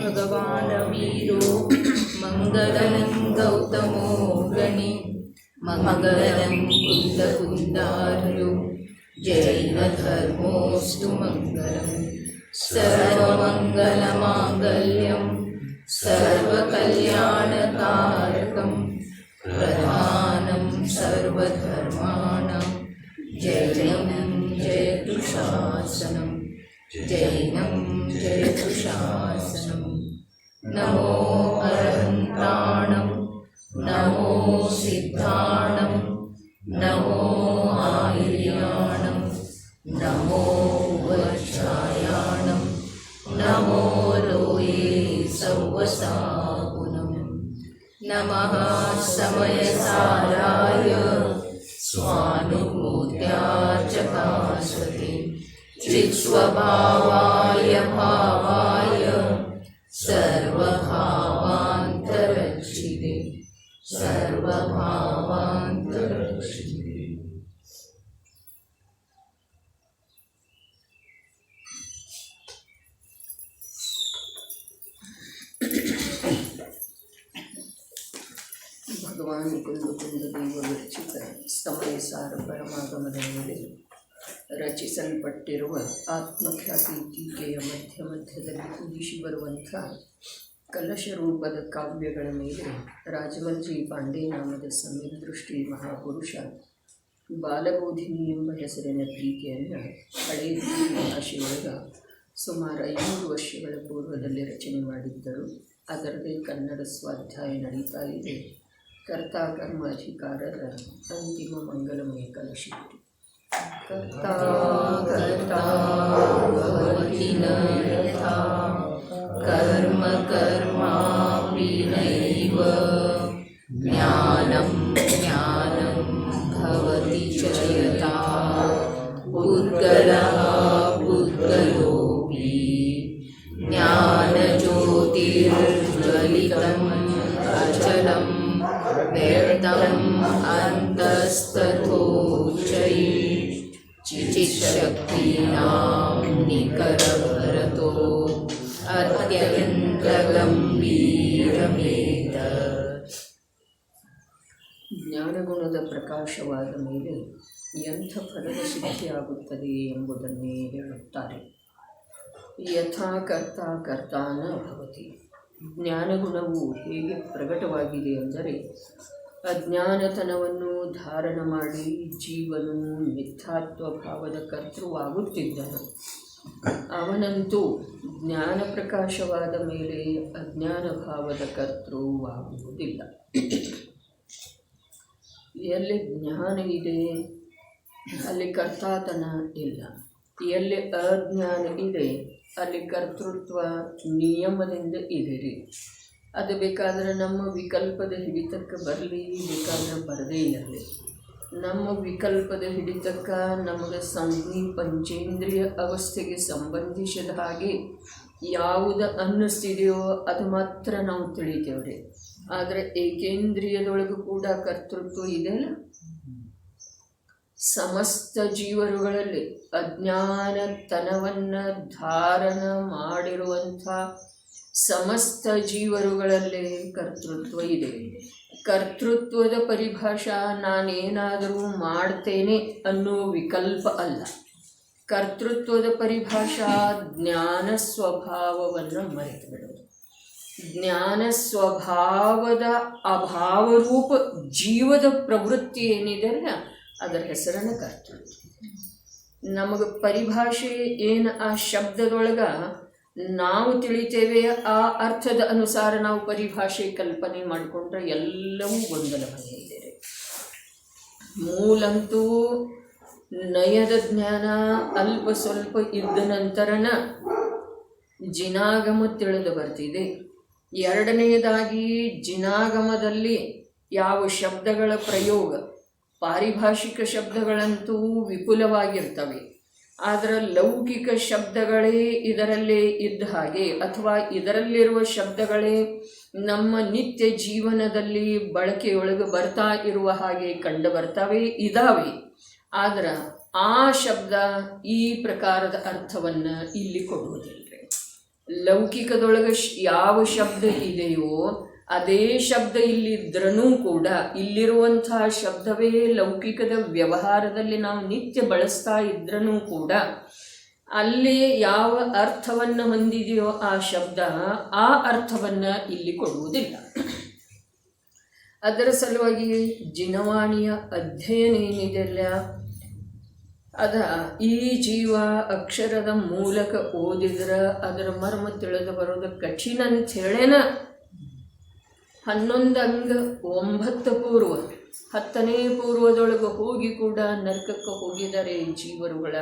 ಭಗವಾನ ವೀರೋ ಮಂಗಲಂ ಗೌತಮೋ ಗಣಿ ಮಂಗಲಂ ಕುಂದ ಕುಂದಾರ್ಯೋ ಜೈನ ಧರ್ಮೋಸ್ತು ಮಂಗಲಂ ಸರ್ವಮಂಗಲಮಾಂಗಲ್ಯಂ ಸರ್ವಕಲ್ಯಾಣಕಾರಕಂ ಪ್ರಧಾನಂ ಸರ್ವಧರ್ಮಾಣಂ ಜೈನಂ ಜಯತು ಶಾಸನಂ ಜೈನಂ ಜಯತು ಶಾಸನಂ ನಮೋ ಅರ್ಹಂತಾಣಂ ನಮೋ ಸಿದ್ಧಾಣಂ ನಮೋ ಆರ್ಯಾಣಂ ನಮೋ ವರ್ಷಾಯಾಣಂ ನಮೋ ರೋಯೇ ಸೌವಸಾಗುಣಂ ನಮಃ ಸಮಯಸಾರಾಯ ಸ್ವಾನುಭೂತ್ಯಾ ಚಕಾಸ್ವತಿ ಚಿತ್ಸ್ವಭಾವಾಯ ಭಾವಾಯ ಸರ್ವಭಾವಾಂತರಕ್ಷಿತೆ ಸರ್ವಭಾವಾಂತರಕ್ಷಿತೆ. ಭಗವಾನ್ ಕುಂದ ಕುಂದದೇವ ವಿರಚಿತ ಸಮಯಸಾರ ಪರಮಾಗಮದ ಮೇಲೆ ರಚಿಸಲ್ಪಟ್ಟಿರುವ ಆತ್ಮಖ್ಯಾತಿ ಟೀಕೆಯ ಮಧ್ಯದಲ್ಲಿ ಕುದಿಸಿ ಬರುವಂಥ ಕಲಶ ರೂಪದ ಕಾವ್ಯಗಳ ಮೇಲೆ ರಾಜಮಲ್ಜಿ ಪಾಂಡೆ ನಾಮದ ಸಮಯದೃಷ್ಟಿ ಮಹಾಪುರುಷ ಬಾಲಬೋಧಿನಿ ಎಂಬ ಹೆಸರಿನ ಟೀಕೆಯನ್ನು ಹಳೆಯ ಭಾಷೆಯೊಳಗ ಸುಮಾರು 500 ವರ್ಷಗಳ ಪೂರ್ವದಲ್ಲಿ ರಚನೆ ಮಾಡಿದ್ದರು. ಅದರದೇ ಕನ್ನಡ ಸ್ವಾಧ್ಯಾಯ ನಡೀತಾ ಇದೆ. ಕರ್ತಾ ಕರ್ಮಾಧಿಕಾರರ ಅಂತಿಮ ಮಂಗಲಮಯ ಕಲಶ. ಕರ್ತಾ ಕರ್ತಾ ಭವತಿ ನ ಯಥಾ ಕರ್ಮ ಕರ್ಮಾಪಿ ನೈವ ಜ್ಞಾನಂ ಜ್ಞಾನಂ ಭವತಿ ಚ ಯಥಾ ಪುದ್ಗಲಃ ಪುದ್ಗಲೋಪಿ ಜ್ಞಾನಜ್ಯೋತಿರ್ಜ್ವಲಿತಂ ಅಚಲಂ ವ್ಯರ್ಥಂ ಅಂತಸ್ತಥೋಚ್ಚೈ ಚಿಚ್ಛಕ್ತೀನಾಂ ನಿಕರಭರತೋ ಅತ್ಯಂತಗಂಭೀರಮೇತ. ಜ್ಞಾನಗುಣದ ಪ್ರಕಾಶವಾದ ಮೇಲೆ ಎಂಥ ಫಲದ ಸಿದ್ಧಿಯಾಗುತ್ತದೆ ಎಂಬುದನ್ನೇ ಹೇಳುತ್ತಾರೆ. ಯಥಾ ಕರ್ತಾ ಕರ್ತಾನ ಭವತಿ. ಜ್ಞಾನಗುಣವು ಹೇಗೆ ಪ್ರಕಟವಾಗಿದೆ ಎಂದರೆ, ಅಜ್ಞಾನತನವನ್ನು ಧಾರಣ ಮಾಡಿ ಜೀವನು ಮಿಥ್ಯಾತ್ವ ಭಾವದ ಕರ್ತೃವಾಗುತ್ತಿದ್ದನು. ಅವನಂತೂ ಜ್ಞಾನ ಪ್ರಕಾಶವಾದ ಮೇಲೆ ಅಜ್ಞಾನ ಭಾವದ ಕರ್ತೃವಾಗುವುದಿಲ್ಲ. ಎಲ್ಲಿ ಜ್ಞಾನ ಇದೆ ಅಲ್ಲಿ ಕರ್ತಾತನ ಇಲ್ಲ. ಎಲ್ಲಿ ಅಜ್ಞಾನ ಇದೆ ಅಲ್ಲಿ ಕರ್ತೃತ್ವ ನಿಯಮದಿಂದ ಇದೆರಿ. ಅದು ಬೇಕಾದರೆ ನಮ್ಮ ವಿಕಲ್ಪದ ಹಿಡಿತಕ್ಕೆ ಬರಲಿ, ಬೇಕಾದರೆ ಬರದೇ ಇರಲಿ. ನಮ್ಮ ವಿಕಲ್ಪದ ಹಿಡಿತಕ್ಕೆ ನಮಗೆ ಸಂಜ್ಞೆ ಪಂಚೇಂದ್ರಿಯ ಅವಸ್ಥೆಗೆ ಸಂಬಂಧಿಸಿದ ಹಾಗೆ ಯಾವುದು ಅನ್ನಿಸ್ತಿದೆಯೋ ಅದು ಮಾತ್ರ ನಾವು ತಿಳಿತೇವ್ರಿ. ಆದರೆ ಏಕೇಂದ್ರಿಯದೊಳಗೂ ಕೂಡ ಕರ್ತೃತ್ವ ಇದೆಯಲ್ಲ. ಸಮಸ್ತ ಜೀವರುಗಳಲ್ಲಿ ಅಜ್ಞಾನತನವನ್ನು ಧಾರಣ ಮಾಡಿರುವಂಥ ಸಮಸ್ತ ಜೀವರುಗಳಲ್ಲೇ ಕರ್ತೃತ್ವ ಇದೆ. ಕರ್ತೃತ್ವದ ಪರಿಭಾಷಾ ನಾನೇನಾದರೂ ಮಾಡ್ತೇನೆ ಅನ್ನೋ ವಿಕಲ್ಪ ಅಲ್ಲ. ಕರ್ತೃತ್ವದ ಪರಿಭಾಷಾ ಜ್ಞಾನ ಸ್ವಭಾವವನ್ನು ಮರೆತು ಬಿಡೋದು. ಜ್ಞಾನ ಸ್ವಭಾವದ ಅಭಾವರೂಪ ಜೀವದ ಪ್ರವೃತ್ತಿ ಏನಿದೆಯಲ್ಲ ಅದರ ಹೆಸರನ್ನು ಕರ್ತೃತ್ವ. ನಮಗೆ ಪರಿಭಾಷೆ ಏನು ಆ ಶಬ್ದದೊಳಗೆ ನಾವು ತಿಳಿತೇವೆ, ಆ ಅರ್ಥದ ಅನುಸಾರ ನಾವು ಪರಿಭಾಷೆ ಕಲ್ಪನೆ ಮಾಡಿಕೊಂಡ್ರೆ ಎಲ್ಲವೂ ಗೊಂದಲಮಯ ಇದೆ. ಮೂಲಂತೂ ನಯದ ಜ್ಞಾನ ಅಲ್ಪ ಸ್ವಲ್ಪ ಇದ್ದ ನಂತರನ ಜಿನಾಗಮ ತಿಳಿದು ಬರ್ತಿದೆ. ಎರಡನೆಯದಾಗಿ ಜಿನಾಗಮದಲ್ಲಿ ಯಾವ ಶಬ್ದಗಳ ಪ್ರಯೋಗ, ಪಾರಿಭಾಷಿಕ ಶಬ್ದಗಳಂತೂ ವಿಪುಲವಾಗಿರ್ತವೆ. ಆದರೆ ಲೌಕಿಕ ಶಬ್ದಗಳೇ ಇದರಲ್ಲೇ ಇದ್ದ ಹಾಗೆ ಅಥವಾ ಇದರಲ್ಲಿರುವ ಶಬ್ದಗಳೇ ನಮ್ಮ ನಿತ್ಯ ಜೀವನದಲ್ಲಿ ಬಳಕೆಯೊಳಗೆ ಬರ್ತಾ ಇರುವ ಹಾಗೆ ಕಂಡು ಬರ್ತವೆ, ಇದ್ದಾವೆ. ಆದರೆ ಆ ಶಬ್ದ ಈ ಪ್ರಕಾರದ ಅರ್ಥವನ್ನು ಇಲ್ಲಿ ಕೊಡುವುದಿಲ್ಲ. ಲೌಕಿಕದೊಳಗೆ ಯಾವ ಶಬ್ದ ಇದೆಯೋ ಅದೇ ಶಬ್ದ ಇಲ್ಲಿದ್ರೂ ಕೂಡ ಇಲ್ಲಿರುವಂತಹ ಶಬ್ದವೇ ಲೌಕಿಕದ ವ್ಯವಹಾರದಲ್ಲಿ ನಾವು ನಿತ್ಯ ಬಳಸ್ತಾ ಇದ್ರೂ ಕೂಡ ಅಲ್ಲಿ ಯಾವ ಅರ್ಥವನ್ನು ಹೊಂದಿದೆಯೋ ಆ ಶಬ್ದ ಆ ಅರ್ಥವನ್ನು ಇಲ್ಲಿ ಕೊಡುವುದಿಲ್ಲ. ಅದರ ಸಲುವಾಗಿ ಜಿನವಾಣಿಯ ಅಧ್ಯಯನ ಏನಿದೆಯಲ್ಲ ಈ ಜೀವ ಅಕ್ಷರದ ಮೂಲಕ ಓದಿದ್ರೆ ಅದರ ಮರ್ಮ ತಿಳಿದು ಬರೋದು ಕಠಿಣ ಅಂತ ಹೇಳೇನ 11 ಅಂಗ 9 ಪೂರ್ವ 10ನೇ ಪೂರ್ವದೊಳಗೆ ಹೋಗಿ ಕೂಡ ನರಕಕ್ಕೆ ಹೋಗಿದ್ದಾರೆ ಜೀವರುಗಳ.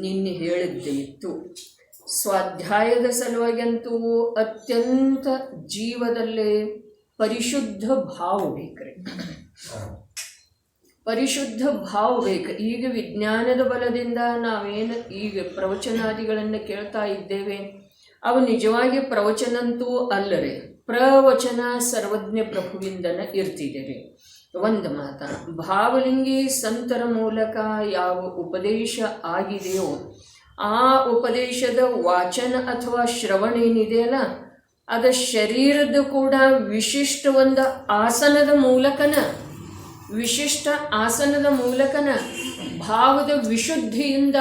ನಿನ್ನೆ ಹೇಳಿದ್ದೇ ಇತ್ತು. ಸ್ವಾಧ್ಯಾಯದ ಸಲುವಾಗಿ ಅಂತೂ ಅತ್ಯಂತ ಜೀವದಲ್ಲೇ ಪರಿಶುದ್ಧ ಭಾವ ಬೇಕ್ರಿ. ಪರಿಶುದ್ಧ ಭಾವ ಬೇಕು. ಈಗ ವಿಜ್ಞಾನದ ಬಲದಿಂದ ನಾವೇನು ಈಗ ಪ್ರವಚನಾದಿಗಳನ್ನು ಕೇಳ್ತಾ ಇದ್ದೇವೆ, ಅವು ನಿಜವಾಗಿ ಪ್ರವಚನಂತೂ ಅಲ್ಲರೇ, ಪ್ರವಚನ ಸರ್ವಜ್ಞ ಪ್ರಭುವಿಂದನ ಇರ್ತಿದ್ದೇವೆ. ಒಂದು ಮಾತ ಭಾವಲಿಂಗಿ ಸಂತರ ಮೂಲಕ ಯಾವ ಉಪದೇಶ ಆಗಿದೆಯೋ ಆ ಉಪದೇಶದ ವಾಚನ ಅಥವಾ ಶ್ರವಣ ಏನಿದೆಯಲ್ಲ ಅದು ಶರೀರದ ಕೂಡ ವಿಶಿಷ್ಟ ಒಂದು ಆಸನದ ಮೂಲಕನ ಭಾವದ ವಿಶುದ್ಧಿಯಿಂದ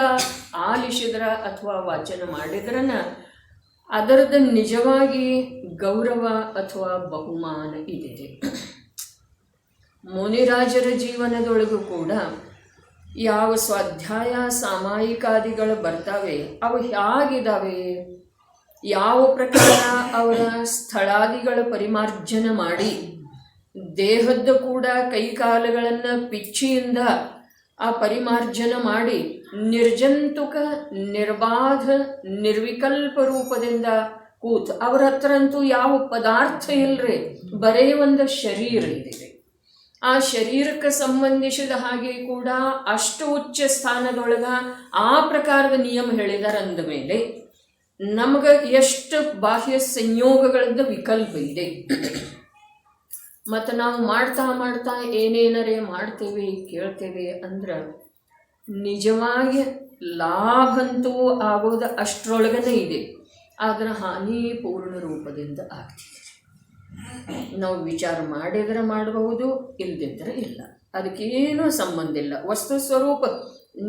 ಆಲಿಸಿದ್ರ ಅಥವಾ ವಾಚನ ಮಾಡಿದ್ರನ ಅದರದ್ದು ನಿಜವಾಗಿ ಗೌರವ ಅಥವಾ ಬಹುಮಾನ ಇದೆ. ಮುನಿರಾಜರ ಜೀವನದೊಳಗೂ ಕೂಡ ಯಾವ ಸ್ವಾಧ್ಯಾಯ ಸಾಮಾಯಿಕಾದಿಗಳು ಬರ್ತಾವೆ ಅವು ಹೇಗಿದ್ದಾವೆ, ಯಾವ ಪ್ರಕಾರ ಅವರ ಸ್ಥಳಾದಿಗಳ ಪರಿಮಾರ್ಜನ ಮಾಡಿ ದೇಹದ ಕೂಡ ಕೈಕಾಲುಗಳನ್ನು ಪಿಚ್ಚಿಯಿಂದ ಆ ಪರಿಮಾರ್ಜನ ಮಾಡಿ ನಿರ್ಜಂತುಕ ನಿರ್ಬಾಧ ನಿರ್ವಿಕಲ್ಪ ರೂಪದಿಂದ ಕೂತ್ ಅವರ ಹತ್ರ ಅಂತೂ ಯಾವ ಪದಾರ್ಥ ಇಲ್ಲರಿ, ಬರೇ ಒಂದು ಶರೀರ ಇದೆ. ಆ ಶರೀರಕ್ಕೆ ಸಂಬಂಧಿಸಿದ ಹಾಗೆ ಕೂಡ ಅಷ್ಟು ಉಚ್ಚ ಸ್ಥಾನದೊಳಗ ಆ ಪ್ರಕಾರದ ನಿಯಮ ಹೇಳಿದಾರೆ. ಅಂದ ಮೇಲೆ ನಮಗೆ ಎಷ್ಟು ಬಾಹ್ಯ ಸಂಯೋಗಗಳಿಂದ ವಿಕಲ್ಪ ಇದೆ. ಮತ್ತು ನಾವು ಮಾಡ್ತಾ ಏನೇನರೇ ಮಾಡ್ತೇವೆ ಕೇಳ್ತೇವೆ ಅಂದ್ರೆ ನಿಜವಾಗಿ ಲಾಭಂತೂ ಆಗೋದು ಅಷ್ಟರೊಳಗನೇ ಇದೆ, ಆದರೆ ಹಾನಿ ಪೂರ್ಣ ರೂಪದಿಂದ ಆಗ್ತಿದೆ. ನಾವು ವಿಚಾರ ಮಾಡಿದರೆ ಮಾಡಬಹುದು, ಇಲ್ಲದಿದ್ದರೆ ಇಲ್ಲ. ಅದಕ್ಕೇನೂ ಸಂಬಂಧ ಇಲ್ಲ. ವಸ್ತು ಸ್ವರೂಪ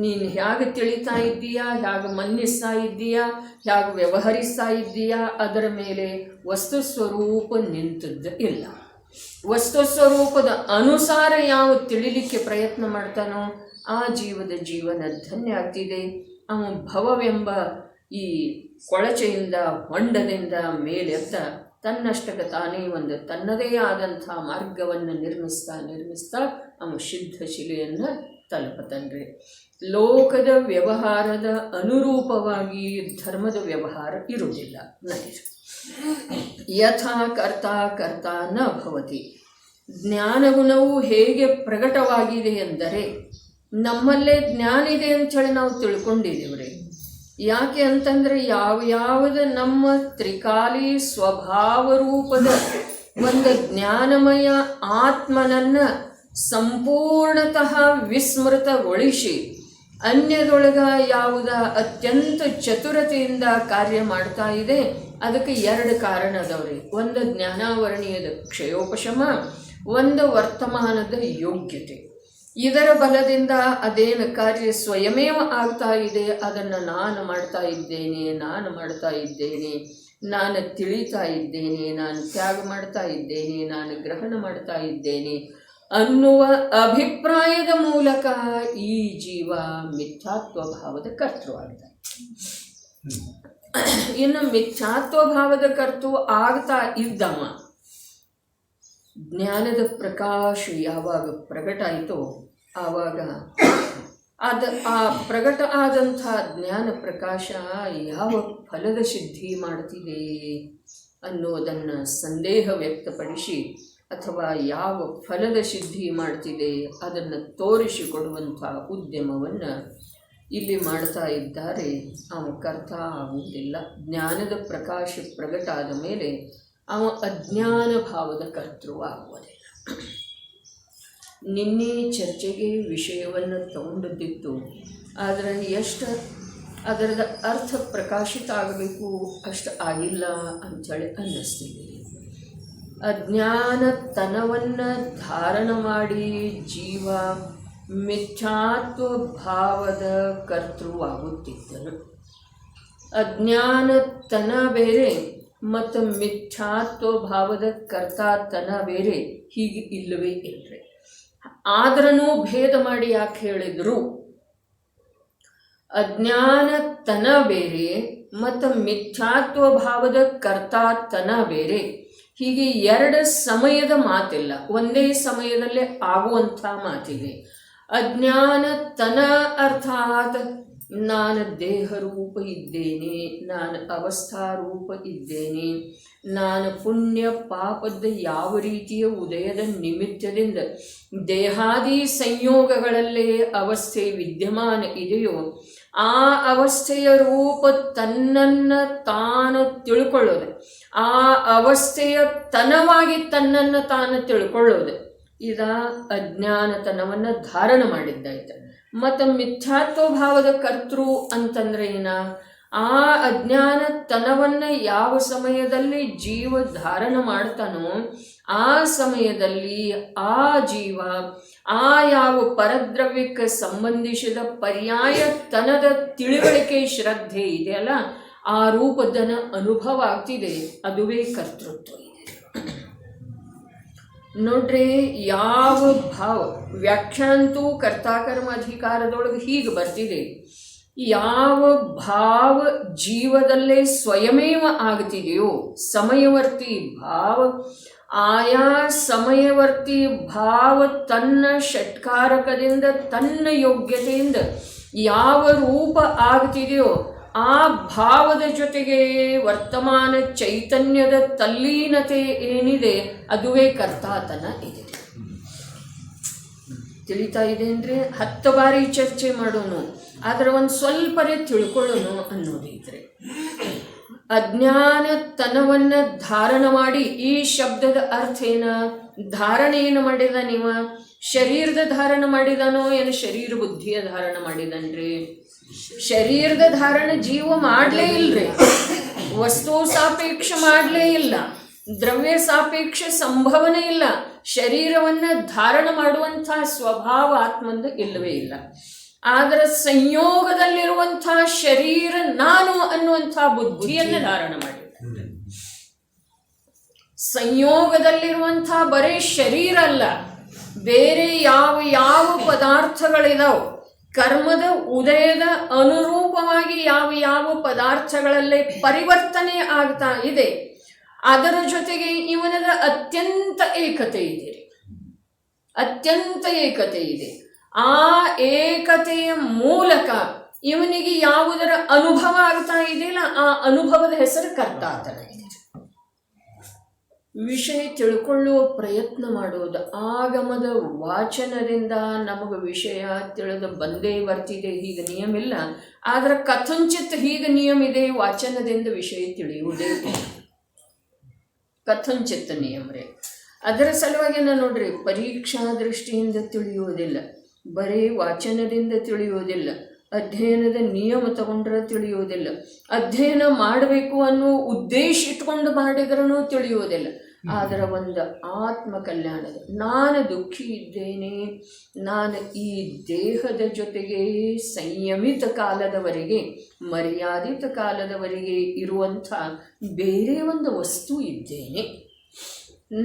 ನೀನು ಹೇಗೆ ತಿಳಿತಾ ಇದ್ದೀಯಾ, ಹೇಗೆ ಮನ್ನಿಸ್ತಾ ಇದ್ದೀಯಾ, ಹೇಗೆ ವ್ಯವಹರಿಸ್ತಾ ಇದ್ದೀಯಾ ಅದರ ಮೇಲೆ ವಸ್ತು ಸ್ವರೂಪ ನಿಂತದ್ದು ಇಲ್ಲ. ವಸ್ತು ಸ್ವರೂಪದ ಅನುಸಾರ ಯಾವ ತಿಳಿಲಿಕ್ಕೆ ಪ್ರಯತ್ನ ಮಾಡ್ತಾನೋ ಆ ಜೀವದ ಜೀವನ ಧನ್ಯ ಆಗ್ತಿದೆ. ಅವನು ಭವವೆಂಬ ಈ ಕೊಳಚೆಯಿಂದ ಹೊಂಡದಿಂದ ಮೇಲೆತ್ತ ತನ್ನಷ್ಟಕ್ಕೆ ತಾನೇ ಒಂದು ತನ್ನದೇ ಆದಂಥ ಮಾರ್ಗವನ್ನು ನಿರ್ಮಿಸ್ತಾ ಅವನು ಸಿದ್ಧ ಶಿಲೆಯನ್ನು ತಲುಪತನ್ರಿ. ಲೋಕದ ವ್ಯವಹಾರದ ಅನುರೂಪವಾಗಿ ಧರ್ಮದ ವ್ಯವಹಾರ ಇರುವುದಿಲ್ಲ. ನಡೀರಿ ಯಥಾ ಕರ್ತ ನ ಭವತಿ. ಜ್ಞಾನಗುಣವು ಹೇಗೆ ಪ್ರಕಟವಾಗಿದೆ ಎಂದರೆ ನಮ್ಮಲ್ಲೇ ಜ್ಞಾನ ಇದೆ ಅಂಥೇಳಿ ನಾವು ತಿಳ್ಕೊಂಡಿದ್ದೀವ್ರಿ. ಯಾಕೆ ಅಂತಂದರೆ ಯಾವ್ಯಾವುದು ನಮ್ಮ ತ್ರಿಕಾಲಿ ಸ್ವಭಾವ ರೂಪದ ಒಂದು ಜ್ಞಾನಮಯ ಆತ್ಮನನ್ನು ಸಂಪೂರ್ಣತಃ ವಿಸ್ಮೃತಗೊಳಿಸಿ ಅನ್ಯದೊಳಗ ಯಾವುದ ಅತ್ಯಂತ ಚತುರತೆಯಿಂದ ಕಾರ್ಯ ಮಾಡ್ತಾ ಇದೆ, ಅದಕ್ಕೆ 2 ಕಾರಣ ಅದಾವ್ರಿ. ಒಂದು ಜ್ಞಾನಾವರಣೀಯದ ಕ್ಷಯೋಪಶಮ, ಒಂದು ವರ್ತಮಾನದ ಯೋಗ್ಯತೆ. ಇದರ ಬಲದಿಂದ ಅದೇನು ಕಾರ್ಯ ಸ್ವಯಮೇವ ಆಗ್ತಾ ಇದೆ ಅದನ್ನು ನಾನು ಮಾಡ್ತಾ ಇದ್ದೇನೆ, ನಾನು ತಿಳಿತಾ ಇದ್ದೇನೆ, ನಾನು ತ್ಯಾಗ ಮಾಡ್ತಾ ಇದ್ದೇನೆ, ನಾನು ಗ್ರಹಣ ಮಾಡ್ತಾ ಇದ್ದೇನೆ ಅನ್ನುವ ಅಭಿಪ್ರಾಯದ ಮೂಲಕ ಈ ಜೀವ ಮಿಥ್ಯಾತ್ವ ಭಾವದ ಕರ್ತೃವಾಗ್ತಾನೆ. ಇನ್ನು ಮಿಥ್ಯಾತ್ವ ಭಾವದ ಕರ್ತೃ ಆಗ್ತಾ ಇದ್ದವ ಜ್ಞಾನದ ಪ್ರಕಾಶ ಯಾವಾಗ ಪ್ರಕಟ ಆಯಿತೋ ಆವಾಗ ಆ ಪ್ರಕಟ ಆದಂಥ ಜ್ಞಾನ ಪ್ರಕಾಶ ಯಾವ ಫಲದ ಸಿದ್ಧಿ ಮಾಡ್ತಿದೆ ಅನ್ನೋದನ್ನು ಸಂದೇಹ ವ್ಯಕ್ತಪಡಿಸಿ ಅಥವಾ ಯಾವ ಫಲದ ಸಿದ್ಧಿ ಮಾಡ್ತಿದೆ ಅದನ್ನು ತೋರಿಸಿಕೊಡುವಂಥ ಉದ್ಯಮವನ್ನು ಇಲ್ಲಿ ಮಾಡ್ತಾ ಇದ್ದಾರೆ. ಅವ ಕರ್ತ ಆಗುವುದಿಲ್ಲ. ಜ್ಞಾನದ ಪ್ರಕಾಶ ಪ್ರಕಟ ಆದ ಮೇಲೆ ಅವ ಅಜ್ಞಾನ ಭಾವದ ಕರ್ತೃವಾಗುವುದಿಲ್ಲ. ನಿನ್ನೆ ಚರ್ಚೆಗೆ ವಿಷಯವನ್ನು ತಗೊಂಡದ್ದಿತ್ತು, ಆದರೆ ಎಷ್ಟು ಅದರದ ಅರ್ಥ ಪ್ರಕಾಶಿತ ಆಗಬೇಕು, ಅಷ್ಟು ಆಗಿಲ್ಲ ಅಂಥೇಳಿ ಅನ್ನಿಸ್ತಿದೆ. ಅಜ್ಞಾನತನವನ್ನು ಧಾರಣ ಮಾಡಿ ಜೀವ ಮಿಥ್ಯಾತ್ವ ಭಾವದ ಕರ್ತೃವಾಗುತ್ತಿದ್ದನು. ಅಜ್ಞಾನತನ ಬೇರೆ ಮತ್ತು ಮಿಥ್ಯಾತ್ವ ಭಾವದ ಕರ್ತಾತನ ಬೇರೆ, ಹೀಗೆ ಇಲ್ಲವೇ ಇಲ್ಲರಿ. ಆದ್ರೂ ಭೇದ ಮಾಡಿ ಯಾಕೆ ಹೇಳಿದ್ರು? ಅಜ್ಞಾನತನ ಬೇರೆ ಮತ್ತು ಮಿಥ್ಯಾತ್ವ ಭಾವದ ಕರ್ತಾತನ ಬೇರೆ, ಹೀಗೆ ಎರಡು ಸಮಯದ ಮಾತಿಲ್ಲ, ಒಂದೇ ಸಮಯದಲ್ಲೇ ಆಗುವಂಥ ಮಾತಿದೆ. ಅಜ್ಞಾನತನ ಅರ್ಥಾತ್ ನಾನು ದೇಹರೂಪ ಇದ್ದೇನೆ, ನಾನು ಅವಸ್ಥಾರೂಪ ಇದ್ದೇನೆ, ನಾನು ಪುಣ್ಯ ಪಾಪದ ಯಾವ ರೀತಿಯ ಉದಯದ ನಿಮಿತ್ತದಿಂದ ದೇಹಾದಿ ಸಂಯೋಗಗಳಲ್ಲೇ ಅವಸ್ಥೆ ವಿದ್ಯಮಾನ ಇದೆಯೋ ಆ ಅವಸ್ಥೆಯ ರೂಪ ತನ್ನನ್ನು ತಾನು ತಿಳ್ಕೊಳ್ಳೋದು, ಆ ಅವಸ್ಥೆಯ ತನವಾಗಿ ತನ್ನನ್ನು ತಾನು ತಿಳ್ಕೊಳ್ಳೋದು, ಇದ ಅಜ್ಞಾನತನವನ್ನು ಧಾರಣ ಮಾಡಿದ್ದಾಯ್ತು. ಮತ್ತು ಮಿಥ್ಯಾತ್ವ ಭಾವದ ಕರ್ತೃ ಅಂತಂದ್ರೆ ಏನ? ಆ ಅಜ್ಞಾನತನವನ್ನು ಯಾವ ಸಮಯದಲ್ಲಿ ಜೀವ ಧಾರಣ ಮಾಡ್ತಾನೋ ಆ ಸಮಯದಲ್ಲಿ ಆ ಜೀವ ಆ ಯಾವ ಪರದ್ರವ್ಯಕ್ಕೆ ಸಂಬಂಧಿಸಿದ ಪರ್ಯಾಯ ತನದ ತಿಳುವಳಿಕೆ ಶ್ರದ್ಧೆ ಇದೆಯಲ್ಲ, ಆ ರೂಪದನ ಅನುಭವ ಆಗ್ತಿದೆ, ಅದುವೇ ಕರ್ತೃತ್ವ ಇದೆ. ನೋಡ್ರಿ, ಯಾವ ಭಾವ ವ್ಯಾಖ್ಯಾಂತೂ ಕರ್ತಾಕರ್ಮ ಅಧಿಕಾರದೊಳಗೆ ಹೀಗೆ ಬರ್ತಿದೆ, ಯಾವ ಭಾವ ಜೀವದಲ್ಲೇ ಸ್ವಯಮೇವ ಆಗ್ತಿದೆಯೋ ಸಮಯವರ್ತಿ ಭಾವ, ಆಯಾ ಸಮಯವರ್ತಿ ಭಾವ ತನ್ನ ಷಟ್ಕಾರಕದಿಂದ ತನ್ನ ಯೋಗ್ಯತೆಯಿಂದ ಯಾವ ರೂಪ ಆಗ್ತಿದೆಯೋ ಆ ಭಾವದ ಜೊತೆಗೆ ವರ್ತಮಾನ ಚೈತನ್ಯದ ತಲ್ಲೀನತೆ ಏನಿದೆ ಅದುವೇ ಕರ್ತಾತನ ಇದೆ. ತಿಳಿತಾ ಇದೇನ್ರಿ? 10 ಬಾರಿ ಚರ್ಚೆ ಮಾಡೋಣ, ಆದರೆ ಒಂದು ಸ್ವಲ್ಪನೇ ತಿಳ್ಕೊಳ್ಳೋಣ ಅನ್ನೋದಿದ್ರೆ, ಅಜ್ಞಾನತನವನ್ನು ಧಾರಣ ಮಾಡಿ, ಈ ಶಬ್ದದ ಅರ್ಥ ಏನ? ಧಾರಣೆ ಏನು ಮಾಡಿದ? ನೀವು ಶರೀರದ ಧಾರಣ ಮಾಡಿದಾನೋ ಏನು ಶರೀರ ಬುದ್ಧಿಯ ಧಾರಣ ಮಾಡಿದನ್ರಿ? ಶರೀರದ ಧಾರಣ ಜೀವ ಮಾಡಲೇ ಇಲ್ರಿ, ವಸ್ತು ಸಾಪೇಕ್ಷ ಮಾಡಲೇ ಇಲ್ಲ, ದ್ರವ್ಯ ಸಾಪೇಕ್ಷ ಸಂಭವನೆ ಇಲ್ಲ, ಶರೀರವನ್ನು ಧಾರಣ ಮಾಡುವಂಥ ಸ್ವಭಾವ ಆತ್ಮಂದು ಇಲ್ಲವೇ ಇಲ್ಲ. ಆದರೆ ಸಂಯೋಗದಲ್ಲಿರುವಂಥ ಶರೀರ ನಾನು ಅನ್ನುವಂಥ ಬುದ್ಧಿಯನ್ನು ಧಾರಣ ಮಾಡಿ, ಸಂಯೋಗದಲ್ಲಿರುವಂಥ ಬರೀ ಶರೀರ ಅಲ್ಲ, ಬೇರೆ ಯಾವ ಯಾವ ಪದಾರ್ಥಗಳಿದಾವೆ, ಕರ್ಮದ ಉದಯದ ಅನುರೂಪವಾಗಿ ಯಾವ ಯಾವ ಪದಾರ್ಥಗಳಲ್ಲೇ ಪರಿವರ್ತನೆ ಆಗ್ತಾ ಇದೆ, ಅದರ ಜೊತೆಗೆ ಇವನದ ಅತ್ಯಂತ ಏಕತೆ ಇದೆ, ಅತ್ಯಂತ ಏಕತೆ ಇದೆ. ಆ ಏಕತೆಯ ಮೂಲಕ ಇವನಿಗೆ ಯಾವುದರ ಅನುಭವ ಆಗ್ತಾ ಇದೆಯಲ್ಲ, ಆ ಅನುಭವದ ಹೆಸರು ಕರ್ತಾತನ ಇದೆ. ವಿಷಯ ತಿಳ್ಕೊಳ್ಳುವ ಪ್ರಯತ್ನ ಮಾಡೋದು, ಆಗಮದ ವಾಚನದಿಂದ ನಮಗೆ ವಿಷಯ ತಿಳಿದು ಬಂದೇ ಬರ್ತಿದೆ, ಹೀಗೆ ನಿಯಮ ಇಲ್ಲ. ಆದರೆ ಕಥಂಚಿತ್ ಹೀಗೆ ನಿಯಮ ಇದೆ, ವಾಚನದಿಂದ ವಿಷಯ ತಿಳಿಯುವುದೇ ಕಥಂಚಿತ್ ನಿಯಮ ರೀ. ಅದರ ಸಲುವಾಗಿ ನೋಡ್ರಿ, ಪರೀಕ್ಷಾ ದೃಷ್ಟಿಯಿಂದ ತಿಳಿಯುವುದಿಲ್ಲ, ಬರೀ ವಾಚನದಿಂದ ತಿಳಿಯುವುದಿಲ್ಲ, ಅಧ್ಯಯನದ ನಿಯಮ ತಗೊಂಡ್ರೆ ತಿಳಿಯುವುದಿಲ್ಲ, ಅಧ್ಯಯನ ಮಾಡಬೇಕು ಅನ್ನೋ ಉದ್ದೇಶ ಇಟ್ಕೊಂಡು ಮಾಡಿದ್ರೂ ತಿಳಿಯುವುದಿಲ್ಲ. ಆದರೆ ಒಂದು ಆತ್ಮ ಕಲ್ಯಾಣದ, ನಾನು ದುಃಖಿ ಇದ್ದೇನೆ, ನಾನು ಈ ದೇಹದ ಜೊತೆಗೆ ಸಂಯಮಿತ ಕಾಲದವರೆಗೆ ಮರ್ಯಾದಿತ ಕಾಲದವರೆಗೆ ಇರುವಂಥ ಬೇರೆ ಒಂದು ವಸ್ತು ಇದ್ದೇನೆ,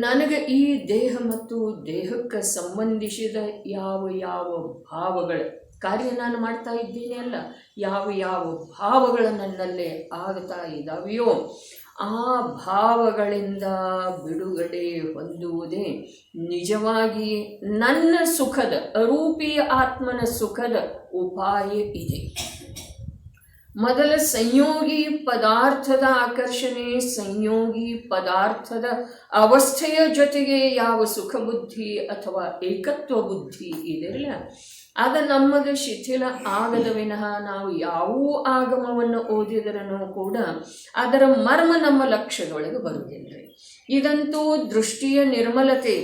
ನನಗೆ ಈ ದೇಹ ಮತ್ತು ದೇಹಕ್ಕೆ ಸಂಬಂಧಿಸಿದ ಯಾವ ಯಾವ ಭಾವಗಳ ಕಾರ್ಯ ನಾನು ಮಾಡ್ತಾ ಇದ್ದೇನೆ ಅಲ್ಲ, ಯಾವ ಯಾವ ಭಾವಗಳು ನನ್ನಲ್ಲೇ ಆಗ್ತಾ ಇದ್ದಾವೆಯೋ ಆ ಭಾವಗಳಿಂದ ಬಿಡುಗಡೆ ಹೊಂದುವುದೇ ನಿಜವಾಗಿ ನನ್ನ ಸುಖದ, ಅರೂಪಿ ಆತ್ಮನ ಸುಖದ ಉಪಾಯ ಇದೆ. ಮೊದಲ ಸಂಯೋಗಿ ಪದಾರ್ಥದ ಆಕರ್ಷಣೆ, ಸಂಯೋಗಿ ಪದಾರ್ಥದ ಅವಸ್ಥೆಯ ಜೊತೆಗೆ ಯಾವ ಸುಖ ಬುದ್ಧಿ ಅಥವಾ ಏಕತ್ವ ಬುದ್ಧಿ ಇದೆಯಲ್ಲ, ಅದು ನಮಗೆ ಶಿಥಿಲ ಆಗದ ವಿನಃ ನಾವು ಯಾವ ಆಗಮವನ್ನು ಓದಿದರನೂ ಕೂಡ ಅದರ ಮರ್ಮ ನಮ್ಮ ಲಕ್ಷ್ಯದೊಳಗೆ ಬರುವುದಿಲ್ಲ. ಇದಂತೂ ದೃಷ್ಟಿಯ ನಿರ್ಮಲತೆ.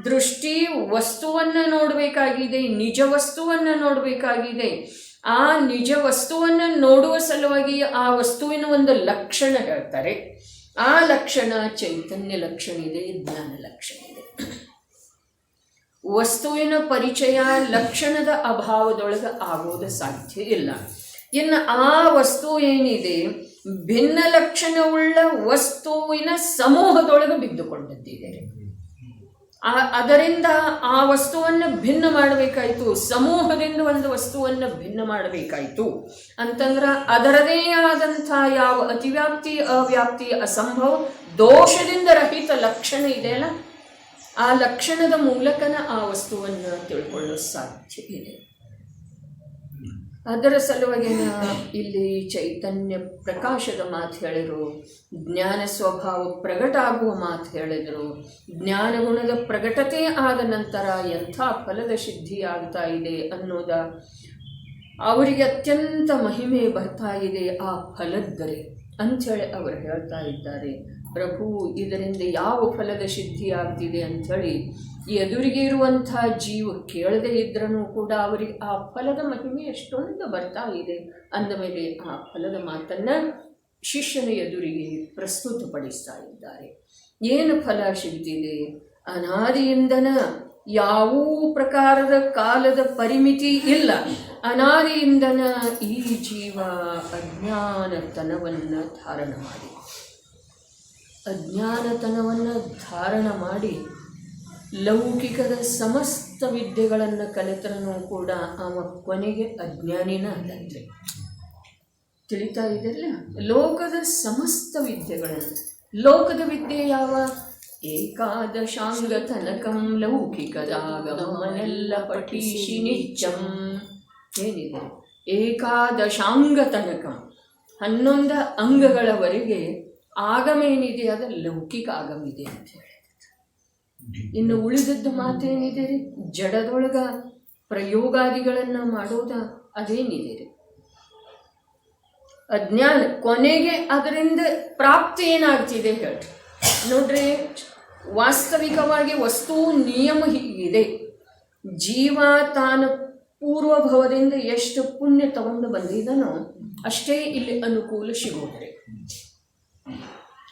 ದೃಷ್ಟಿ ವಸ್ತುವನ್ನು ನೋಡಬೇಕಾಗಿದೆ, ನಿಜ ವಸ್ತುವನ್ನು ನೋಡಬೇಕಾಗಿದೆ. ಆ ನಿಜ ವಸ್ತುವನ್ನು ನೋಡುವ ಸಲುವಾಗಿ ಆ ವಸ್ತುವಿನ ಒಂದು ಲಕ್ಷಣ ಹೇಳ್ತಾರೆ. ಆ ಲಕ್ಷಣ ಚೈತನ್ಯ ಲಕ್ಷಣ ಇದೆ, ಜ್ಞಾನ ಲಕ್ಷಣ ಇದೆ. ವಸ್ತುವಿನ ಪರಿಚಯ ಲಕ್ಷಣದ ಅಭಾವದೊಳಗೆ ಆಗೋದು ಸಾಧ್ಯ ಇಲ್ಲ. ಇನ್ನು ಆ ವಸ್ತು ಏನಿದೆ ಭಿನ್ನ ಲಕ್ಷಣವುಳ್ಳ ವಸ್ತುವಿನ ಸಮೂಹದೊಳಗೆ ಬಿದ್ದುಕೊಂಡದ್ದಿದೆ. ಅದರಿಂದ ಆ ವಸ್ತುವನ್ನು ಭಿನ್ನ ಮಾಡಬೇಕಾಯಿತು, ಸಮೂಹದಿಂದ ಒಂದು ವಸ್ತುವನ್ನು ಭಿನ್ನ ಮಾಡಬೇಕಾಯಿತು ಅಂತಂದ್ರೆ ಅದರದೇ ಆದಂಥ ಯಾವ ಅತಿವ್ಯಾಪ್ತಿ ಅವ್ಯಾಪ್ತಿ ಅಸಂಭವ ದೋಷದಿಂದ ರಹಿತ ಲಕ್ಷಣ ಇದೆಯಲ್ಲ, ಆ ಲಕ್ಷಣದ ಮೂಲಕನ ಆ ವಸ್ತುವನ್ನು ತಿಳ್ಕೊಳ್ಳೋ ಸಾಧ್ಯ ಇದೆ. ಅದರ ಸಲುವಾಗಿ ಇಲ್ಲಿ ಚೈತನ್ಯ ಪ್ರಕಾಶದ ಮಾತು ಹೇಳಿದರು, ಜ್ಞಾನ ಸ್ವಭಾವ ಪ್ರಗಟ ಆಗುವ ಮಾತು ಹೇಳಿದರು. ಜ್ಞಾನಗುಣದ ಪ್ರಗಟತೆ ಆದ ನಂತರ ಎಂಥ ಫಲದ ಸಿದ್ಧಿ ಆಗ್ತಾ ಇದೆ ಅನ್ನೋದ ಅವರಿಗೆ ಅತ್ಯಂತ ಮಹಿಮೆ ಬರ್ತಾ ಇದೆ ಆ ಫಲದ್ದರೆ ಅಂಥೇಳಿ ಅವರು ಹೇಳ್ತಾ ಇದ್ದಾರೆ. ಪ್ರಭು ಇದರಿಂದ ಯಾವ ಫಲದ ಸಿದ್ಧಿ ಆಗ್ತಿದೆ ಅಂಥೇಳಿ ಎದುರಿಗೆ ಇರುವಂಥ ಜೀವ ಕೇಳದೇ ಇದ್ರೂ ಕೂಡ ಅವರಿಗೆ ಆ ಫಲದ ಮಹಿಮೆ ಎಷ್ಟೊಂದು ಬರ್ತಾ ಇದೆ. ಅಂದಮೇಲೆ ಆ ಫಲದ ಮಾತನ್ನು ಶಿಷ್ಯನ ಎದುರಿಗೆ ಪ್ರಸ್ತುತಪಡಿಸ್ತಾ ಇದ್ದಾರೆ. ಏನು ಫಲ ಸಿಗ್ತಿದೆ? ಅನಾದಿಯಿಂದನ ಯಾವ ಪ್ರಕಾರದ ಕಾಲದ ಪರಿಮಿತಿ ಇಲ್ಲ. ಅನಾದಿಯಿಂದನ ಈ ಜೀವ ಅಜ್ಞಾನತನವನ್ನು ಧಾರಣ ಮಾಡಿ ಲೌಕಿಕದ ಸಮಸ್ತ ವಿದ್ಯೆಗಳನ್ನು ಕಲಿತರೂ ಕೂಡ ಅವ ಕೊನೆಗೆ ಅಜ್ಞಾನಿನ ಅದಂತೆ. ತಿಳಿತಾ ಇದೆಲ್ಲ? ಲೋಕದ ಸಮಸ್ತ ವಿದ್ಯೆಗಳನ್ನು, ಲೋಕದ ವಿದ್ಯೆ ಯಾವ? ಏಕಾದಶಾಂಗ ತನಕಂ ಲೌಕಿಕದಾಗಮನೆಲ್ಲ ಪಠೀಶಿ ನಿತ್ಯಂ. ಏನಿದೆ? ಏಕಾದಶಾಂಗ ತನಕಂ, 11 ಅಂಗಗಳವರೆಗೆ ಆಗಮ ಏನಿದೆ ಅದು ಲೌಕಿಕ ಆಗಮ ಇದೆ ಅಂತ ಹೇಳಿ. ಇನ್ನು ಉಳಿದದ್ದು ಮಾತೇನಿದೆ ರೀ? ಜಡದೊಳಗ ಪ್ರಯೋಗಾದಿಗಳನ್ನು ಮಾಡೋದ ಅದೇನಿದೆ ರೀ? ಅಜ್ಞಾನ. ಕೊನೆಗೆ ಅದರಿಂದ ಪ್ರಾಪ್ತಿ ಏನಾಗ್ತಿದೆ ಹೇಳಿ ನೋಡ್ರಿ. ವಾಸ್ತವಿಕವಾಗಿ ವಸ್ತು ನಿಯಮ ಹೀಗಿದೆ. ಜೀವ ತಾನು ಪೂರ್ವಭವದಿಂದ ಎಷ್ಟು ಪುಣ್ಯ ತಗೊಂಡು ಬಂದಿದ್ದಾನೋ ಅಷ್ಟೇ ಇಲ್ಲಿ ಅನುಕೂಲ ಸಿಗೋದ್ರಿ.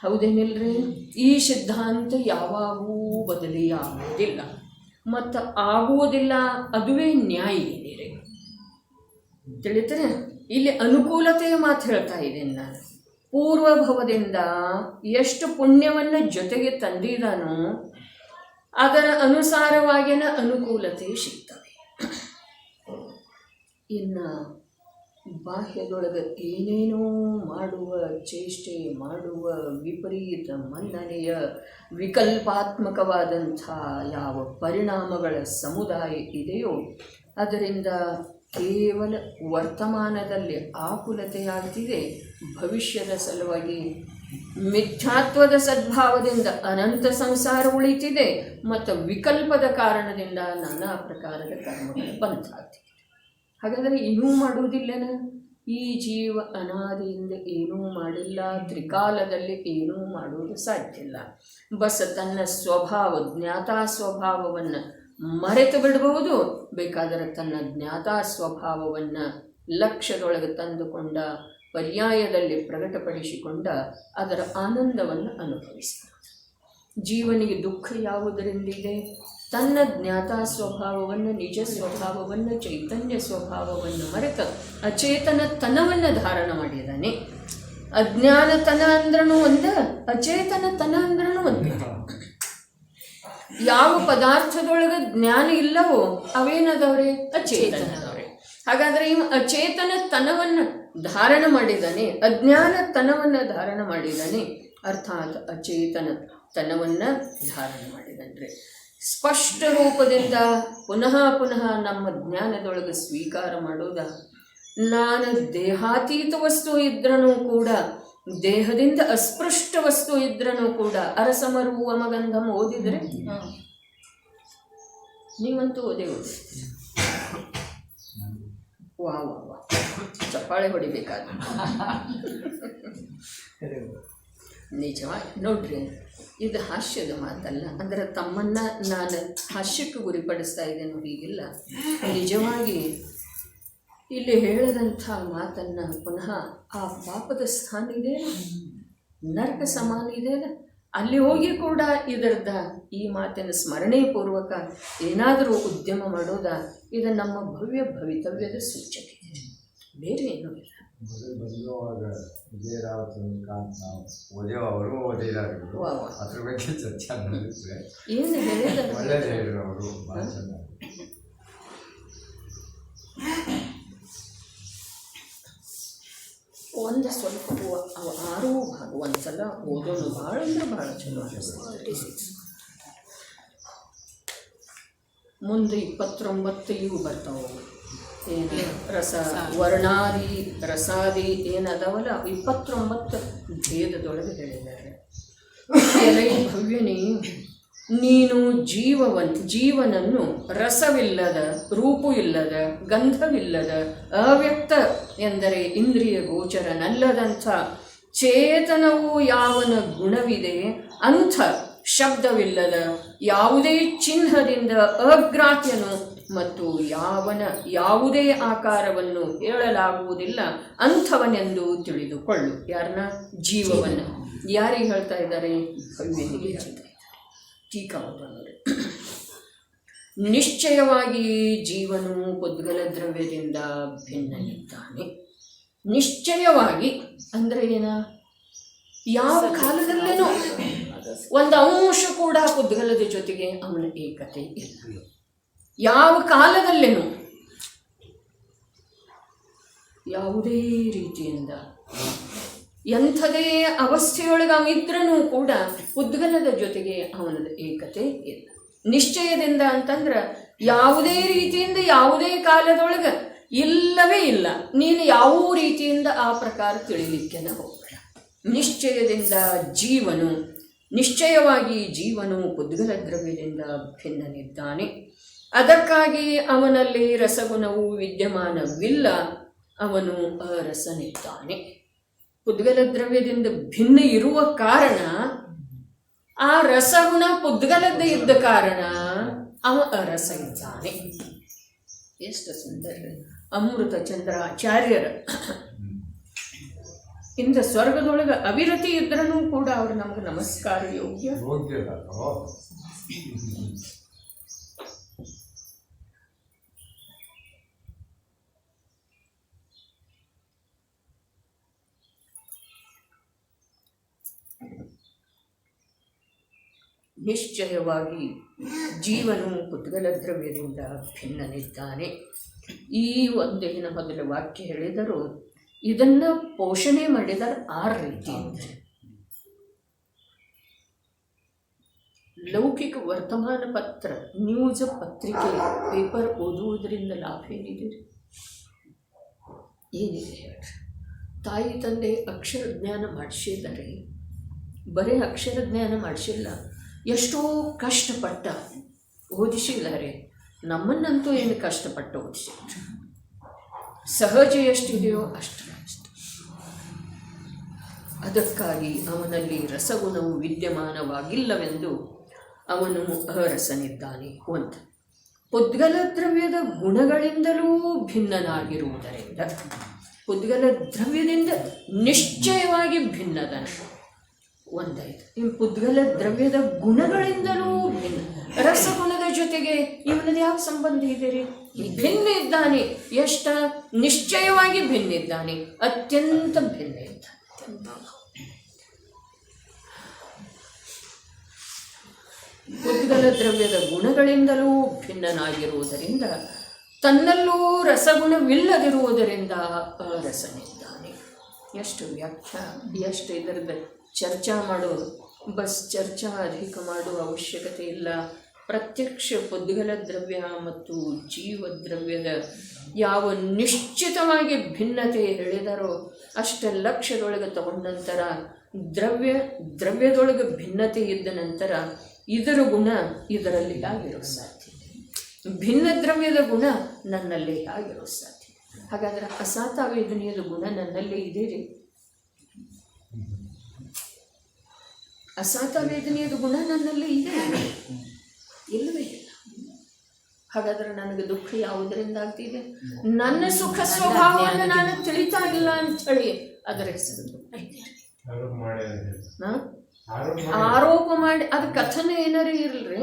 ಹೌದೇನಿಲ್ರಿ? ಈ ಸಿದ್ಧಾಂತ ಯಾವಾಗೂ ಬದಲಿಯಾಗುವುದಿಲ್ಲ ಮತ್ತು ಆಗುವುದಿಲ್ಲ. ಅದುವೇ ನ್ಯಾಯ ಇದೆ ರೀ. ತಿಳಿತಾರೆ? ಇಲ್ಲಿ ಅನುಕೂಲತೆಯ ಮಾತು ಹೇಳ್ತಾ ಇದ್ದೇನೆ ನಾನು. ಪೂರ್ವಭವದಿಂದ ಎಷ್ಟು ಪುಣ್ಯವನ್ನು ಜೊತೆಗೆ ತಂದಿದ್ದಾನೋ ಅದರ ಅನುಸಾರವಾಗಿನ ಅನುಕೂಲತೆ ಸಿಗ್ತವೆ. ಇನ್ನು ಬಾಹ್ಯದೊಳಗೆ ಏನೇನೋ ಮಾಡುವ ಚೇಷ್ಟೆ ಮಾಡುವ ವಿಪರೀತ ಮನ್ನಣೆಯ ವಿಕಲ್ಪಾತ್ಮಕವಾದಂಥ ಯಾವ ಪರಿಣಾಮಗಳ ಸಮುದಾಯ ಇದೆಯೋ ಅದರಿಂದ ಕೇವಲ ವರ್ತಮಾನದಲ್ಲಿ ಆಕುಲತೆಯಾಗ್ತಿದೆ. ಭವಿಷ್ಯದ ಸಲುವಾಗಿ ಮಿಥ್ಯಾತ್ವದ ಸದ್ಭಾವದಿಂದ ಅನಂತ ಸಂಸಾರ ಉಳಿತಿದೆ ಮತ್ತು ವಿಕಲ್ಪದ ಕಾರಣದಿಂದ ನಾನಾ ಪ್ರಕಾರದ ಕರ್ಮಗಳು ಬಂದಾಗ್ತಿದೆ. ಹಾಗಾದರೆ ಏನೂ ಮಾಡುವುದಿಲ್ಲನ? ಈ ಜೀವ ಅನಾದಿಯಿಂದ ಏನೂ ಮಾಡಿಲ್ಲ, ತ್ರಿಕಾಲದಲ್ಲಿ ಏನೂ ಮಾಡುವುದು ಸಾಧ್ಯ ಇಲ್ಲ. ಬಸ್ ತನ್ನ ಸ್ವಭಾವ ಜ್ಞಾತಾ ಸ್ವಭಾವವನ್ನು ಮರೆತು ಬಿಡಬಹುದು. ಬೇಕಾದರೆ ತನ್ನ ಜ್ಞಾತಾ ಸ್ವಭಾವವನ್ನು ಲಕ್ಷ್ಯದೊಳಗೆ ತಂದುಕೊಂಡ ಪರ್ಯಾಯದಲ್ಲಿ ಪ್ರಕಟಪಡಿಸಿಕೊಂಡ ಅದರ ಆನಂದವನ್ನು ಅನುಭವಿಸಬಹುದು. ಜೀವನಿಗೆ ದುಃಖ ಯಾವುದರಿಂದಿದೆ? ತನ್ನ ಜ್ಞಾತಾ ಸ್ವಭಾವವನ್ನು, ನಿಜ ಸ್ವಭಾವವನ್ನು, ಚೈತನ್ಯ ಸ್ವಭಾವವನ್ನು ಮರೆತ ಅಚೇತನ ತನವನ್ನು ಧಾರಣ ಮಾಡಿದ್ದಾನೆ. ಅಜ್ಞಾನತನ ಅಂದ್ರೂ ಒಂದೇ, ಅಚೇತನ ತನ ಅಂದ್ರೂ ಒಂದೇ. ಯಾವ ಪದಾರ್ಥದೊಳಗೆ ಜ್ಞಾನ ಇಲ್ಲವೋ ಅವೇನದವ್ರೆ? ಅಚೇತನದವ್ರೆ. ಹಾಗಾದರೆ ಇವ ಅಚೇತನ ತನವನ್ನು ಧಾರಣ ಮಾಡಿದ್ದಾನೆ, ಅಜ್ಞಾನ ತನವನ್ನು ಧಾರಣ ಮಾಡಿದ್ದಾನೆ, ಅರ್ಥಾತ್ ಅಚೇತನ ತನವನ್ನು ಧಾರಣ ಮಾಡಿದನ್ರಿ. ಸ್ಪಷ್ಟ ರೂಪದಿಂದ ಪುನಃ ಪುನಃ ನಮ್ಮ ಜ್ಞಾನದೊಳಗೆ ಸ್ವೀಕಾರ ಮಾಡೋದ, ನಾನು ದೇಹಾತೀತ ವಸ್ತು ಇದ್ರೂ ಕೂಡ, ದೇಹದಿಂದ ಅಸ್ಪೃಷ್ಟ ವಸ್ತು ಇದ್ರೂ ಕೂಡ, ಅರಸಮರು ಅಮಗಂಧಂ ಓದಿದರೆ ನೀವಂತೂ ಓದಿ ವಾ ವಾ ವಾ ಚಪ್ಪಾಳೆ ಹೊಡಿಬೇಕಾದ ನಿಜವಾಗಿ ನೋಡ್ರಿ. ಇದು ಹಾಸ್ಯದ ಮಾತಲ್ಲ. ಅಂದರೆ ತಮ್ಮನ್ನು ನಾನು ಹಾಸ್ಯಕ್ಕೆ ಗುರಿಪಡಿಸ್ತಾ ಇದ್ದೇನೆ ಹೀಗಿಲ್ಲ. ನಿಜವಾಗಿ ಇಲ್ಲಿ ಹೇಳಿದಂಥ ಮಾತನ್ನು ಪುನಃ ಆ ಪಾಪದ ಸ್ಥಾನ ಇದೆ, ನರಕ ಸಮಾನ ಇದೆ, ಅಲ್ಲಿ ಹೋಗಿ ಕೂಡ ಇದರದ ಈ ಮಾತಿನ ಸ್ಮರಣೆ ಪೂರ್ವಕ ಏನಾದರೂ ಉದ್ಯಮ ಮಾಡೋದ, ಇದು ನಮ್ಮ ಭವ್ಯ ಭವಿತವ್ಯದ ಸೂಚನೆ, ಬೇರೆ ಏನೂ ಇಲ್ಲ. ಬಂದುವಾಗ ವಿಜಯರಾವತನಿಕಾಂತ್ ನಾವು ಓದೇವ, ಅವರು ಓದಿರೋರು, ಅದ್ರ ಬಗ್ಗೆ ಚರ್ಚೆ ನಡೆಸಿದ್ರೆ ಏನು ಹೇಳಿದ ಒಳ್ಳೇದು ಹೇಳಿದ್ರು ಅವರು, ಭಾಳ ಚೆನ್ನಾಗಿ. ಒಂದು ಸ್ವಲ್ಪ ಅವು 6 ಭಾಗ ಒಂದ್ಸಲ ಓದೋದು ಭಾಳ ಅಂದ್ರೆ ಭಾಳ ಚಲೋ ಅನಿಸ್ತದೆ. ಮುಂದೆ 29 ಇವು ಬರ್ತಾವೆ, ಏನು ರಸ ವರ್ಣಾದಿ ರಸಾದಿ ಏನದವಲ್ಲ 29 ಭೇದದೊಳಗೆ ಹೇಳಿದ್ದಾರೆ. ಎಲೈ ಭವ್ಯನೇ, ನೀನು ಜೀವನನ್ನು ರಸವಿಲ್ಲದ, ರೂಪು ಇಲ್ಲದ, ಗಂಧವಿಲ್ಲದ, ಅವ್ಯಕ್ತ ಎಂದರೆ ಇಂದ್ರಿಯ ಗೋಚರನಲ್ಲದಂಥ ಚೇತನವು ಯಾವನ ಗುಣವಿದೆ ಅಂಥ ಶಬ್ದವಿಲ್ಲದ, ಯಾವುದೇ ಚಿಹ್ನದಿಂದ ಅಗ್ರಾಹ್ಯನು ಮತ್ತು ಯಾವುದೇ ಆಕಾರವನ್ನು ಹೇಳಲಾಗುವುದಿಲ್ಲ ಅಂಥವನೆಂದು ತಿಳಿದುಕೊಳ್ಳು. ಯಾರನ್ನ? ಜೀವವನ್ನು. ಯಾರಿಗೆ ಹೇಳ್ತಾ ಇದ್ದಾರೆ? ಭವ್ಯನಿಗೆ ಹೇಳ್ತಾ ಇದ್ದಾರೆ. ಟೀಕಾವತನರು ನಿಶ್ಚಯವಾಗಿ ಜೀವನು ಪುದ್ಗಲ ದ್ರವ್ಯದಿಂದ ಭಿನ್ನನಿದ್ದಾನೆ. ನಿಶ್ಚಯವಾಗಿ ಅಂದರೆ ಏನ? ಯಾವ ಕಾಲದಲ್ಲೇನೋ ಒಂದು ಅಂಶ ಕೂಡ ಪುದ್ಗಲದ ಜೊತೆಗೆ ಅವನ ಏಕತೆ ಇಲ್ಲ. ಯಾವ ಕಾಲದಲ್ಲೇನೋ ಯಾವುದೇ ರೀತಿಯಿಂದ ಎಂಥದೇ ಅವಸ್ಥೆಯೊಳಗೆ ಅವಿದ್ರೂ ಕೂಡ ಪುದ್ಗಲದ ಜೊತೆಗೆ ಅವನದ ಏಕತೆ ಇಲ್ಲ. ನಿಶ್ಚಯದಿಂದ ಅಂತಂದ್ರೆ ಯಾವುದೇ ರೀತಿಯಿಂದ ಯಾವುದೇ ಕಾಲದೊಳಗೆ ಇಲ್ಲವೇ ಇಲ್ಲ. ನೀನು ಯಾವ ರೀತಿಯಿಂದ ಆ ಪ್ರಕಾರ ತಿಳಿಲಿಕ್ಕೆನ ಹೋಗಬೇಡ. ನಿಶ್ಚಯದಿಂದ ನಿಶ್ಚಯವಾಗಿ ಜೀವನು ಪುದ್ಗಲ ದ್ರವ್ಯದಿಂದ ಭಿನ್ನನಿದ್ದಾನೆ. ಅದಕ್ಕಾಗಿ ಅವನಲ್ಲಿ ರಸಗುಣವು ವಿದ್ಯಮಾನವಿಲ್ಲ, ಅವನು ಅರಸನಿದ್ದಾನೆ. ಪುದ್ಗಲ ದ್ರವ್ಯದಿಂದ ಭಿನ್ನ ಇರುವ ಕಾರಣ ಆ ರಸಗುಣ ಪುದ್ಗಲದ್ದೇ ಇದ್ದ ಕಾರಣ ಅವ ಅರಸ ಇದ್ದಾನೆ. ಎಷ್ಟು ಸುಂದರ! ಅಮೃತ ಚಂದ್ರಾಚಾರ್ಯರ ಇಂದ ಸ್ವರ್ಗದೊಳಗೆ ಅವಿರತಿ ಇದ್ರೂ ಕೂಡ ಅವ್ರು ನಮ್ಗೆ ನಮಸ್ಕಾರ ಯೋಗ್ಯ. ನಿಶ್ಚಯವಾಗಿ ಜೀವನು ಪುದ್ಗಲ ದ್ರವ್ಯದಿಂದ ಭಿನ್ನನಿದ್ದಾನೆ. ಈ ಒಂದೇನ ಮೊದಲ ವಾಕ್ಯ ಹೇಳಿದರು. ಇದನ್ನು ಪೋಷಣೆ ಮಾಡಿದರೆ 6 ರೀತಿ ಇದೆ. ಲೌಕಿಕ ವರ್ತಮಾನ ಪತ್ರ, ನ್ಯೂಸ್ ಪತ್ರಿಕೆ, ಪೇಪರ್ ಓದುವುದರಿಂದ ಲಾಭ ಏನಿದೆ? ಏನಿದೆ ಹೇಳ್ರಿ? ತಾಯಿ ತಂದೆ ಅಕ್ಷರ ಜ್ಞಾನ ಮಾಡಿಸಿದ್ದಾರೆ. ಬರೀ ಅಕ್ಷರ ಜ್ಞಾನ ಮಾಡಿಸಿಲ್ಲ, ಎಷ್ಟೋ ಕಷ್ಟಪಟ್ಟ ಓದಿಸಿದ್ದಾರೆ. ನಮ್ಮನ್ನಂತೂ ಏನು ಕಷ್ಟಪಟ್ಟು ಓದಿಸಿದ್ರು. ಸಹಜ ಎಷ್ಟಿದೆಯೋ ಅಷ್ಟು. ಅದಕ್ಕಾಗಿ ಅವನಲ್ಲಿ ರಸಗುಣವು ವಿದ್ಯಮಾನವಾಗಿಲ್ಲವೆಂದು ಅವನು ಅರಸನಿದ್ದಾನೆ. ಒಂದು, ಪುದ್ಗಲ ದ್ರವ್ಯದ ಗುಣಗಳಿಂದಲೂ ಭಿನ್ನನಾಗಿರುವುದರಿಂದ, ಪುದ್ಗಲ ದ್ರವ್ಯದಿಂದ ನಿಶ್ಚಯವಾಗಿ ಭಿನ್ನದನ. ಒಂದಾಯ್ತು. ಇನ್ನು ಪುದ್ಗಲ ದ್ರವ್ಯದ ಗುಣಗಳಿಂದಲೂ ಭಿನ್ನ. ರಸಗುಣದ ಜೊತೆಗೆ ಇವನದು ಯಾವ ಸಂಬಂಧ ಇದೆ ರೀ? ಭಿನ್ನ ಇದ್ದಾನೆ. ಎಷ್ಟ? ನಿಶ್ಚಯವಾಗಿ ಭಿನ್ನ ಇದ್ದಾನೆ, ಅತ್ಯಂತ ಭಿನ್ನ ಇದ್ದಾನೆ. ಪುದ್ಗಲ ದ್ರವ್ಯದ ಗುಣಗಳಿಂದಲೂ ಭಿನ್ನನಾಗಿರುವುದರಿಂದ, ತನ್ನಲ್ಲೂ ರಸಗುಣವಿಲ್ಲದಿರುವುದರಿಂದ ಅರಸನಿದ್ದಾನೆ. ಎಷ್ಟು ವ್ಯಾಖ್ಯಾ, ಎಷ್ಟು ಇದರದ ಚರ್ಚಾ ಮಾಡೋದು. ಬಸ್ ಚರ್ಚಾ ಅಧಿಕ ಮಾಡುವ ಅವಶ್ಯಕತೆ ಇಲ್ಲ. ಪ್ರತ್ಯಕ್ಷ ಪುದ್ಗಲ ದ್ರವ್ಯ ಮತ್ತು ಜೀವದ್ರವ್ಯದ ಯಾವ ನಿಶ್ಚಿತವಾಗಿ ಭಿನ್ನತೆ ಹೇಳಿದರೋ ಅಷ್ಟೇ ಲಕ್ಷ್ಯದೊಳಗೆ ತಗೊಂಡ ನಂತರ ದ್ರವ್ಯದೊಳಗೆ ಭಿನ್ನತೆ ಇದ್ದ ನಂತರ ಇದರ ಗುಣ ಇದರಲ್ಲಿ ಆಗಿರೋ ಸಾಧ್ಯ, ಭಿನ್ನ ದ್ರವ್ಯದ ಗುಣ ನನ್ನಲ್ಲಿ ಆಗಿರೋ ಸಾಧ್ಯ. ಹಾಗಾದರೆ ಅಸಾತಾವೇದನೆಯದ ಗುಣ ನನ್ನಲ್ಲಿ ಇದೆ ರೀ? ಅಸಾತಾವೇದನೆಯದ ಗುಣ ನನ್ನಲ್ಲಿ ಇದೆ? ಇಲ್ಲವೇ ಇಲ್ಲ. ಹಾಗಾದ್ರೆ ನನಗೆ ದುಃಖ ಯಾವುದರಿಂದ ಆಗ್ತಿದೆ? ನನ್ನ ಸುಖ ಸ್ವಭಾವವನ್ನು ನಾನು ತಿಳಿತಾ ಇಲ್ಲ ಅಂತ ಹೇಳಿ ಅದರ ಹೆಸರು ಆರೋಪ ಮಾಡಿ. ಅದು ಕಥನೆ ಏನಾರು ಇರಲ್ರಿ,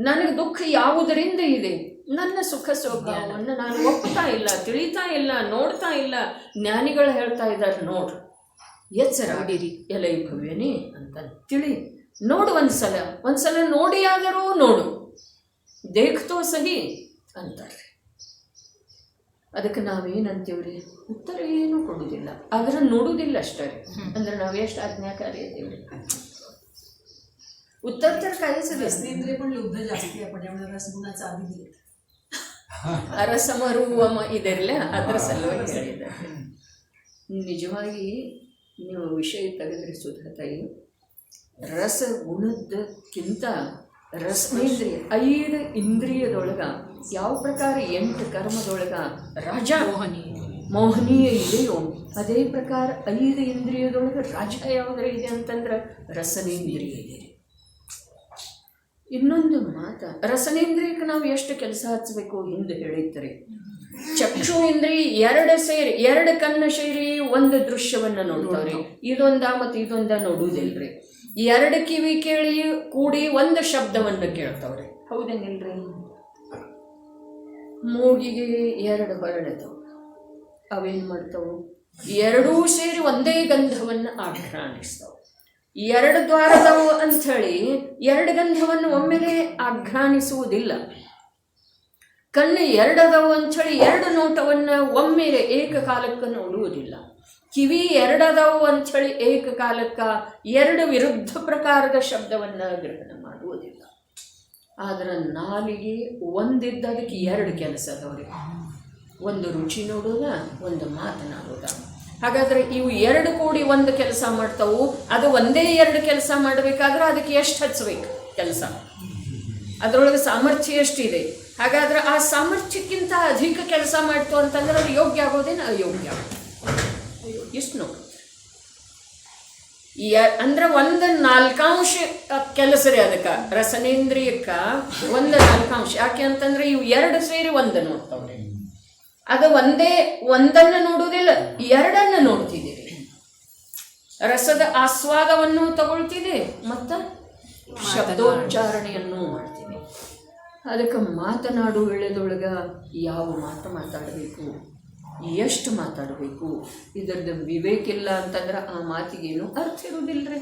ನನಗೆ ದುಃಖ ಯಾವುದರಿಂದ ಇದೆ? ನನ್ನ ಸುಖ ಸ್ವಭಾವವನ್ನು ನಾನು ಒಪ್ತಾ ಇಲ್ಲ, ತಿಳಿತಾ ಇಲ್ಲ, ನೋಡ್ತಾ ಇಲ್ಲ. ಜ್ಞಾನಿಗಳು ಹೇಳ್ತಾ ಇದ್ದಾರೆ, ನೋಡ್ರಿ ಎಚ್ಚರಾಡಿರಿ ಎಲೈ ಭವ್ಯನೇ ಅಂತ ತಿಳಿ ನೋಡು. ಒಂದ್ಸಲ ನೋಡಿಯಾದರೂ ನೋಡು, ದೇಖ್ತೋ ಸಹಿ ಅಂತಾರೆ. ಅದಕ್ಕೆ ನಾವೇನಂತೀವ್ರಿ? ಉತ್ತರ ಏನೂ ಕೊಡುವುದಿಲ್ಲ, ಆದ್ರೆ ನೋಡುವುದಿಲ್ಲ ಅಷ್ಟೇ. ಅಂದ್ರೆ ನಾವೆಷ್ಟು ಆಜ್ಞಾಕಾರಿ ಇದ್ದೀವಿ. उत्तर तर काहीच रसनेंद्रिय पण लुब्ध जास्ती आहे, पण त्यामुळे रसगुणाचा आधी दिले ಅರಸಮರುವಮ ಇದೆರಲ್ಲ ಅದರ ಸಲುವಾಗಿ ಹೇಳಿದ್ದಾರೆ. ನಿಜವಾಗಿ ನೀವು ವಿಷಯ ತೆಗೆದ್ರೆ ಸುಧಾತಾಯಿ, ರಸಗುಣದಕ್ಕಿಂತ ರಸನೇಂದ್ರಿಯ 5 ಇಂದ್ರಿಯದೊಳಗ ಯಾವ ಪ್ರಕಾರ 8 ಕರ್ಮದೊಳಗ ರಾಜ ಮೋಹನೀಯ ಇದೆಯೋ ಅದೇ ಪ್ರಕಾರ 5 ಇಂದ್ರಿಯದೊಳಗ ರಾಜ ಯಾವುದರ ಇದೆ ಅಂತಂದ್ರೆ ರಸನೇಂದ್ರಿಯ ಇದೆ. ಇನ್ನೊಂದು ಮಾತು, ರಸನೇಂದ್ರಿಯಕ್ಕೆ ನಾವು ಎಷ್ಟು ಕೆಲಸ ಹಚ್ಚಬೇಕು ಹಿಂದೆ ಹೇಳಿರ್ತಾರೆ. ಚಕ್ಷು ಇಂದ್ರಿಯ 2 ಸೇರಿ 2 ಕಣ್ಣು ಸೇರಿ ಒಂದು ದೃಶ್ಯವನ್ನು ನೋಡ್ತಾವ್ರಿ, ಇದೊಂದ ಮತ್ತು ಇದೊಂದ ನೋಡುವುದಿಲ್ರಿ. 2 ಕಿವಿ ಕೇಳಿ ಕೂಡಿ ಒಂದು ಶಬ್ದವನ್ನು ಕೇಳ್ತಾವ್ರಿ, ಹೌದೇನಿಲ್ರಿ? ಮೂಗಿಗೆ 2 ಹೊರಳಿತಾವ, ಅವೇನು ಮಾಡ್ತಾವು? 2 ಸೇರಿ ಒಂದೇ ಗಂಧವನ್ನು ಆಘ್ರಾಣಿಸ್ತಾವ. 2 ದ್ವಾರದವು ಅಂಥೇಳಿ 2 ಗಂಧವನ್ನು ಒಮ್ಮೆಲೆ ಆಘ್ರಾಣಿಸುವುದಿಲ್ಲ. ಕಣ್ಣು 2 ಅದಾವು ಅಂಥೇಳಿ 2 ನೋಟವನ್ನು ಒಮ್ಮೆಲೆ ಏಕಕಾಲಕ್ಕೆ ನೋಡುವುದಿಲ್ಲ. ಕಿವಿ 2 ಅದಾವು ಅಂಥೇಳಿ ಏಕಕಾಲಕ್ಕೆ 2 ವಿರುದ್ಧ ಪ್ರಕಾರದ ಶಬ್ದವನ್ನು ಗ್ರಹಣ ಮಾಡುವುದಿಲ್ಲ. ಆದ್ರೆ ನಾಲಿಗೆ ಒಂದಿದ್ದ ಅದಕ್ಕೆ 2 ಕೆಲಸ ಅದಾವ್ರಿ, ಒಂದು ರುಚಿ ನೋಡೋದ, ಒಂದು ಮಾತನಾಡೋದ. ಹಾಗಾದರೆ ಇವು 2 ಕೂಡಿ ಒಂದು ಕೆಲಸ ಮಾಡ್ತಾವು. ಅದು ಒಂದೇ 2 ಕೆಲಸ ಮಾಡಬೇಕಾದ್ರೆ ಅದಕ್ಕೆ ಎಷ್ಟು ಹಚ್ಚಬೇಕು ಕೆಲಸ? ಅದರೊಳಗೆ ಸಾಮರ್ಥ್ಯ ಎಷ್ಟಿದೆ? ಹಾಗಾದ್ರೆ ಆ ಸಾಮರ್ಥ್ಯಕ್ಕಿಂತ ಅಧಿಕ ಕೆಲಸ ಮಾಡ್ತು ಅಂತಂದ್ರೆ ಅದು ಯೋಗ್ಯ ಆಗೋದೇನು ಅಯೋಗ್ಯ? ಎಷ್ಟು ನೋಡಿ, ಅಂದ್ರೆ 1/4 ಕೆಲಸ ರೀ ಅದಕ್ಕೆ. ರಸನೇಂದ್ರಿಯಕ್ಕೆ 1/4. ಯಾಕೆ ಅಂತಂದ್ರೆ ಇವು 2 ಸೇರಿ ಒಂದು ನೋಡ್ತಾವ್ರಿ. ಅದು ಒಂದನ್ನು ನೋಡುವುದಿಲ್ಲ, 2 ನೋಡ್ತಿದ್ದೀರಿ. ರಸದ ಆಸ್ವಾದವನ್ನು ತಗೊಳ್ತಿದೆ ಮತ್ತು ಶಬ್ದೋಚ್ಚಾರಣೆಯನ್ನು ಮಾಡ್ತೀನಿ. ಅದಕ್ಕೆ ಮಾತನಾಡು ವೇಳೆದೊಳಗ ಯಾವ ಮಾತಾಡಬೇಕು, ಎಷ್ಟು ಮಾತಾಡಬೇಕು, ಇದರದ್ದು ವಿವೇಕ ಇಲ್ಲ ಅಂತಂದ್ರೆ ಆ ಮಾತಿಗೇನು ಅರ್ಥ ಇರುವುದಿಲ್ಲರಿ.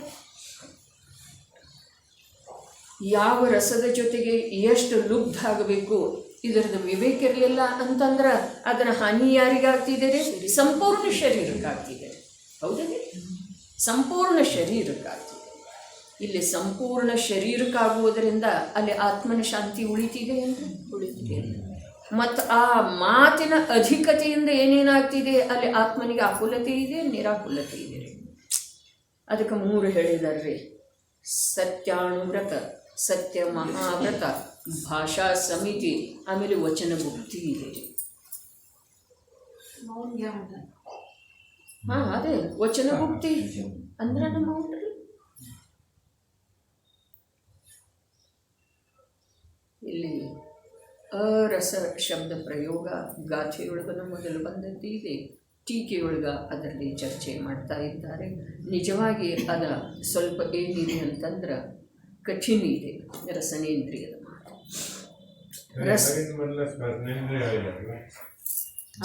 ಯಾವ ರಸದ ಜೊತೆಗೆ ಎಷ್ಟು ಲುಬ್ಧ ಆಗಬೇಕು, ಇದರದ್ದು ವಿವೇಕ ಇರಲಿಲ್ಲ ಅಂತಂದ್ರೆ ಅದರ ಹಾನಿ ಯಾರಿಗಾಗ್ತಿದೆ? ಸಂಪೂರ್ಣ ಶರೀರಕ್ಕಾಗ್ತಿದೆ. ಹೌದೇ? ಸಂಪೂರ್ಣ ಶರೀರಕ್ಕಾಗ್ತಿದೆ. ಇಲ್ಲಿ ಸಂಪೂರ್ಣ ಶರೀರಕ್ಕಾಗುವುದರಿಂದ ಅಲ್ಲಿ ಆತ್ಮನ ಶಾಂತಿ ಉಳಿತಿದೆ ಅಂದರೆ ಉಳಿತಿದೆ. ಮತ್ತು ಆ ಮಾತಿನ ಅಧಿಕತೆಯಿಂದ ಏನೇನಾಗ್ತಿದೆ? ಅಲ್ಲಿ ಆತ್ಮನಿಗೆ ಆಕುಲತೆ ಇದೆ, ನಿರಾಕುಲತೆ ಇದೆ. ಅದಕ್ಕೆ 3 ಹೇಳಿದಾರ್ರಿ: ಸತ್ಯಾನುವ್ರತ, ಸತ್ಯ ಮಹಾವ್ರತ, ಭಾಷಾ ಸಮಿತಿ, ಆಮೇಲೆ ವಚನ ಮುಕ್ತಿ ಇದೆ. ಹಾಂ, ಅದೇ ವಚನ ಮುಕ್ತಿ ಅಂದ್ರೆ ನಮ್ಮ ಊಟ. ಇಲ್ಲಿ ಅರಸ ಶಬ್ದ ಪ್ರಯೋಗ ಗಾಥೆಯೊಳಗನ್ನು ಮೊದಲು ಬಂದದ್ದು ಇದೆ. ಟೀಕೆಯೊಳಗ ಅದರಲ್ಲಿ ಚರ್ಚೆ ಮಾಡ್ತಾ ಇದ್ದಾರೆ. ನಿಜವಾಗಿ ಅದ ಸ್ವಲ್ಪ ಏನಿದೆ ಅಂತಂದ್ರೆ ಕಠಿಣ ಇದೆ ರಸನೇಂದ್ರಿಯದ ಮಾತು.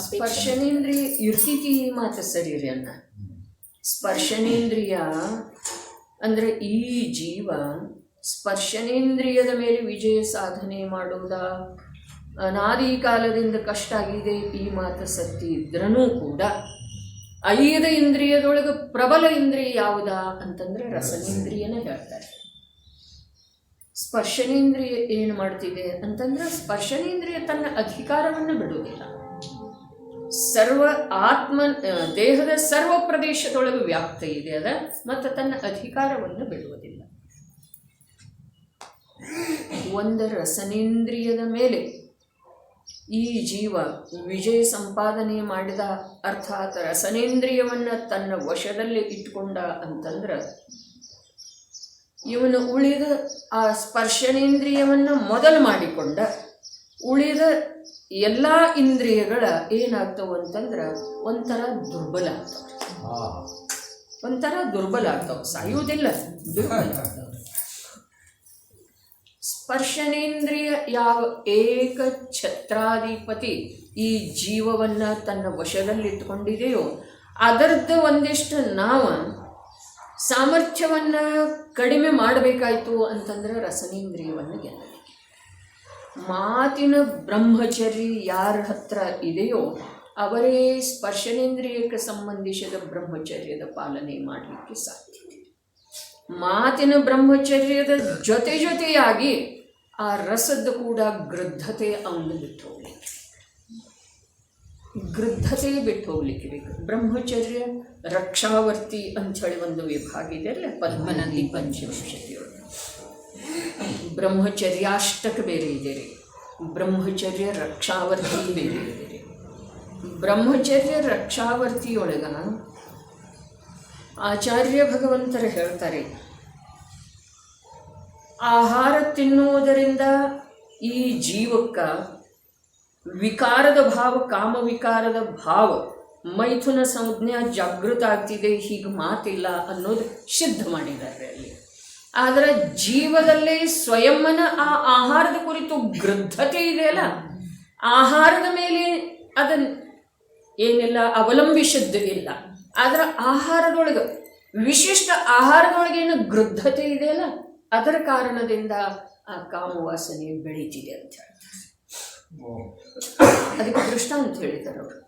ಸ್ಪರ್ಶನೇಂದ್ರಿಯ ಇರ್ತಿತಿ ಮಾತು ಸರಿ ರೀ ಅನ್ನ. ಸ್ಪರ್ಶನೇಂದ್ರಿಯ ಅಂದರೆ ಈ ಜೀವ ಸ್ಪರ್ಶನೇಂದ್ರಿಯದ ಮೇಲೆ ವಿಜಯ ಸಾಧನೆ ಮಾಡೋದ ಅನಾದಿ ಕಾಲದಿಂದ ಕಷ್ಟ ಆಗಿದೆ. ಈ ಮಾತು ಸತ್ಯ ಇದ್ರೂ ಕೂಡ 5 ಇಂದ್ರಿಯದೊಳಗೆ ಪ್ರಬಲ ಇಂದ್ರಿಯ ಯಾವುದಾ ಅಂತಂದರೆ ರಸನೇಂದ್ರಿಯನ ಹೇಳ್ತಾರೆ. ಸ್ಪರ್ಶನೇಂದ್ರಿಯ ಏನು ಮಾಡ್ತಿದೆ ಅಂತಂದ್ರೆ ಸ್ಪರ್ಶನೇಂದ್ರಿಯ ತನ್ನ ಅಧಿಕಾರವನ್ನು ಬಿಡುವುದಿಲ್ಲ. ದೇಹದ ಸರ್ವ ಪ್ರದೇಶದೊಳಗೆ ವ್ಯಾಪ್ತ ಇದೆ ಅದ, ಮತ್ತು ತನ್ನ ಅಧಿಕಾರವನ್ನು ಬಿಡುವುದಿಲ್ಲ. ಒಂದು ರಸನೇಂದ್ರಿಯದ ಮೇಲೆ ಈ ಜೀವ ವಿಜಯ ಸಂಪಾದನೆ ಮಾಡಿದ, ಅರ್ಥಾತ್ ರಸನೇಂದ್ರಿಯವನ್ನು ತನ್ನ ವಶದಲ್ಲಿ ಇಟ್ಕೊಂಡ ಅಂತಂದ್ರೆ ಇವನು ಉಳಿದ ಆ ಸ್ಪರ್ಶನೇಂದ್ರಿಯವನ್ನು ಮೊದಲು ಮಾಡಿಕೊಂಡ ಉಳಿದ ಎಲ್ಲ ಇಂದ್ರಿಯಗಳ ಏನಾಗ್ತಾವ ಅಂತಂದ್ರೆ ಒಂಥರ ದುರ್ಬಲ ಆಗ್ತಾವ, ಒಂಥರ ದುರ್ಬಲ ಆಗ್ತಾವ, ಸಾಯುವುದಿಲ್ಲ, ದುರ್ಬಲ ಆಗ್ತಾವ. ಸ್ಪರ್ಶನೇಂದ್ರಿಯ ಯಾವ ಏಕ ಛತ್ರಾಧಿಪತಿ ಈ ಜೀವವನ್ನು ತನ್ನ ವಶದಲ್ಲಿಟ್ಟುಕೊಂಡಿದೆಯೋ ಅದರದ್ದು ಒಂದಿಷ್ಟು ನಾವು ಸಾಮರ್ಥ್ಯವನ್ನು ಕಡಿಮೆ ಮಾಡಬೇಕಾಯ್ತು ಅಂತಂದ್ರೆ ರಸನೇಂದ್ರಿಯವನ್ನು ಗೆಲ್ಲಬೇಕು. ಮಾತಿನ ಬ್ರಹ್ಮಚರ್ಯ ಯಾರ ಹತ್ರ ಇದೆಯೋ ಅವರೇ ಸ್ಪರ್ಶನೇಂದ್ರಿಯಕ್ಕೆ ಸಂಬಂಧಿಸಿದ ಬ್ರಹ್ಮಚರ್ಯದ ಪಾಲನೆ ಮಾಡಲಿಕ್ಕೆ ಸಾಧ್ಯ. ಮಾತಿನ ಬ್ರಹ್ಮಚರ್ಯದ ಜೊತೆಯಾಗಿ ಆ ರಸದ ಕೂಡ ಗೃದ್ಧತೆ ಅವನು ಬಿಟ್ಟು ಹೋಗ್ಲಿಕ್ಕೆ, ಗೃದ್ಧತೆ ಬಿಟ್ಟು ಹೋಗ್ಲಿಕ್ಕೆ ಬೇಕು. ಬ್ರಹ್ಮಚರ್ಯ ರಕ್ಷಾವರ್ತಿ ಅಂಥೇಳಿ ಒಂದು ವಿಭಾಗ ಇದೆ ಅಲ್ಲ ಪದ್ಮನಂದಿ ಪಂಚವಿಂಶತಿಯೊಳಗೆ. ಬ್ರಹ್ಮಚರ್ಯಾಷ್ಟಕ ಬೇರೆ ಇದೆ ರೀ, ಬ್ರಹ್ಮಚರ್ಯ ರಕ್ಷಾವರ್ತಿ ಬೇರೆ ಇದೆ ರೀ. ಬ್ರಹ್ಮಚರ್ಯ ರಕ್ಷಾವರ್ತಿಯೊಳಗ ಆಚಾರ್ಯ ಭಗವಂತರು ಹೇಳ್ತಾರೆ, ಆಹಾರ ತಿನ್ನುವುದರಿಂದ ಈ ಜೀವಕ್ಕೆ ವಿಕಾರದ ಭಾವ, ಕಾಮವಿಕಾರದ ಭಾವ, ಮೈಥುನ ಸಂಜ್ಞಾ ಜಾಗೃತ ಆಗ್ತಿದೆ, ಹೀಗೆ ಮಾತಿಲ್ಲ ಅನ್ನೋದು ಸಿದ್ಧ ಮಾಡಿದ್ದಾರೆ ಅಲ್ಲಿ. ಆದರೆ ಜೀವದಲ್ಲಿ ಸ್ವಯಂನ ಆ ಆಹಾರದ ಕುರಿತು ಗೃದ್ಧತೆ ಇದೆಯಲ್ಲ, ಆಹಾರದ ಮೇಲೆ ಅದನ್ನು ಏನೆಲ್ಲ ಅವಲಂಬಿಸಿದ್ದು ಇಲ್ಲ. ಆದರೆ ಆಹಾರದೊಳಗೆ ವಿಶಿಷ್ಟ ಆಹಾರದೊಳಗೇನು ಗೃದ್ಧತೆ ಇದೆಯಲ್ಲ, ಅದರ ಕಾರಣದಿಂದ ಆ ಕಾಮವಾಸನೆ ಬೆಳೀತಿದೆ ಅಂತ ಹೇಳ್ತಾರೆ. ಅದಕ್ಕೆ ದೃಷ್ಟಾಂತ ಹೇಳಿದ್ದಾರೆ ಅವರು.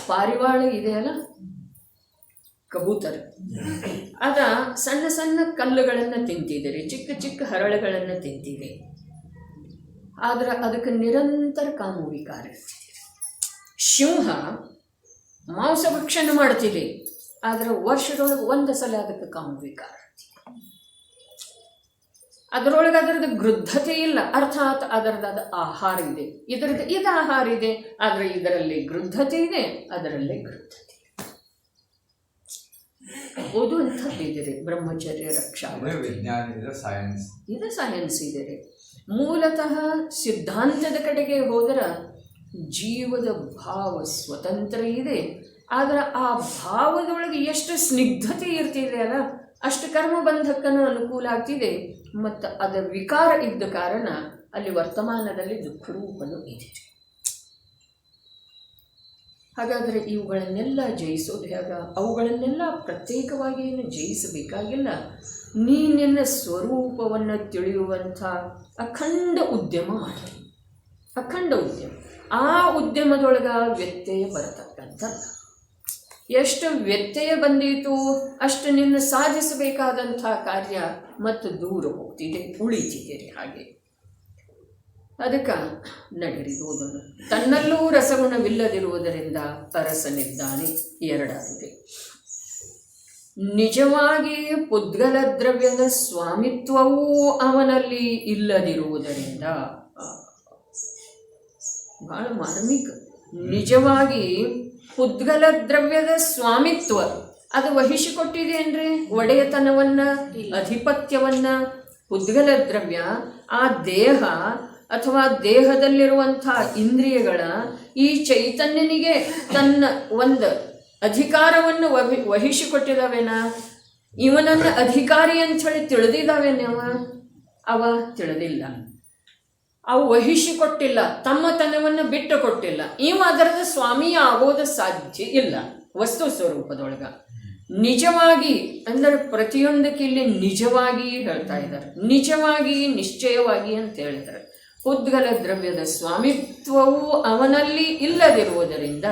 ಪಾರಿವಾಳ ಇದೆಯಲ್ಲ, ಕಬೂತರ, ಅದ ಸಣ್ಣ ಸಣ್ಣ ಕಲ್ಲುಗಳನ್ನು ತಿಂತಿದ್ದಾರೆ, ಚಿಕ್ಕ ಚಿಕ್ಕ ಹರಳುಗಳನ್ನು ತಿಂತಿದೆ. ಆದ್ರೆ ಅದಕ್ಕೆ ನಿರಂತರ ಕಾಮವಿಕಾರ ಇರ್ತಿದೆ. ಸಿಂಹ ಮಾಂಸ ಭಕ್ಷಣೆ ಮಾಡ್ತಿದೆ, ಆದರೆ ವರ್ಷದೊಳಗೆ ಒಂದು ಸಲ ಅದಕ್ಕೆ ಕಾಮವಿಕಾರ. ಅದರೊಳಗೆ ಅದರದ್ದು ಗೃದ್ಧತೆ ಇಲ್ಲ, ಅರ್ಥಾತ್ ಅದರದಾದ ಆಹಾರ ಇದೆ, ಇದರದ್ದು ಇದು ಆಹಾರ ಇದೆ, ಆದರೆ ಇದರಲ್ಲಿ ಗೃದ್ಧತೆ ಇದೆ, ಅದರಲ್ಲೇ ಗೃದ್ಧತೆ ಓದುವಂಥದ್ದಿದೆ. ಬ್ರಹ್ಮಚರ್ಯ ರಕ್ಷಾ ಇದು ಸೈನ್ಸ್ ಇದೆ. ಮೂಲತಃ ಸಿದ್ಧಾಂತದ ಕಡೆಗೆ ಹೋದರೆ ಜೀವದ ಭಾವ ಸ್ವತಂತ್ರ ಇದೆ, ಆದರೆ ಆ ಭಾವದೊಳಗೆ ಎಷ್ಟು ಸ್ನಿಗ್ಧತೆ ಇರ್ತಿದೆ ಅಲ್ಲ, ಅಷ್ಟು ಕರ್ಮಬಂಧಕ್ಕನು ಅನುಕೂಲ ಆಗ್ತಿದೆ. ಮತ್ತು ಅದರ ವಿಕಾರ ಇದ್ದ ಕಾರಣ ಅಲ್ಲಿ ವರ್ತಮಾನದಲ್ಲಿ ದುಃಖರೂಪನು ಇದೆ. ಹಾಗಾದರೆ ಇವುಗಳನ್ನೆಲ್ಲ ಜಯಿಸೋದು ಹೇಗ? ಅವುಗಳನ್ನೆಲ್ಲ ಪ್ರತ್ಯೇಕವಾಗಿ ಏನು ಜಯಿಸಬೇಕಾಗಿಲ್ಲ. ನಿನ್ನ ಸ್ವರೂಪವನ್ನು ತಿಳಿಯುವಂಥ ಅಖಂಡ ಉದ್ಯಮ ಮಾಡಿ, ಅಖಂಡ ಉದ್ಯಮ. ಆ ಉದ್ಯಮದೊಳಗೆ ವ್ಯತ್ಯಯ ಬರತಕ್ಕಂಥದ್ದು. ಎಷ್ಟು ವ್ಯತ್ಯಯ ಬಂದೀತು ಅಷ್ಟು ನಿನ್ನ ಸಾಧಿಸಬೇಕಾದಂಥ ಕಾರ್ಯ ಮತ್ತು ದೂರ ಹೋಗ್ತಿದೆ, ಉಳಿತಿದೆ. ಹಾಗೆ ಅದಕ್ಕೆ ನಡೆರಿದುವುದನ್ನು ತನ್ನಲ್ಲೂ ರಸಗುಣವಿಲ್ಲದಿರುವುದರಿಂದ ಅರಸನಿದ್ದಾನೆ. ಎರಡಾಗಿದೆ. ನಿಜವಾಗಿ ಪುದ್ಗಲ ದ್ರವ್ಯದ ಸ್ವಾಮಿತ್ವವೂ ಅವನಲ್ಲಿ ಇಲ್ಲದಿರುವುದರಿಂದ, ಬಹಳ ಮಾರ್ಮಿಕ. ನಿಜವಾಗಿ ಪುದ್ಗಲ ದ್ರವ್ಯದ ಸ್ವಾಮಿತ್ವ ಅದು ವಹಿಸಿಕೊಟ್ಟಿದೇನ್ರಿ ಒಡೆಯತನವನ್ನ, ಅಧಿಪತ್ಯವನ್ನ. ಪುದ್ಗಲ ದ್ರವ್ಯ ಆ ದೇಹ ಅಥವಾ ದೇಹದಲ್ಲಿರುವಂಥ ಇಂದ್ರಿಯಗಳ ಈ ಚೈತನ್ಯನಿಗೆ ತನ್ನ ಒಂದು ಅಧಿಕಾರವನ್ನು ವಹಿಸಿಕೊಟ್ಟಿದ್ದಾವೇನ? ಇವನನ್ನು ಅಧಿಕಾರಿ ಅಂಥೇಳಿ ತಿಳಿದಿದ್ದಾವೇನವ? ಅವ ತಿಳಿದಿಲ್ಲ, ಅವು ವಹಿಸಿಕೊಟ್ಟಿಲ್ಲ, ತಮ್ಮತನವನ್ನು ಬಿಟ್ಟು ಕೊಟ್ಟಿಲ್ಲ. ಇವ ಅದರದ ಸ್ವಾಮಿ ಆಗೋದು ಸಾಧ್ಯ ಇಲ್ಲ ವಸ್ತು ಸ್ವರೂಪದೊಳಗ. ನಿಜವಾಗಿ ಅಂದರೆ ಪ್ರತಿಯೊಂದಕ್ಕೆ ಇಲ್ಲಿ ನಿಜವಾಗಿ ಹೇಳ್ತಾ ಇದ್ದಾರೆ, ನಿಜವಾಗಿ ನಿಶ್ಚಯವಾಗಿ ಅಂತ ಹೇಳ್ತಾರೆ. ಪುದ್ಗಲ ದ್ರವ್ಯದ ಸ್ವಾಮಿತ್ವವು ಅವನಲ್ಲಿ ಇಲ್ಲದಿರುವುದರಿಂದ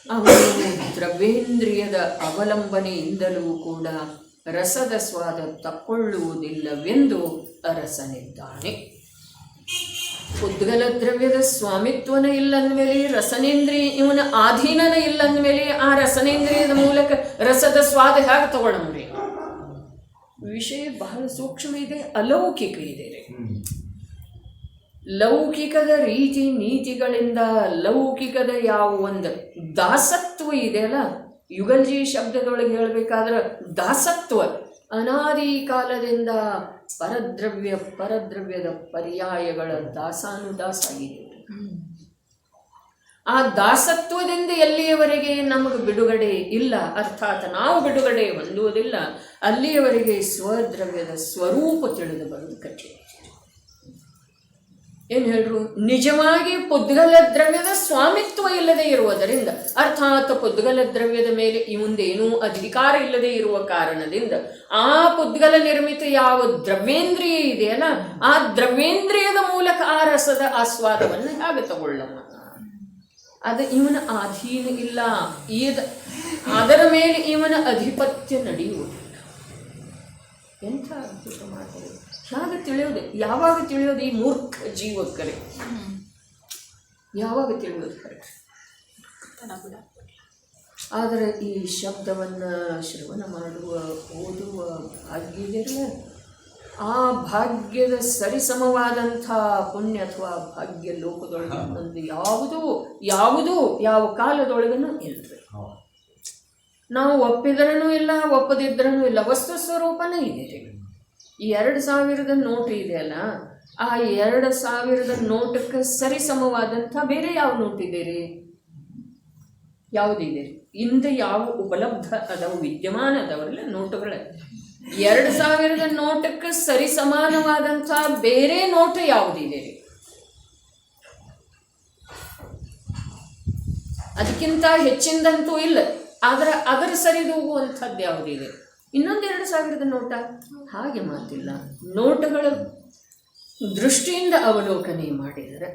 ಅವನು ದ್ರವ್ಯೇಂದ್ರಿಯದ ಅವಲಂಬನೆಯಿಂದಲೂ ಕೂಡ ರಸದ ಸ್ವಾದ ತಕ್ಕೊಳ್ಳುವುದಿಲ್ಲವೆಂದು ಅರಸನಿದ್ದಾನೆ. ಪುದ್ಗಲ ದ್ರವ್ಯದ ಸ್ವಾಮಿತ್ವನ ಇಲ್ಲಂದ್ಮೇಲೆ ರಸನೇಂದ್ರಿಯ ಇವನ ಆಧೀನನ ಇಲ್ಲಂದ್ಮೇಲೆ ಆ ರಸನೇಂದ್ರಿಯದ ಮೂಲಕ ರಸದ ಸ್ವಾದ ಹೇಗೆ ತಗೊಳ್ಳಂಬ್ರಿ? ವಿಷಯ ಬಹಳ ಸೂಕ್ಷ್ಮ ಇದೆ, ಅಲೌಕಿಕ ಇದೆ. ಲೌಕಿಕದ ರೀತಿ ನೀತಿಗಳಿಂದ ಲೌಕಿಕದ ಯಾವ ಒಂದು ದಾಸತ್ವ ಇದೆಯಲ್ಲ, ಯುಗಲ್ಜಿ ಶಬ್ದದೊಳಗೆ ಹೇಳಬೇಕಾದ್ರೆ ದಾಸತ್ವ ಅನಾದಿ ಕಾಲದಿಂದ ಪರದ್ರವ್ಯದ ಪರ್ಯಾಯಗಳ ದಾಸಾನುದಾಸ ಆಗಿದ್ದೇವೆ. ಆ ದಾಸತ್ವದಿಂದ ಎಲ್ಲಿಯವರೆಗೆ ನಮಗೆ ಬಿಡುಗಡೆ ಇಲ್ಲ, ಅರ್ಥಾತ್ ನಾವು ಬಿಡುಗಡೆ ಹೊಂದುವುದಿಲ್ಲ, ಅಲ್ಲಿಯವರೆಗೆ ಸ್ವದ್ರವ್ಯದ ಸ್ವರೂಪ ತಿಳಿದು ಬರುವುದು ಕಠಿಣ. ಏನು ಹೇಳ್ರು? ನಿಜವಾಗಿ ಪುದ್ಗಲ ದ್ರವ್ಯದ ಸ್ವಾಮಿತ್ವ ಇಲ್ಲದೆ ಇರುವುದರಿಂದ, ಅರ್ಥಾತ್ ಪುದ್ಗಲ ದ್ರವ್ಯದ ಮೇಲೆ ಈ ಮುಂದೆ ಏನೂ ಅಧಿಕಾರ ಇಲ್ಲದೆ ಇರುವ ಕಾರಣದಿಂದ ಆ ಪುದ್ಗಲ ನಿರ್ಮಿತ ಯಾವ ದ್ರವ್ಯೇಂದ್ರಿಯ ಇದೆಯಲ್ಲ, ಆ ದ್ರವ್ಯೇಂದ್ರಿಯದ ಮೂಲಕ ಆ ರಸದ ಆಸ್ವಾದವನ್ನು ಹೇಗೆ ತಗೊಳ್ಳಮ್ಮ? ಅದು ಇವನ ಅಧೀನ ಇಲ್ಲ, ಅದರ ಮೇಲೆ ಇವನ ಅಧಿಪತ್ಯ ನಡೆಯುವುದು. ಎಂಥ ಅದ್ಭುತ ಮಾತು! ಹೇಗೆ ತಿಳಿಯೋದು? ಯಾವಾಗ ತಿಳಿಯೋದು? ಈ ಮೂರ್ಖ ಜೀವಕ್ಕರೆ ಯಾವಾಗ ತಿಳಿಯೋದು ಕರೆ? ಆದರೆ ಈ ಶಬ್ದವನ್ನು ಶ್ರವಣ ಮಾಡುವ, ಓದುವ ಭಾಗ್ಯ ಇದೆಯಲ್ಲ, ಆ ಭಾಗ್ಯದ ಸರಿಸಮವಾದಂಥ ಪುಣ್ಯ ಅಥವಾ ಭಾಗ್ಯ ಲೋಕದೊಳಗೆ ಒಂದು ಯಾವ ಕಾಲದೊಳಗನೂ ಇಲ್ಲರಿ. ನಾವು ಒಪ್ಪಿದ್ರೂ ಇಲ್ಲ, ಒಪ್ಪದಿದ್ರೂ ಇಲ್ಲ, ವಸ್ತು ಸ್ವರೂಪನೇ ಇದೆ ರೀ. ಈ 2000 ನೋಟು ಇದೆಯಲ್ಲ, ಆ 2000 ನೋಟಕ್ಕೆ ಸರಿಸಮವಾದಂಥ ಬೇರೆ ಯಾವ ನೋಟ್ ಇದೆ ರೀ? ಯಾವುದಿದೆ ರೀ? ಇಂದು ಯಾವ ಉಪಲಬ್ಧ ಅದಾವು, ವಿದ್ಯಮಾನ ಅದಾವಲ್ಲ ನೋಟುಗಳ, 2000 ನೋಟಕ್ಕೆ ಸರಿ ಸಮಾನವಾದಂಥ ಬೇರೆ ನೋಟ ಯಾವುದಿದೆ ರೀ? ಅದಕ್ಕಿಂತ ಹೆಚ್ಚಿಂದಂತೂ ಇಲ್ಲ. ಆದರೆ ಅದರ ಸರಿದೂಗುವಂಥದ್ದು ಯಾವುದಿದೆ? ಇನ್ನೊಂದು 2000 ನೋಟ. ಹಾಗೆ ಮಾತಿಲ್ಲ. ನೋಟಗಳ ದೃಷ್ಟಿಯಿಂದ ಅವಲೋಕನೆ ಮಾಡಿದರೆ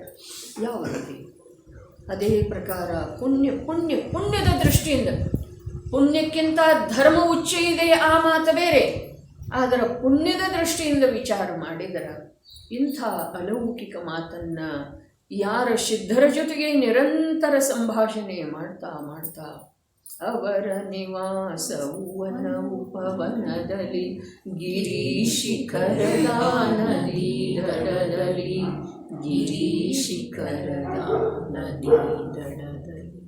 ಯಾವುದಿದೆ? ಅದೇ ಪ್ರಕಾರ ಪುಣ್ಯದ ದೃಷ್ಟಿಯಿಂದ, ಪುಣ್ಯಕ್ಕಿಂತ ಧರ್ಮ ಉಚ್ಚ ಇದೆ ಆ ಮಾತು ಬೇರೆ, ಆದರೆ ಪುಣ್ಯದ ದೃಷ್ಟಿಯಿಂದ ವಿಚಾರ ಮಾಡಿದರೆ ಇಂಥ ಅಲೌಕಿಕ ಮಾತನ್ನು ಯಾರ ಸಿದ್ಧರ ಜೊತೆಗೆ ನಿರಂತರ ಸಂಭಾಷಣೆ ಮಾಡ್ತಾ ಅವರ ನಿವಾಸವು ವನ ಉಪವನದಲ್ಲಿ ಗಿರೀಶಿಖರದ ನದಿ ದಡದಲ್ಲಿ, ಗಿರೀಶಿಖರದ ನದಿ ದಡದಲ್ಲಿ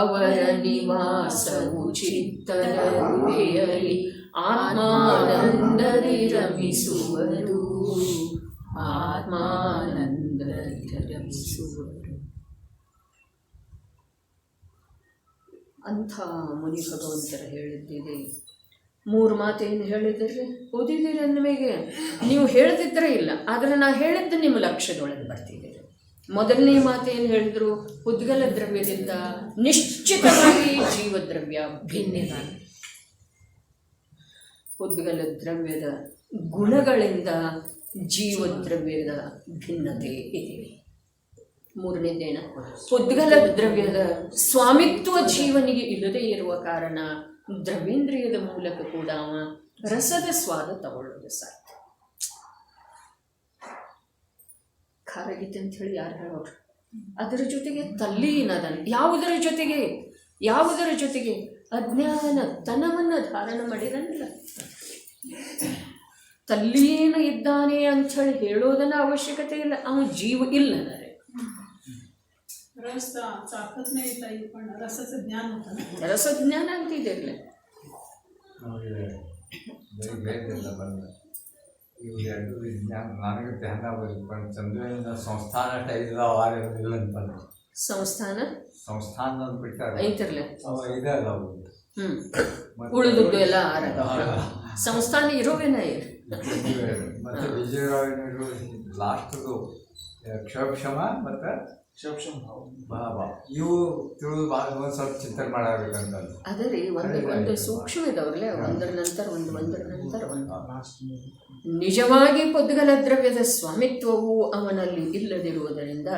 ಅವರ ನಿವಾಸವು ಚಿತ್ತದ ಗುಹೆಯಲ್ಲಿ ಆತ್ಮಾನಂದದಿ ರಮಿಸುವರು, ಆತ್ಮಾನಂದದಿ ರಮಿಸುವರು. ಅಂಥ ಮುನಿ ಭಗವಂತರ ಹೇಳಿದ್ದಿದೆ. 3 ಮಾತೇನು ಹೇಳಿದ್ರಿ? ಓದಿದ್ದೀರಿ ನಿಮಗೆ? ನೀವು ಹೇಳ್ತಿದ್ರೆ ಇಲ್ಲ, ಆದರೆ ನಾ ಹೇಳಿದ್ದು ನಿಮ್ಮ ಲಕ್ಷ್ಯದೊಳಗೆ ಬರ್ತಿದ್ದೀರಿ. ಮೊದಲನೇ ಮಾತೇನು ಹೇಳಿದ್ರು? ಪುದ್ಗಲ ದ್ರವ್ಯದಿಂದ ನಿಶ್ಚಿತವಾಗಿ ಜೀವದ್ರವ್ಯ ಭಿನ್ನ. ಪುದ್ಗಲ ದ್ರವ್ಯದ ಗುಣಗಳಿಂದ ಜೀವದ್ರವ್ಯದ ಭಿನ್ನತೆ ಇದೆ. 3ನೇದೇನ? ಪುದ್ಗಲ ದ್ರವ್ಯದ ಸ್ವಾಮಿತ್ವ ಜೀವನಿಗೆ ಇಲ್ಲದೇ ಇರುವ ಕಾರಣ ದ್ರವ್ಯೇಂದ್ರಿಯದ ಮೂಲಕ ಕೂಡ ಅವ ರಸದ ಸ್ವಾದ ತಗೊಳ್ಳೋದು ಸಾಧ್ಯ. ಖಾರಗೀತೆ ಅಂತ ಹೇಳಿ ಯಾರು ಹೇಳೋರು? ಅದರ ಜೊತೆಗೆ ತಲ್ಲೀನದನ್ನು ಯಾವುದರ ಜೊತೆಗೆ ಅಜ್ಞಾನ ತನವನ್ನು ಧಾರಣ ಮಾಡಿರಲಿಲ್ಲ. ತಲ್ಲೀನ ಇದ್ದಾನೆ ಅಂಥೇಳಿ ಹೇಳೋದನ್ನ ಅವಶ್ಯಕತೆ ಇಲ್ಲ, ಅವನು ಜೀವ ಇಲ್ಲ. ರಸಜ್ಞಾನ ಅಂತಿದೆ. ಸಂಸ್ಥಾನ ಐತಿರ್ಲಿ, ಉಳಿದುದ್ದು ಎಲ್ಲ ಸಂಸ್ಥಾನ ಇರೋವೇನ ಮತ್ತೆ ವಿಜಯರಾಯನರು ಲಾಸ್ಟ್ದು ಕ್ಷಮ ಮತ್ತು ಭಾವ ಇವು ತಿಳಿದು ಒಂದು ಸ್ವಲ್ಪ ಚಿಂತನೆ ಮಾಡಬೇಕಂತ. ಅದೇ ರೀ, ಒಂದು ಸೂಕ್ಷ್ಮ ಇದಾವ್ರಲ್ಲ, ಒಂದರ ನಂತರ ಒಂದು. ನಿಜವಾಗಿ ಪುದ್ಗಲ ದ್ರವ್ಯದ ಸ್ವಾಮಿತ್ವವು ಅವನಲ್ಲಿ ಇಲ್ಲದಿರುವುದರಿಂದ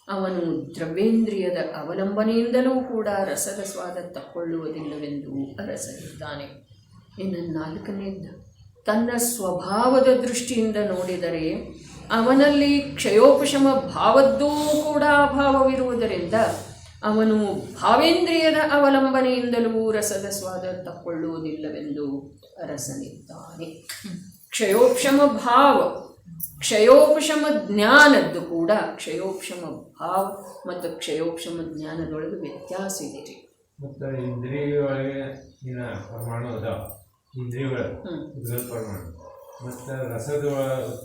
ಅವನು ದ್ರವ್ಯೇಂದ್ರಿಯದ ಅವಲಂಬನೆಯಿಂದಲೂ ಕೂಡ ರಸದ ಸ್ವಾದ ತಕ್ಕೊಳ್ಳುವುದಿಲ್ಲವೆಂದು ಅರಸನಿದ್ದಾನೆ. ಇನ್ನು 4ನೇದ್ದು, ತನ್ನ ಸ್ವಭಾವದ ದೃಷ್ಟಿಯಿಂದ ನೋಡಿದರೆ ಅವನಲ್ಲಿ ಕ್ಷಯೋಪಶಮ ಭಾವದ್ದೂ ಕೂಡ ಅಭಾವವಿರುವುದರಿಂದ ಅವನು ಭಾವೇಂದ್ರಿಯದ ಅವಲಂಬನೆಯಿಂದಲೂ ರಸದ ಸ್ವಾದ ತಕ್ಕೊಳ್ಳುವುದಿಲ್ಲವೆಂದು ಅರಸನಿದ್ದಾನೆ. ಕ್ಷಯೋಪಶಮ ಭಾವ, ಕ್ಷಯೋಪಶಮ ಜ್ಞಾನದ್ದು ಕೂಡ, ಕ್ಷಯೋಪಶಮ ಭಾವ ಮತ್ತು ಕ್ಷಯೋಪಶಮ ಜ್ಞಾನದೊಳಗೆ ವ್ಯತ್ಯಾಸ ಇದೆ ರೀ. ಮತ್ತು ಇಂದ್ರಿಯೊಳಗೆ ಪರಮಾಣು ಅದ, ಇಂದ್ರಿಯಗಳ ಹ್ಮ್. ಉದ್ಗಲ್ ಪರಮಾಣು ಮತ್ತು ರಸದ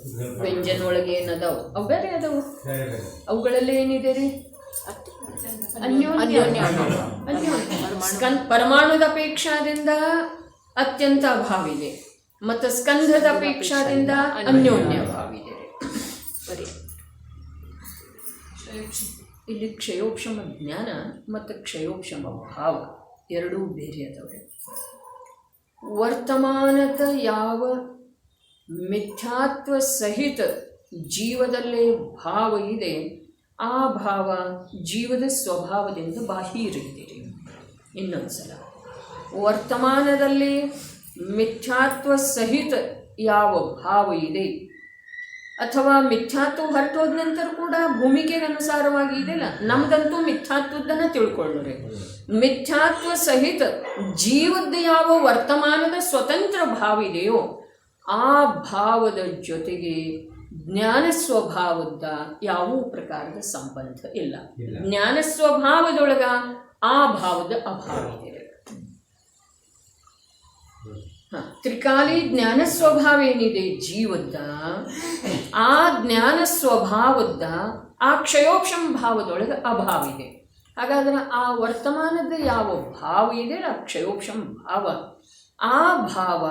ಉದ್ಗಲ್ ಪರಮಾಣು ವ್ಯಂಜನ ಒಳಗೆ ಏನದಾವ ಅವು ಬೇರೆ ಅದಾವು. ಬೇರೆ ಬೇರೆ ಅವುಗಳಲ್ಲಿ ಏನಿದೆ ರೀ? ಅನ್ಯೋನ್ಯ. ಅನ್ಯೋನ್ಯ. ಪರಮಾಣುದ ಅಪೇಕ್ಷಾದಿಂದ ಅತ್ಯಂತ ಅಭಾವ ಇದೆ ಮತ್ತು ಸ್ಕಂಧದ ಅಪೇಕ್ಷಾದಿಂದ ಅನ್ಯೋನ್ಯ ಭಾವ ಇದೆ. ಬರೀ ಇಲ್ಲಿ ಕ್ಷಯೋಕ್ಷಮ ಜ್ಞಾನ ಮತ್ತು ಕ್ಷಯೋಕ್ಷಮ ಭಾವ ಎರಡೂ ಬೇರೆ ಅದಾವೆ. ವರ್ತಮಾನದ ಯಾವ ಮಿಥ್ಯಾತ್ವ ಸಹಿತ ಜೀವದಲ್ಲೇ ಭಾವ ಇದೆ, ಆ ಭಾವ ಜೀವದ ಸ್ವಭಾವದಿಂದ ಬಾಹಿರಿದ್ದೀರಿ. ಇನ್ನೊಂದು ಸಲ, ವರ್ತಮಾನದಲ್ಲಿ ಮಿಥ್ಯಾತ್ವ ಸಹಿತ ಯಾವ ಭಾವ ಇದೆ ಅಥವಾ ಮಿಥ್ಯಾತ್ವ ಹೊರಟೋದ ನಂತರ ಕೂಡ ಭೂಮಿಕೆಗೆ ಅನುಸಾರವಾಗಿ ಇದೆಯಲ್ಲ, ನಮ್ದಂತೂ ಮಿಥ್ಯಾತ್ವದನ್ನು ತಿಳ್ಕೊಳ್ಳ್ರಿ. ಮಿಥ್ಯಾತ್ವ ಸಹಿತ ಜೀವದ ಯಾವ ವರ್ತಮಾನದ ಸ್ವತಂತ್ರ ಭಾವ ಇದೆಯೋ ಆ ಭಾವದ ಜೊತೆಗೆ ಜ್ಞಾನ ಸ್ವಭಾವದ ಯಾವ ಪ್ರಕಾರದ ಸಂಬಂಧ ಇಲ್ಲ. ಜ್ಞಾನ ಸ್ವಭಾವದೊಳಗ ಆ ಭಾವದ ಅಭಾವ ಇದೆ. ತ್ರಿಕಾಲಿ ಜ್ಞಾನ ಸ್ವಭಾವ ಏನಿದೆ ಜೀವದ, ಆ ಜ್ಞಾನ ಸ್ವಭಾವದ ಆ ಕ್ಷಯೋಕ್ಷಮ ಭಾವದೊಳಗೆ ಅಭಾವ ಇದೆ. ಹಾಗಾದ್ರೆ ಆ ವರ್ತಮಾನದ ಯಾವ ಭಾವ ಇದೆ ಆ ಕ್ಷಯೋಕ್ಷಮ ಭಾವ, ಆ ಭಾವ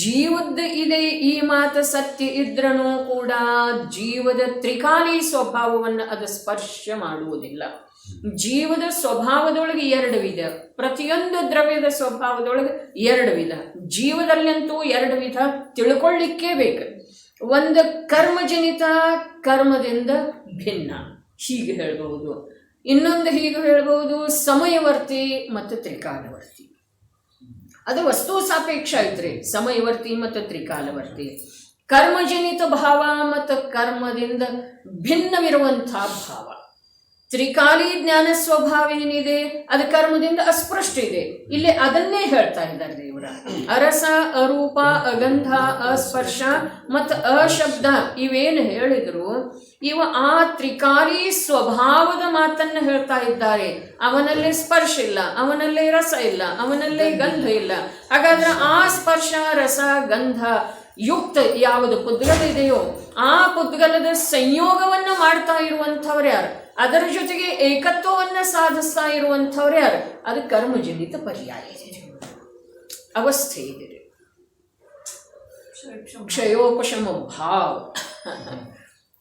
ಜೀವದ ಇದೆ. ಈ ಮಾತು ಸತ್ಯ ಇದ್ರೂ ಕೂಡ ಜೀವದ ತ್ರಿಕಾಲಿ ಸ್ವಭಾವವನ್ನು ಅದು ಸ್ಪರ್ಶ ಮಾಡುವುದಿಲ್ಲ. ಜೀವದ ಸ್ವಭಾವದೊಳಗೆ ಎರಡು ವಿಧ, ಪ್ರತಿಯೊಂದು ದ್ರವ್ಯದ ಸ್ವಭಾವದೊಳಗೆ ಎರಡು ವಿಧ. ಜೀವದಲ್ಲಂತೂ ಎರಡು ವಿಧ ತಿಳ್ಕೊಳ್ಳಿಕ್ಕೇ ಬೇಕು. ಒಂದು ಕರ್ಮಜನಿತ, ಕರ್ಮದಿಂದ ಭಿನ್ನ ಹೀಗೆ ಹೇಳ್ಬಹುದು. ಇನ್ನೊಂದು ಹೀಗೆ ಹೇಳ್ಬಹುದು, ಸಮಯವರ್ತಿ ಮತ್ತು ತ್ರಿಕಾಲವರ್ತಿ. ಅದು ವಸ್ತು ಸಾಪೇಕ್ಷ ಐತ್ರಿ, ಸಮಯವರ್ತಿ ಮತ್ತು ತ್ರಿಕಾಲವರ್ತಿ. ಕರ್ಮಜನಿತ ಭಾವ ಮತ್ತು ಕರ್ಮದಿಂದ ಭಿನ್ನವಿರುವಂಥ ಭಾವ. ತ್ರಿಕಾಲಿ ಜ್ಞಾನ ಸ್ವಭಾವ ಏನಿದೆ ಅದು ಕರ್ಮದಿಂದ ಅಸ್ಪೃಷ್ಟ ಇದೆ. ಇಲ್ಲಿ ಅದನ್ನೇ ಹೇಳ್ತಾ ಇದ್ದಾರೆ ದೇವರ. ಅರಸ, ಅರೂಪ, ಅಗಂಧ, ಅಸ್ಪರ್ಶ ಮತ್ತು ಅಶಬ್ದ ಇವೇನು ಹೇಳಿದ್ರು ಇವ ಆ ತ್ರಿಕಾಲಿ ಸ್ವಭಾವದ ಮಾತನ್ನು ಹೇಳ್ತಾ ಇದ್ದಾರೆ. ಅವನಲ್ಲಿ ಸ್ಪರ್ಶ ಇಲ್ಲ, ಅವನಲ್ಲಿ ರಸ ಇಲ್ಲ, ಅವನಲ್ಲಿ ಗಂಧ ಇಲ್ಲ. ಹಾಗಾದ್ರೆ ಆ ಸ್ಪರ್ಶ, ರಸ, ಗಂಧ ಯುಕ್ತ ಯಾವುದು ಪುದ್ಗಲ ಇದೆಯೋ ಆ ಪುದ್ಗಲದ ಸಂಯೋಗವನ್ನು ಮಾಡ್ತಾ ಇರುವಂಥವ್ರು ಯಾರು? ಅದರ ಜೊತೆಗೆ ಏಕತ್ವವನ್ನು ಸಾಧಿಸ್ತಾ ಇರುವಂಥವ್ರು ಯಾರು? ಅದು ಕರ್ಮಜನಿತ ಪರ್ಯಾಯ ಅವಸ್ಥೆ ಇದೆ. ಕ್ಷಯೋಪಶಮ ಭಾವ,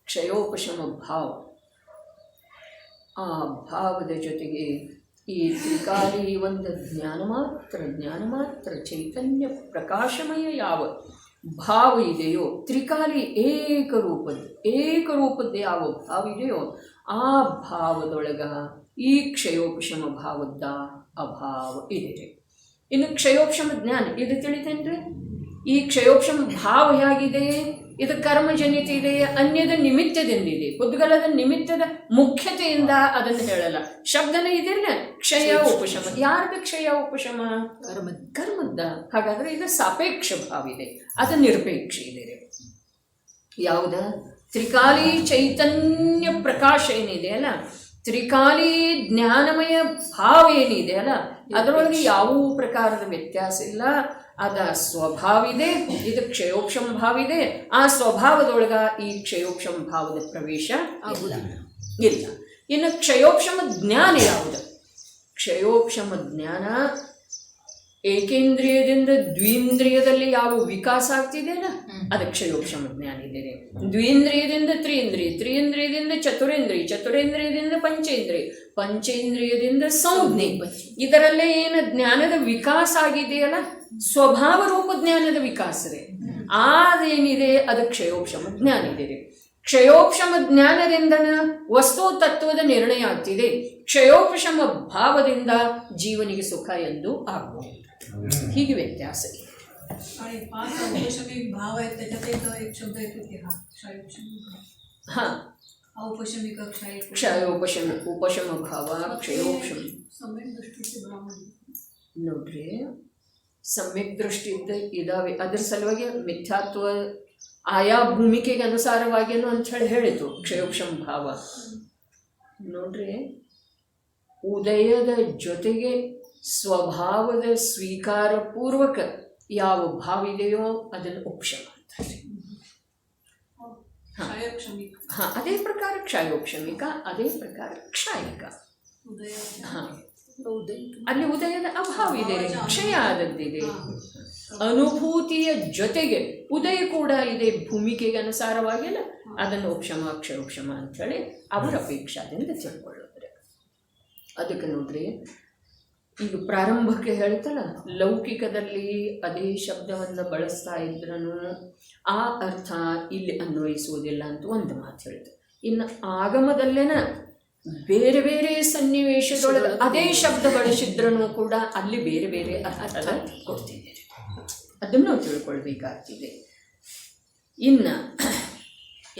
ಕ್ಷಯೋಪಶಮ ಭಾವ, ಆ ಭಾವದ ಜೊತೆಗೆ ಈ ತ್ರಿಕಾಲಿ ಒಂದು ಜ್ಞಾನ ಮಾತ್ರ ಚೈತನ್ಯ ಪ್ರಕಾಶಮಯ ಯಾವ ಭಾವ ಇದೆಯೋ, ತ್ರಿಕಾಲಿ ಏಕರೂಪದ ಯಾವ ಭಾವ ಇದೆಯೋ ಆ ಭಾವದೊಳಗ ಈ ಕ್ಷಯೋಪಶಮ ಭಾವದ ಅಭಾವ ಇದೆ. ಇನ್ನು ಕ್ಷಯೋಪಶಮ ಜ್ಞಾನ ಇದು ತಿಳಿತೇನ್ರಿ. ಈ ಕ್ಷಯೋಪಶಮ ಭಾವ ಹೇಗಿದೆ? ಇದು ಕರ್ಮಜನಿತ ಇದೆ, ಅನ್ಯದ ನಿಮಿತ್ತದಿಂದಿದೆ. ಪುದ್ಗಲದ ನಿಮಿತ್ತದ ಮುಖ್ಯತೆಯಿಂದ ಅದನ್ನು ಹೇಳಲ್ಲ. ಶಬ್ದನೇ ಇದೆಲ್ಲ ಕ್ಷಯ ಉಪಶಮ. ಯಾರ್ದು ಕ್ಷಯ ಉಪಶಮ? ಕರ್ಮದ. ಹಾಗಾದ್ರೆ ಇದು ಸಾಪೇಕ್ಷ ಭಾವ ಇದೆ, ಅದು ನಿರಪೇಕ್ಷ ಇದೆ. ಯಾವುದ? ತ್ರಿಕಾಲಿ ಚೈತನ್ಯ ಪ್ರಕಾಶ ಏನಿದೆ ಅಲ್ಲ, ತ್ರಿಕಾಲಿ ಜ್ಞಾನಮಯ ಭಾವ ಏನಿದೆ ಅಲ್ಲ, ಅದರೊಳಗೆ ಯಾವ ಪ್ರಕಾರದ ವ್ಯತ್ಯಾಸ ಇಲ್ಲ. ಅದ ಸ್ವಭಾವ ಇದೆ, ಇದು ಕ್ಷಯೋಕ್ಷಮ ಭಾವ ಇದೆ. ಆ ಸ್ವಭಾವದೊಳಗ ಈ ಕ್ಷಯೋಕ್ಷಮ ಭಾವದ ಪ್ರವೇಶ ಇಲ್ಲ. ಇನ್ನು ಕ್ಷಯೋಕ್ಷಮ ಜ್ಞಾನ ಯಾವುದು? ಕ್ಷಯೋಕ್ಷಮ ಜ್ಞಾನ ಏಕೇಂದ್ರಿಯದಿಂದ ದ್ವಿಂದ್ರಿಯದಲ್ಲಿ ಯಾವ ವಿಕಾಸ ಆಗ್ತಿದೆಯಲ್ಲ ಅದು ಕ್ಷಯೋಕ್ಷಮ ಜ್ಞಾನ ಇದೆ. ದ್ವಿಂದ್ರಿಯದಿಂದ ತ್ರಿಇಂದ್ರಿಯ, ತ್ರಿಇಂದ್ರಿಯದಿಂದ ಚತುರೇಂದ್ರಿಯ, ಚತುರೇಂದ್ರಿಯದಿಂದ ಪಂಚೇಂದ್ರಿಯ, ಪಂಚೇಂದ್ರಿಯದಿಂದ ಸಂಜ್ಞೆ. ಇದರಲ್ಲೇ ಏನು ಜ್ಞಾನದ ವಿಕಾಸ ಆಗಿದೆಯಲ್ಲ, ಸ್ವಭಾವ ರೂಪ ಜ್ಞಾನದ ವಿಕಾಸವೇ ಅದೇನಿದೆ ಅದು ಕ್ಷಯೋಕ್ಷಮ ಜ್ಞಾನ ಇದೆ. ಕ್ಷಯೋಪಶಮ ಜ್ಞಾನದಿಂದ ವಸ್ತು ತತ್ವದ ನಿರ್ಣಯ ಆಗ್ತಿದೆ. ಕ್ಷಯೋಪಶಮ ಭಾವದಿಂದ ಜೀವನಿಗೆ ಸುಖ ಎಂದು ಆಗಬಹುದು. ಹೀಗೆ ವ್ಯತ್ಯಾಸ ಇದೆ. भाव आहे त्याच्यात एक शब्द येतो की हा क्षयोपशम. हा, औपशमिक ಕ್ಷಯೋಪಶಮ, ಉಪಶಮ ಭಾವ, ಕ್ಷಯೋಪಶಮ. सम्यक दृष्टीचे ब्राह्मण ನೋಡ್ರಿ, ಸಮ್ಯಕ್ ದೃಷ್ಟಿ ಇದಾವೆ. ಅದ್ರ ಸಲುವಾಗಿ ಮಿಥ್ಯಾತ್ವ ಆಯಾ ಭೂಮಿಕೆಗೆ ಅನುಸಾರವಾಗಿಯೂ ಅಂಥೇಳಿ ಹೇಳಿತು ಕ್ಷಯೋಪಶಮ ಭಾವ. ನೋಡ್ರಿ, ಉದಯದ ಜೊತೆಗೆ ಸ್ವಭಾವದ ಸ್ವೀಕಾರ ಪೂರ್ವಕ ಯಾವ ಭಾವ ಇದೆಯೋ ಅದನ್ನು ಉಪಶಮ ಅಂತಾರೆ. ಕ್ಷಾಯೋಕ್ಷಮಿಕ, ಹಾಂ, ಅದೇ ಪ್ರಕಾರ ಕ್ಷಯೋಕ್ಷಮಿಕ, ಅದೇ ಪ್ರಕಾರ ಕ್ಷಾಯಿಕ. ಉದಯ, ಹಾಂ, ಅಲ್ಲಿ ಉದಯದ ಅಭಾವ ಇದೆ, ಕ್ಷಯ ಆದದ್ದಿದೆ. ಅನುಭೂತಿಯ ಜೊತೆಗೆ ಉದಯ ಕೂಡ ಇದೆ, ಭೂಮಿಕೆಗೆ ಅನುಸಾರವಾಗಿಲ್ಲ. ಅದನ್ನು ಉಪಶಮ ಕ್ಷಯೋಕ್ಷಮ ಅಂಥೇಳಿ ಅವರ ಅಪೇಕ್ಷಾದಿಂದ ತಿಳ್ಕೊಳ್ಳೋದ್ರೆ. ಅದಕ್ಕೆ ನೋಡ್ರಿ, ಈಗ ಪ್ರಾರಂಭಕ್ಕೆ ಹೇಳ್ತಲ್ಲ, ಲೌಕಿಕದಲ್ಲಿ ಅದೇ ಶಬ್ದವನ್ನು ಬಳಸ್ತಾ ಇದ್ರೂ ಆ ಅರ್ಥ ಇಲ್ಲಿ ಅನ್ವಯಿಸುವುದಿಲ್ಲ ಅಂತ ಒಂದು ಮಾತು ಹೇಳ್ತು. ಇನ್ನು ಆಗಮದಲ್ಲೇನ ಬೇರೆ ಬೇರೆ ಸನ್ನಿವೇಶದೊಳಗೆ ಅದೇ ಶಬ್ದ ಬಳಸಿದ್ರೂ ಕೂಡ ಅಲ್ಲಿ ಬೇರೆ ಬೇರೆ ಅರ್ಥ ಕೊಡ್ತಿದ್ದೀರಿ. ಅದನ್ನು ನಾವು ತಿಳ್ಕೊಳ್ಬೇಕಾಗ್ತಿದೆ. ಇನ್ನು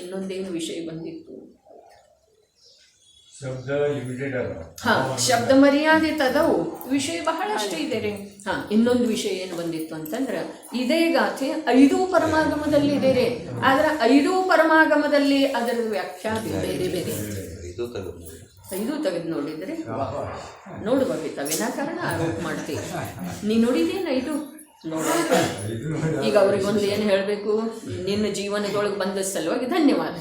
ಇನ್ನೊಂದೇನು ವಿಷಯ ಬಂದಿತ್ತು, ಶಬ್ದ ಲಿಮಿಟೆಡ್ ಅಲ್ಲ. ಹಾಂ, ಶಬ್ದ ಮರ್ಯಾದೆ ತದವು ವಿಷಯ ಬಹಳಷ್ಟು ಇದೆ ರೀ. ಹಾಂ, ಇನ್ನೊಂದು ವಿಷಯ ಏನು ಬಂದಿತ್ತು ಅಂತಂದ್ರೆ, ಇದೇ ಗಾಥೆ 5 ಪರಮಾಗಮದಲ್ಲಿ ಇದೆ ರೀ. ಆದ್ರೆ 5 ಪರಮಾಗಮದಲ್ಲಿ ಅದರ ವ್ಯಾಖ್ಯಾನ ಬೇರೆ ಬೇರೆ. 5 ತೆಗೆದು ನೋಡಿದ್ರೆ ನೋಡುವ ವಿನಾಕಾರಣ ಆರೋಪ ಮಾಡ್ತೀವಿ. ನೀ ನೋಡಿದೇನು 5 ನೋಡಿ. ಈಗ ಅವ್ರಿಗೊಂದು ಏನು ಹೇಳಬೇಕು, ನಿನ್ನ ಜೀವನದೊಳಗೆ ಬಂದ ಸಲುವಾಗಿ ಧನ್ಯವಾದ.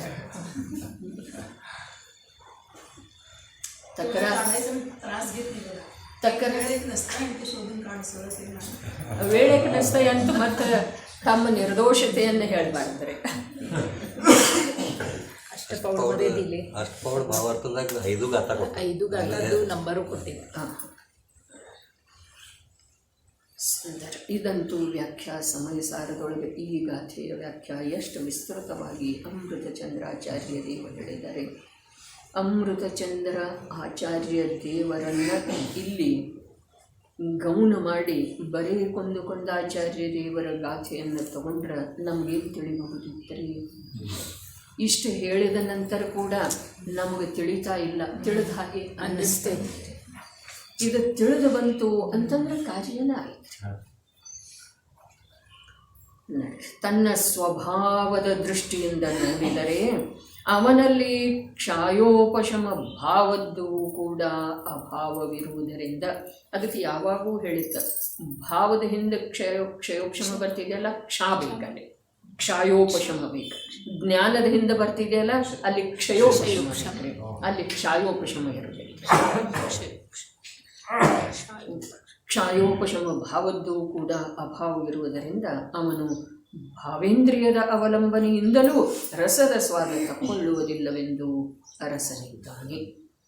ವೇಳೆಗೆ ನಸ್ತ ಅಂತ ಮತ್ತೆ ತಮ್ಮ ನಿರ್ದೋಷತೆಯನ್ನು ಹೇಳಬಾರ್ದ್ರೆ. ಅಷ್ಟಪೌಢ ಭಾವಾರ್ಥದಾಗ 5 ಗಾಥದ್ದು ನಂಬರು ಕೊಟ್ಟಿದೆ. ಇದಂತೂ ವ್ಯಾಖ್ಯಾ ಸಮಯ ಸಾರದೊಳಗೆ ಈ ಗಾಥೆಯ ವ್ಯಾಖ್ಯಾ ಎಷ್ಟು ವಿಸ್ತೃತವಾಗಿ ಅಮೃತಚಂದ್ರಾಚಾರ್ಯ ದೇವರು ಹೇಳಿದ್ದಾರೆ. ಅಮೃತಚಂದ್ರ ಆಚಾರ್ಯ ದೇವರನ್ನು ಇಲ್ಲಿ ಗೌನ ಮಾಡಿ ಬರೀ ಕೊಂದಾಚಾರ್ಯ ದೇವರ ಗಾಥೆಯನ್ನು ತಗೊಂಡ್ರೆ ನಮಗೇನು ತಿಳಿಬಹುದಿತ್ತರಿ? ಇಷ್ಟು ಹೇಳಿದ ನಂತರ ಕೂಡ ನಮಗೆ ತಿಳಿತಾ ಇಲ್ಲ, ತಿಳಿದ ಹಾಗೆ ಅನ್ನಿಸ್ತೇನೆ. ಇದು ತಿಳಿದು ಬಂತು ಅಂತಂದ್ರೆ ಕಾರ್ಯನೇ ಆಯ್ತು. ತನ್ನ ಸ್ವಭಾವದ ದೃಷ್ಟಿಯಿಂದ ನೋಡಿದರೆ ಅವನಲ್ಲಿ ಕ್ಷಯೋಪಶಮ ಭಾವದ್ದು ಕೂಡ ಅಭಾವವಿರುವುದರಿಂದ, ಅದಕ್ಕೆ ಯಾವಾಗೂ ಹೇಳಿತ್ತ ಭಾವದ ಹಿಂದೆ ಕ್ಷಯೋಪಶಮ ಬರ್ತಿದೆಯಲ್ಲ, ಕ್ಷಾ ಬೇಕಲ್ಲಿ, ಕ್ಷಯೋಪಶಮ ಬೇಕು. ಜ್ಞಾನದ ಹಿಂದೆ ಬರ್ತಿದೆಯಲ್ಲ, ಅಲ್ಲಿ ಕ್ಷಯೋಪಶಮ, ಅಲ್ಲಿ ಕ್ಷಯೋಪಶಮ ಇರಬೇಕು. ಕ್ಷಯೋಪಶಮ ಭಾವದ್ದು ಕೂಡ ಅಭಾವವಿರುವುದರಿಂದ ಅವನು ಭಾವೇಂದ್ರಿಯದ ಅವಲಂಬನೆಯಿಂದಲೂ ರಸದ ಸ್ವಾದ ತಕ್ಕೊಳ್ಳುವುದಿಲ್ಲವೆಂದು ಅರಸನಿದ್ದಾನೆ.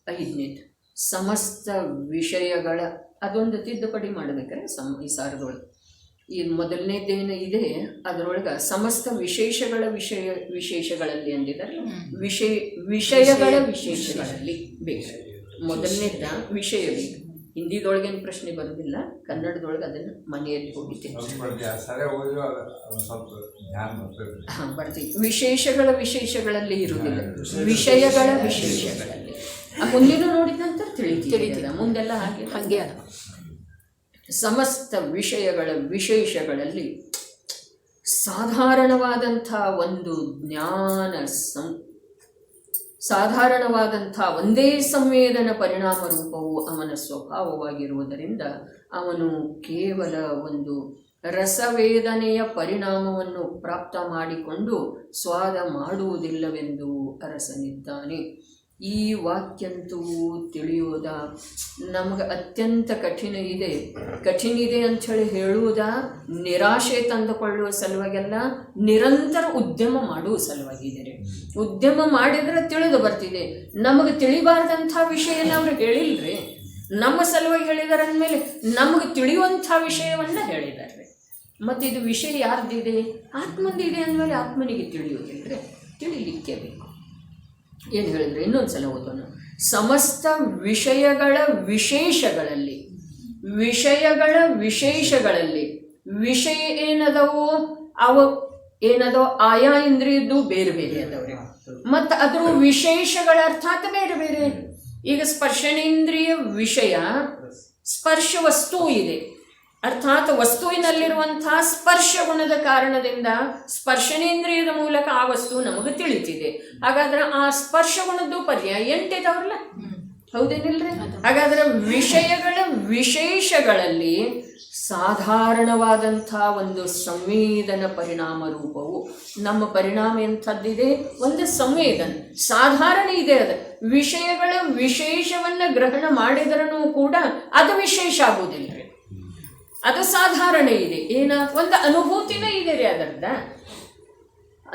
5ನೇದು ಸಮಸ್ತ ವಿಷಯಗಳ, ಅದೊಂದು ತಿದ್ದುಪಡಿ ಮಾಡಬೇಕಾದ್ರೆ ಈ ಸಾರದೊಳಗೆ ಈ ಮೊದಲನೇದೇನು ಇದೆ ಅದರೊಳಗೆ ಸಮಸ್ತ ವಿಶೇಷಗಳ ವಿಶೇಷಗಳಲ್ಲಿ ಅಂದಿದ್ದಾರೆ. ವಿಷಯಗಳ ವಿಶೇಷಗಳಲ್ಲಿ ಬೇಕು. ಮೊದಲನೇದ ವಿಷಯ ಬೇಕು. ಹಿಂದಿದೊಳಗೇನು ಪ್ರಶ್ನೆ ಬರೋದಿಲ್ಲ, ಕನ್ನಡದೊಳಗೆ ಅದನ್ನು ಮನೆಯಲ್ಲಿ ಹೋಗಿದ್ದೇನೆ. ಹಾಂ, ಬರ್ತೀವಿ. ವಿಶೇಷಗಳ ವಿಶೇಷಗಳಲ್ಲಿ ಇರುವುದಿಲ್ಲ, ವಿಷಯಗಳ ವಿಶೇಷಗಳಲ್ಲಿ. ಮುಂದಿನ ನೋಡಿದ ನಂತರ ತಿಳಿತಿಲ್ಲ, ಮುಂದೆಲ್ಲ ಹಾಗೆ ಅದ. ಸಮಸ್ತ ವಿಷಯಗಳ ವಿಶೇಷಗಳಲ್ಲಿ ಸಾಧಾರಣವಾದಂಥ ಒಂದು ಜ್ಞಾನ, ಸಾಧಾರಣವಾದಂಥ ಒಂದೇ ಸಂವೇದನ ಪರಿಣಾಮ ರೂಪವು ಅವನ ಸ್ವಭಾವವಾಗಿರುವುದರಿಂದ ಅವನು ಕೇವಲ ಒಂದು ರಸವೇದನೆಯ ಪರಿಣಾಮವನ್ನು ಪ್ರಾಪ್ತ ಮಾಡಿಕೊಂಡು ಸ್ವಾದ ಮಾಡುವುದಿಲ್ಲವೆಂದು ಅರಸನಿದ್ದಾನೆ. ಈ ವಾಕ್ಯಂತೂ ತಿಳಿಯೋದ ನಮಗೆ ಅತ್ಯಂತ ಕಠಿಣ ಇದೆ ಅಂಥೇಳಿ ಹೇಳುವುದ ನಿರಾಶೆ ತಂದುಕೊಳ್ಳುವ ಸಲುವಾಗೆಲ್ಲ ನಿರಂತರ ಉದ್ಯಮ ಮಾಡುವ ಸಲುವಾಗಿದ್ದಾರೆ. ಉದ್ಯಮ ಮಾಡಿದರೆ ತಿಳಿದು ಬರ್ತಿದೆ. ನಮಗೆ ತಿಳಿಬಾರ್ದಂಥ ವಿಷಯನ ಅವರು ಹೇಳಿಲ್ರಿ, ನಮ್ಮ ಸಲುವಾಗಿ ಹೇಳಿದಾರೆ ಅಂದಮೇಲೆ ನಮಗೆ ತಿಳಿಯುವಂಥ ವಿಷಯವನ್ನು ಹೇಳಿದ್ದಾರೆ. ಮತ್ತು ಇದು ವಿಷಯ ಯಾರ್ದಿದೆ? ಆತ್ಮಂದಿದೆ ಅಂದಮೇಲೆ ಆತ್ಮನಿಗೆ ತಿಳಿಯೋದಿಲ್ಲರಿ, ತಿಳಿಲಿಕ್ಕೆ ಬೇಕು. ಏನು ಹೇಳಿದ್ರೆ ಇನ್ನೊಂದು ಸಲ ಓದೋಣ. ಸಮಸ್ತ ವಿಷಯಗಳ ವಿಶೇಷಗಳಲ್ಲಿ ವಿಷಯ ಏನದವೋ ಏನದೋ ಆಯಾ ಇಂದ್ರಿಯದ್ದು ಬೇರೆ ಬೇರೆ ಅದಾವ್ರಿ. ಮತ್ತು ಅದರ ವಿಶೇಷಗಳ ಅರ್ಥಾತ್ ಬೇರೆ ಬೇರೆ. ಈಗ ಸ್ಪರ್ಶನೇಂದ್ರಿಯ ವಿಷಯ, ಸ್ಪರ್ಶ ವಸ್ತು ಇದೆ, ಅರ್ಥಾತ್ ವಸ್ತುವಿನಲ್ಲಿರುವಂತಹ ಸ್ಪರ್ಶ ಗುಣದ ಕಾರಣದಿಂದ ಸ್ಪರ್ಶನೇಂದ್ರಿಯದ ಮೂಲಕ ಆ ವಸ್ತು ನಮಗೆ ತಿಳಿತಿದೆ. ಹಾಗಾದ್ರೆ ಆ ಸ್ಪರ್ಶ ಗುಣದ್ದು ಪರ್ಯಾಯ 8 ಇದಾವ್ರಲ್ಲ, ಹೌದೇನಿಲ್ರಿ? ಹಾಗಾದ್ರೆ ವಿಷಯಗಳ ವಿಶೇಷಗಳಲ್ಲಿ ಸಾಧಾರಣವಾದಂಥ ಒಂದು ಸಂವೇದನ ಪರಿಣಾಮ ರೂಪವು, ನಮ್ಮ ಪರಿಣಾಮ ಎಂಥದ್ದಿದೆ, ಒಂದು ಸಂವೇದನ ಸಾಧಾರಣ ಇದೆ. ಅದು ವಿಷಯಗಳ ವಿಶೇಷವನ್ನು ಗ್ರಹಣ ಮಾಡಿದ್ರೂ ಕೂಡ ಅದು ವಿಶೇಷ ಆಗುವುದಿಲ್ಲರಿ, ಅದು ಸಾಧಾರಣ ಇದೆ. ಏನ ಒಂದು ಅನುಭೂತಿನ ಇದೆ ರೀ ಅದರದ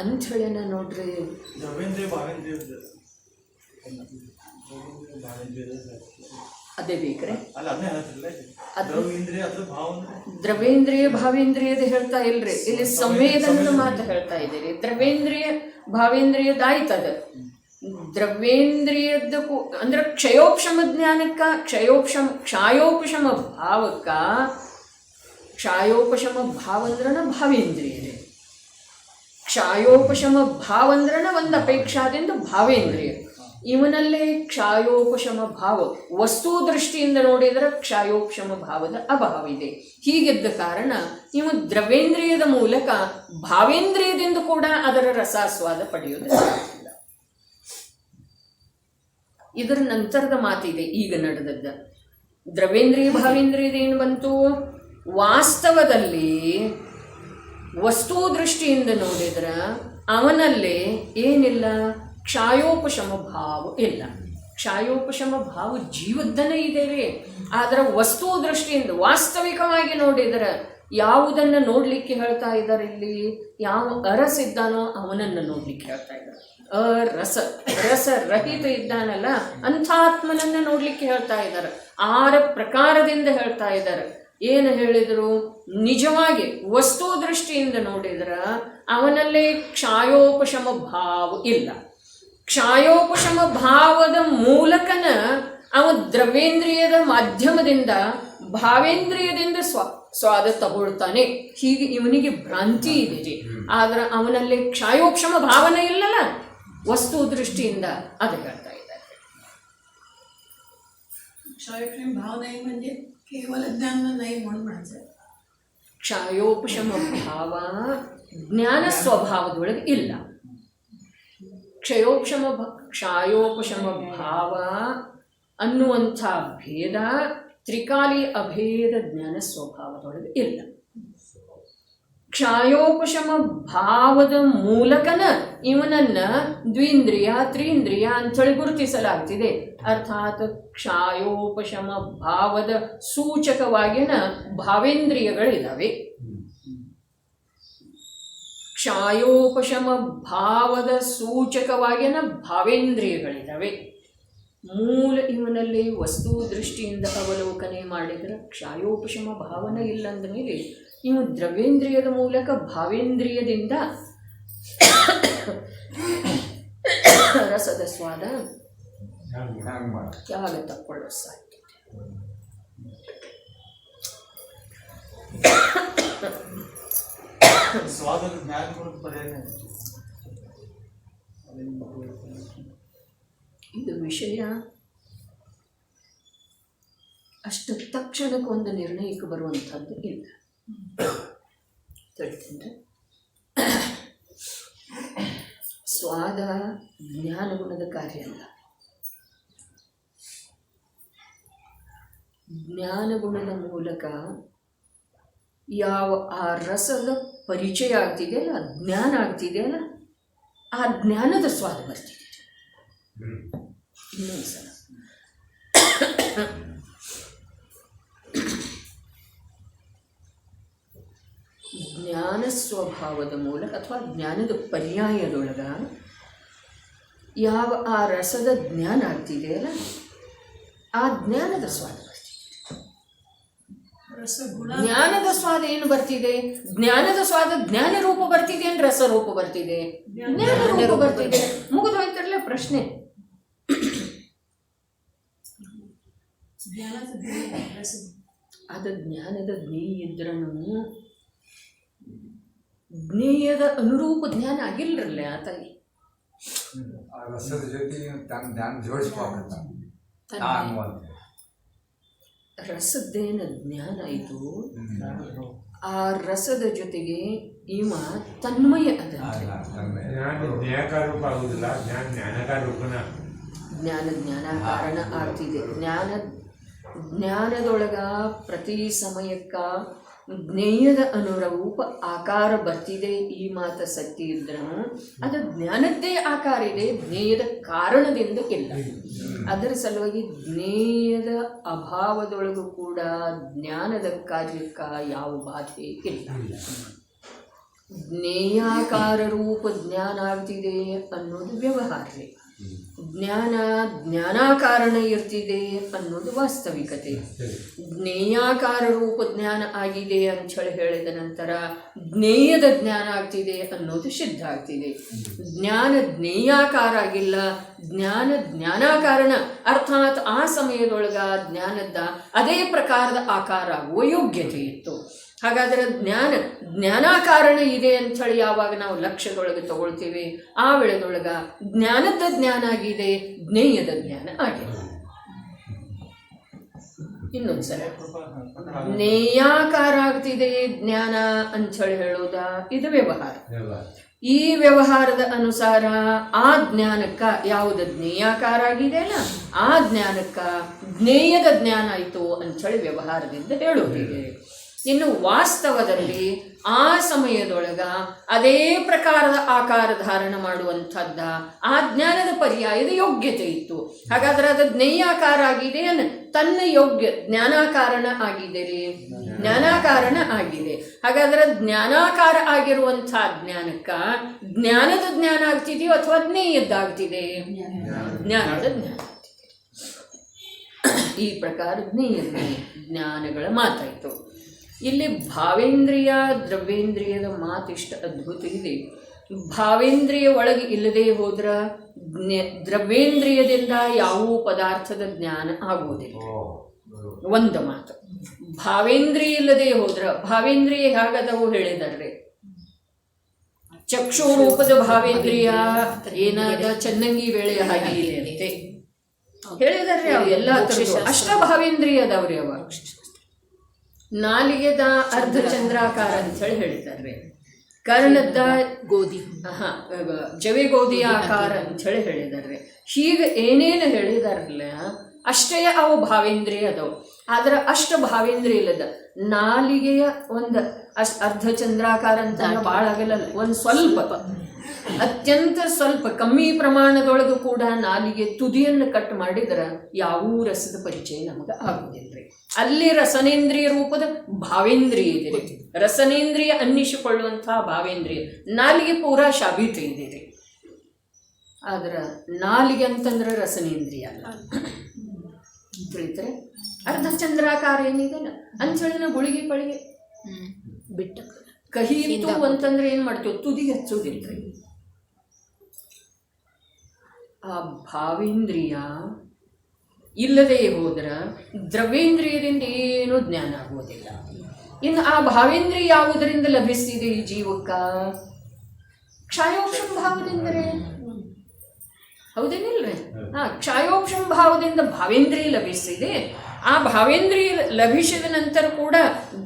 ಅಂಥೇಳಿನ ನೋಡ್ರಿ. ಅದೇ ಬೇಕ್ರೆ, ದ್ರವೇಂದ್ರಿಯ ಭಾವೇಂದ್ರಿಯದ ಹೇಳ್ತಾ ಇಲ್ರಿ, ಇಲ್ಲಿ ಸಂವೇದನದ ಮಾತು ಹೇಳ್ತಾ ಇದ್ದೀರಿ. ದ್ರವೇಂದ್ರಿಯ ಭಾವೇಂದ್ರಿಯದಾಯ್ತದ. ದ್ರವೇಂದ್ರಿಯದ ಅಂದ್ರೆ ಕ್ಷಯೋಪಶಮ ಜ್ಞಾನಕ್ಕ ಕ್ಷಾಯೋಪಶಮ ಭಾವಕ್ಕ, ಕ್ಷಾಯೋಪಶಮ ಭಾವ ಅಂದ್ರನ ಭಾವೇಂದ್ರಿಯದೆ, ಕ್ಷಾಯೋಪಶಮ ಭಾವ ಅಂದ್ರನ ಒಂದು ಅಪೇಕ್ಷಾದಿಂದ ಭಾವೇಂದ್ರಿಯ. ಇವನಲ್ಲೇ ಕ್ಷಾಯೋಪಶಮ ಭಾವ, ವಸ್ತು ದೃಷ್ಟಿಯಿಂದ ನೋಡಿದರೆ ಕ್ಷಾಯೋಪಶಮ ಭಾವದ ಅಭಾವ ಇದೆ. ಹೀಗಿದ್ದ ಕಾರಣ ಇವು ದ್ರವೇಂದ್ರಿಯದ ಮೂಲಕ ಭಾವೇಂದ್ರಿಯದಿಂದ ಕೂಡ ಅದರ ರಸಾಸ್ವಾದ ಪಡೆಯುವುದು ಸಾಧ್ಯವಿಲ್ಲ. ಇದರ ನಂತರದ ಮಾತಿದೆ ಈಗ ನಡೆದದ್ದ. ದ್ರವೇಂದ್ರಿಯ ಭಾವೇಂದ್ರಿಯದ ಏನು ಬಂತು? ವಾಸ್ತವದಲ್ಲಿ ವಸ್ತು ದೃಷ್ಟಿಯಿಂದ ನೋಡಿದ್ರೆ ಅವನಲ್ಲಿ ಏನಿಲ್ಲ, ಕ್ಷಾಯೋಪಶಮ ಭಾವ ಇಲ್ಲ. ಕ್ಷಾಯೋಪಶಮ ಭಾವ ಜೀವದ್ದನೇ ಇದ್ದೇವೆ. ಆದರೆ ವಸ್ತು ದೃಷ್ಟಿಯಿಂದ ವಾಸ್ತವಿಕವಾಗಿ ನೋಡಿದರೆ ಯಾವುದನ್ನು ನೋಡಲಿಕ್ಕೆ ಹೇಳ್ತಾ ಇದ್ದಾರೆ ಇಲ್ಲಿ? ಯಾವ ಅರಸಿದ್ದಾನೋ ಅವನನ್ನು ನೋಡಲಿಕ್ಕೆ ಹೇಳ್ತಾ ಇದ್ದಾರೆ. ರಸರಹಿತ ಇದ್ದಾನಲ್ಲ ಅಂಥ ಆತ್ಮನನ್ನು ನೋಡಲಿಕ್ಕೆ ಹೇಳ್ತಾ ಇದ್ದಾರೆ. 6 ಪ್ರಕಾರದಿಂದ ಹೇಳ್ತಾ ಇದ್ದಾರೆ. ಏನು ಹೇಳಿದರು? ನಿಜವಾಗಿ ವಸ್ತು ದೃಷ್ಟಿಯಿಂದ ನೋಡಿದ್ರೆ ಅವನಲ್ಲಿ ಕ್ಷಾಯೋಪಶಮ ಭಾವ ಇಲ್ಲ. ಕ್ಷಾಯೋಪಶಮ ಭಾವದ ಮೂಲಕನ ಅವ ದ್ರವೇಂದ್ರಿಯದ ಮಾಧ್ಯಮದಿಂದ ಭಾವೇಂದ್ರಿಯದಿಂದ ಸ್ವಾದ ತಗೊಳ್ತಾನೆ. ಹೀಗೆ ಇವನಿಗೆ ಭ್ರಾಂತಿ ಇದೆ. ಆದ್ರೆ ಅವನಲ್ಲಿ ಕ್ಷಾಯೋಪಶಮ ಭಾವನೆ ಇಲ್ಲಲ್ಲ ವಸ್ತು ದೃಷ್ಟಿಯಿಂದ, ಅದು ಹೇಳ್ತಾ ಇದ್ದಾರೆ. क्षयोपशम भाव नाही म्हणजे केवल ज्ञान नाही म्हणून म्हणायचं. ಕ್ಷಾಯೋಪಶಮ ಭಾವ ಜ್ಞಾನ ಸ್ವಭಾವದೊಳಗೆ ಇಲ್ಲ. ಕ್ಷಾಯೋಪಶಮ ಭಾವ ಅನ್ನುವಂಥ ಭೇದ ತ್ರಿಕಾಲಿ ಅಭೇದ ಜ್ಞಾನ ಸ್ವಭಾವದೊಳಗೆ ಇಲ್ಲ. ಕ್ಷಾಯೋಪಶಮ ಭಾವದ ಮೂಲಕನ ಇವನನ್ನ ದ್ವಿಂದ್ರಿಯ ತ್ರೀಂದ್ರಿಯ ಅಂಥೇಳಿ ಗುರುತಿಸಲಾಗ್ತಿದೆ. ಅರ್ಥಾತ್ ಕ್ಷಾಯೋಪಶಮ ಭಾವದ ಸೂಚಕವಾಗಿನ ಭಾವೇಂದ್ರಿಯಗಳಿದ್ದಾವೆ. ಕ್ಷಾಯೋಪಶಮ ಭಾವದ ಸೂಚಕವಾಗಿನ ಭಾವೇಂದ್ರಿಯಗಳಿದ್ದಾವೆ. ಮೂಲ ಇವನಲ್ಲಿ ವಸ್ತು ದೃಷ್ಟಿಯಿಂದ ಅವಲೋಕನೆ ಮಾಡಿದರೆ ಕ್ಷಾಯೋಪಶಮ ಭಾವನೆ ಇಲ್ಲ ಅಂದ ಮೇಲೆ ಇವು ದ್ರವೇಂದ್ರಿಯದ ಮೂಲಕ ಭಾವೇಂದ್ರಿಯದಿಂದ ರಸದ ಸ್ವಾದ ಯಾವಾಗ ತಕ್ಕೊಳ್ಳೋ ಸಾಧ್ಯ. ಸ್ವಾದದ ಜ್ಞಾನ ಪರ್ಯಾಯ ಇದು ವಿಷಯ ಅಷ್ಟು ತಕ್ಷಣಕ್ಕೊಂದು ನಿರ್ಣಯಕ್ಕೆ ಬರುವಂಥದ್ದು ಇಲ್ಲ. ತಿಳಿತೇನೆ. ಸ್ವಾದ ಜ್ಞಾನಗುಣದ ಕಾರ್ಯ ಅಲ್ಲ. ಜ್ಞಾನಗುಣದ ಮೂಲಕ ಯಾವ ಆ ರಸದ ಪರಿಚಯ ಆಗ್ತಿದೆಯಲ್ಲ, ಜ್ಞಾನ ಆಗ್ತಿದೆಯಲ್ಲ, ಆ ಜ್ಞಾನದ ಸ್ವಾದ ಬರ್ತಿದೆ. ಇನ್ನೊಂದು ಸಲ ಜ್ಞಾನ ಸ್ವಭಾವದ ಮೂಲಕ ಅಥವಾ ಜ್ಞಾನದ ಪರ್ಯಾಯದೊಳಗ ಯಾವ ಆ ರಸದ ಜ್ಞಾನ ಆಗ್ತಿದೆಯಲ್ಲ, ಆ ಜ್ಞಾನದ ಸ್ವಾದ ಬರ್ತಿದೆ. ಜ್ಞಾನದ ಸ್ವಾದ ಏನು ಬರ್ತಿದೆ? ಜ್ಞಾನದ ಸ್ವಾದ ಜ್ಞಾನ ರೂಪ ಬರ್ತಿದೆ ಅಂದ್ರೆ ರಸ ರೂಪ ಬರ್ತಿದೆ, ಜ್ಞಾನ ರೂಪ ಬರ್ತಿದೆ. ಮುಗಿದು ಹೋಯ್ತಾರಲ್ಲ ಪ್ರಶ್ನೆ. ಅದು ಜ್ಞಾನದ ಜ್ಞೇಯ ಇದ್ರೂ ಜ್ಞೇಯದ ಅನುರೂಪ ಜ್ಞಾನ ಆಗಿಲ್ಲರಲ್ಲ ಆತಗೆ. ರಸದ ಜೊತೆ ತನ್ನ ಜ್ಞಾನ ಜೋಡಿಸ್ಬೇಕಂತ ರಸದ್ದೇನ ಜ್ಞಾನ ಆಯಿತು, ಆ ರಸದ ಜೊತೆಗೆ ಇವ ತನ್ಮಯ ಅದ. ಜ್ಞಾನ ಜ್ಞಾನಕಾರ ರೂಪ ಆಗುದಿಲ್ಲ, ಜ್ಞಾನಕಾರ ರೂಪನ ಜ್ಞಾನ ಕಾರಣ ಆಗ್ತಿದೆ. ಜ್ಞಾನದೊಳಗ ಪ್ರತಿ ಸಮಯಕ್ಕ ಜ್ಞೇಯದ ಅನುರೂಪ ಆಕಾರ ಬರ್ತಿದೆ. ಈ ಮಾತು ಸತ್ಯ ಇದ್ರೂ ಅದು ಜ್ಞಾನದ್ದೇ ಆಕಾರ ಇದೆ, ಜ್ಞೇಯದ ಕಾರಣದಿಂದ ಇಲ್ಲ. ಅದರ ಸಲುವಾಗಿ ಜ್ಞೇಯದ ಅಭಾವದೊಳಗೂ ಕೂಡ ಜ್ಞಾನದ ಕಾರ್ಯಕ್ಕೆ ಯಾವ ಬಾಧೆ ಇಲ್ಲ. ಜ್ಞೇಯಾಕಾರ ರೂಪ ಜ್ಞಾನ ಆಗ್ತಿದೆ ಅನ್ನೋದು ವ್ಯವಹಾರವೇ. ಜ್ಞಾನಾಕಾರಣ ಇರ್ತಿದೆ ಅನ್ನೋದು ವಾಸ್ತವಿಕತೆ. ಜ್ಞೇಯಾಕಾರ ರೂಪ ಜ್ಞಾನ ಆಗಿದೆ ಅಂಥೇಳಿ ಹೇಳಿದ ನಂತರ ಜ್ಞೇಯದ ಜ್ಞಾನ ಆಗ್ತಿದೆ ಅನ್ನೋದು ಸಿದ್ಧ ಆಗ್ತಿದೆ. ಜ್ಞಾನ ಜ್ಞೇಯಾಕಾರ ಆಗಿಲ್ಲ, ಜ್ಞಾನಾಕಾರಣ, ಅರ್ಥಾತ್ ಆ ಸಮಯದೊಳಗ ಜ್ಞಾನದ ಅದೇ ಪ್ರಕಾರದ ಆಕಾರ ಆಗುವ ಯೋಗ್ಯತೆ ಇತ್ತು. ಹಾಗಾದರೆ ಜ್ಞಾನಾಕಾರಣ ಇದೆ ಅಂಥೇಳಿ ಯಾವಾಗ ನಾವು ಲಕ್ಷ್ಯದೊಳಗೆ ತಗೊಳ್ತೀವಿ, ಆ ವೇಳೆದೊಳಗ ಜ್ಞಾನದ ಜ್ಞಾನ ಆಗಿದೆ, ಜ್ಞೇಯದ ಜ್ಞಾನ ಆಗಿದೆ. ಇನ್ನೊಂದ್ಸಲ ಜ್ಞೇಯಾಕಾರ ಆಗ್ತಿದೆ ಜ್ಞಾನ ಅಂಥೇಳಿ ಹೇಳೋದ, ಇದು ವ್ಯವಹಾರ. ಈ ವ್ಯವಹಾರದ ಅನುಸಾರ ಆ ಜ್ಞಾನಕ್ಕ ಯಾವುದು ಜ್ಞೇಯಾಕಾರ ಆಗಿದೆ ಅಲ್ಲ, ಆ ಜ್ಞಾನಕ್ಕ ಜ್ಞೇಯದ ಜ್ಞಾನ ಆಯಿತು ಅಂಥೇಳಿ ವ್ಯವಹಾರದಿಂದ ಹೇಳೋದಿದೆ. ಇನ್ನು ವಾಸ್ತವದಲ್ಲಿ ಆ ಸಮಯದೊಳಗ ಅದೇ ಪ್ರಕಾರದ ಆಕಾರ ಧಾರಣ ಮಾಡುವಂಥದ್ದ ಆ ಜ್ಞಾನದ ಪರ್ಯಾಯದ ಯೋಗ್ಯತೆ ಇತ್ತು. ಹಾಗಾದ್ರೆ ಅದು ಜ್ಞೇಯಾಕಾರ ಆಗಿದೆ, ತನ್ನ ಯೋಗ್ಯ ಜ್ಞಾನಾಕಾರಣ ಆಗಿದೆ ರೀ, ಜ್ಞಾನಾಕಾರಣ ಆಗಿದೆ. ಹಾಗಾದ್ರೆ ಜ್ಞಾನಾಕಾರ ಆಗಿರುವಂಥ ಜ್ಞಾನಕ್ಕ ಜ್ಞಾನದ ಜ್ಞಾನ ಆಗ್ತಿದೆಯೋ ಅಥವಾ ಜ್ಞೇಯದ್ದಾಗ್ತಿದೆ? ಜ್ಞಾನದ ಜ್ಞಾನ. ಈ ಪ್ರಕಾರ ಜ್ಞಾನಗಳ ಮಾತಾಯಿತು. ಇಲ್ಲಿ ಭಾವೇಂದ್ರಿಯ ದ್ರವ್ಯೇಂದ್ರಿಯದ ಮಾತಿಷ್ಟ ಅದ್ಭುತ ಇದೆ. ಭಾವೇಂದ್ರಿಯ ಒಳಗೆ ಇಲ್ಲದೆ ಹೋದ್ರ ದ್ರವ್ಯೇಂದ್ರಿಯದಿಂದ ಯಾವ ಪದಾರ್ಥದ ಜ್ಞಾನ ಆಗುವುದಿಲ್ಲ. ಒಂದು ಮಾತು. ಭಾವೇಂದ್ರಿಯ ಇಲ್ಲದೆ ಹೋದ್ರ, ಭಾವೇಂದ್ರಿಯ ಹೇಗದವು ಹೇಳಿದಾರ್ರಿ. ಚಕ್ಷು ರೂಪದ ಭಾವೇಂದ್ರಿಯ ಏನಾದ ಚನ್ನಂಗಿ ವೇಳೆಯ ಹಾಗೆ ಇದೆ ಅಂತೆ ಹೇಳಿದಾರ್ರಿ. ಅವು ಎಲ್ಲ ಅಷ್ಟ ಭಾವೇಂದ್ರಿಯ ಅದಾವ್ರಿ. ಅವ ನಾಲಿಗೆದ ಅರ್ಧ ಚಂದ್ರಾಕಾರ ಅಂತ ಹೇಳಿ ಹೇಳಿದ್ದಾರೆ. ಕರ್ಣದ ಗೋಧಿ ಜವೆಗೋಧಿಯ ಆಕಾರ ಅಂತ ಹೇಳಿ ಹೇಳಿದ್ದಾರೆ. ಹೀಗೆ ಏನೇನು ಹೇಳಿದಾರಲ್ಲ ಅಷ್ಟೇ ಅವು ಭಾವೇಂದ್ರಿಯ ಅದಾವು. ಆದ್ರೆ ಅಷ್ಟು ಭಾವೇಂದ್ರಿಯ ಇಲ್ಲದ ನಾಲಿಗೆಯ ಒಂದು ಅರ್ಧ ಚಂದ್ರಾಕಾರ ಅಂತ ಭಾಳ ಆಗಲ್ಲ, ಒಂದು ಸ್ವಲ್ಪ ಅತ್ಯಂತ ಸ್ವಲ್ಪ ಕಮ್ಮಿ ಪ್ರಮಾಣದೊಳಗೂ ಕೂಡ ನಾಲಿಗೆ ತುದಿಯನ್ನು ಕಟ್ ಮಾಡಿದ್ರೆ ಯಾವೂ ರಸದ ಪರಿಚಯ ನಮಗೆ ಆಗುವುದಿಲ್ಲ. ಅಲ್ಲಿ ರಸನೇಂದ್ರಿಯ ರೂಪದ ಭಾವೇಂದ್ರಿಯ ಇದೆ, ರಸನೇಂದ್ರಿಯ ಅನ್ನಿಸಿಕೊಳ್ಳುವಂತಹ ಭಾವೇಂದ್ರಿಯ. ನಾಲಿಗೆ ಪೂರಾ ಶಾಬೀತು ಇದೆ. ಆದ್ರೆ ನಾಲಿಗೆ ಅಂತಂದ್ರೆ ರಸನೇಂದ್ರಿಯ ಅಲ್ಲ. ತಿಳಿತಾರೆ ಅರ್ಧ ಚಂದ್ರಾಕಾರ ಏನಿದೆಲ್ಲ ಅಂಥೇಳಿ ನಾವು ಗುಳಿಗೆ ಪಳಿಗೆ ಬಿಟ್ಟ ಕಹಿ ಇತ್ತು ಅಂತಂದ್ರೆ ಏನು ಮಾಡ್ತೀವಿ, ತುದಿಗೆ ಹಚ್ಚೋದಿಲ್ಲ. ಆ ಭಾವೇಂದ್ರಿಯ ಇಲ್ಲದೆ ಹೋದ್ರ ದ್ರವ್ಯೇಂದ್ರಿಯದಿಂದ ಏನೂ ಜ್ಞಾನ ಆಗುವುದಿಲ್ಲ. ಇನ್ನು ಆ ಭಾವೇಂದ್ರಿಯ ಯಾವುದರಿಂದ ಲಭಿಸ್ತಿದೆ ಈ ಜೀವಕ್ಕ? ಕ್ಷಾಯೋಕ್ಷಂ ಭಾವದಿಂದರೆ, ಹೌದೇನಿಲ್ರಿ? ಕ್ಷಾಯೋಕ್ಷಂ ಭಾವದಿಂದ ಭಾವೇಂದ್ರಿಯ ಲಭಿಸ್ತಿದೆ. ಆ ಭಾವೇಂದ್ರಿಯ ಲಭಿಸಿದ ನಂತರ ಕೂಡ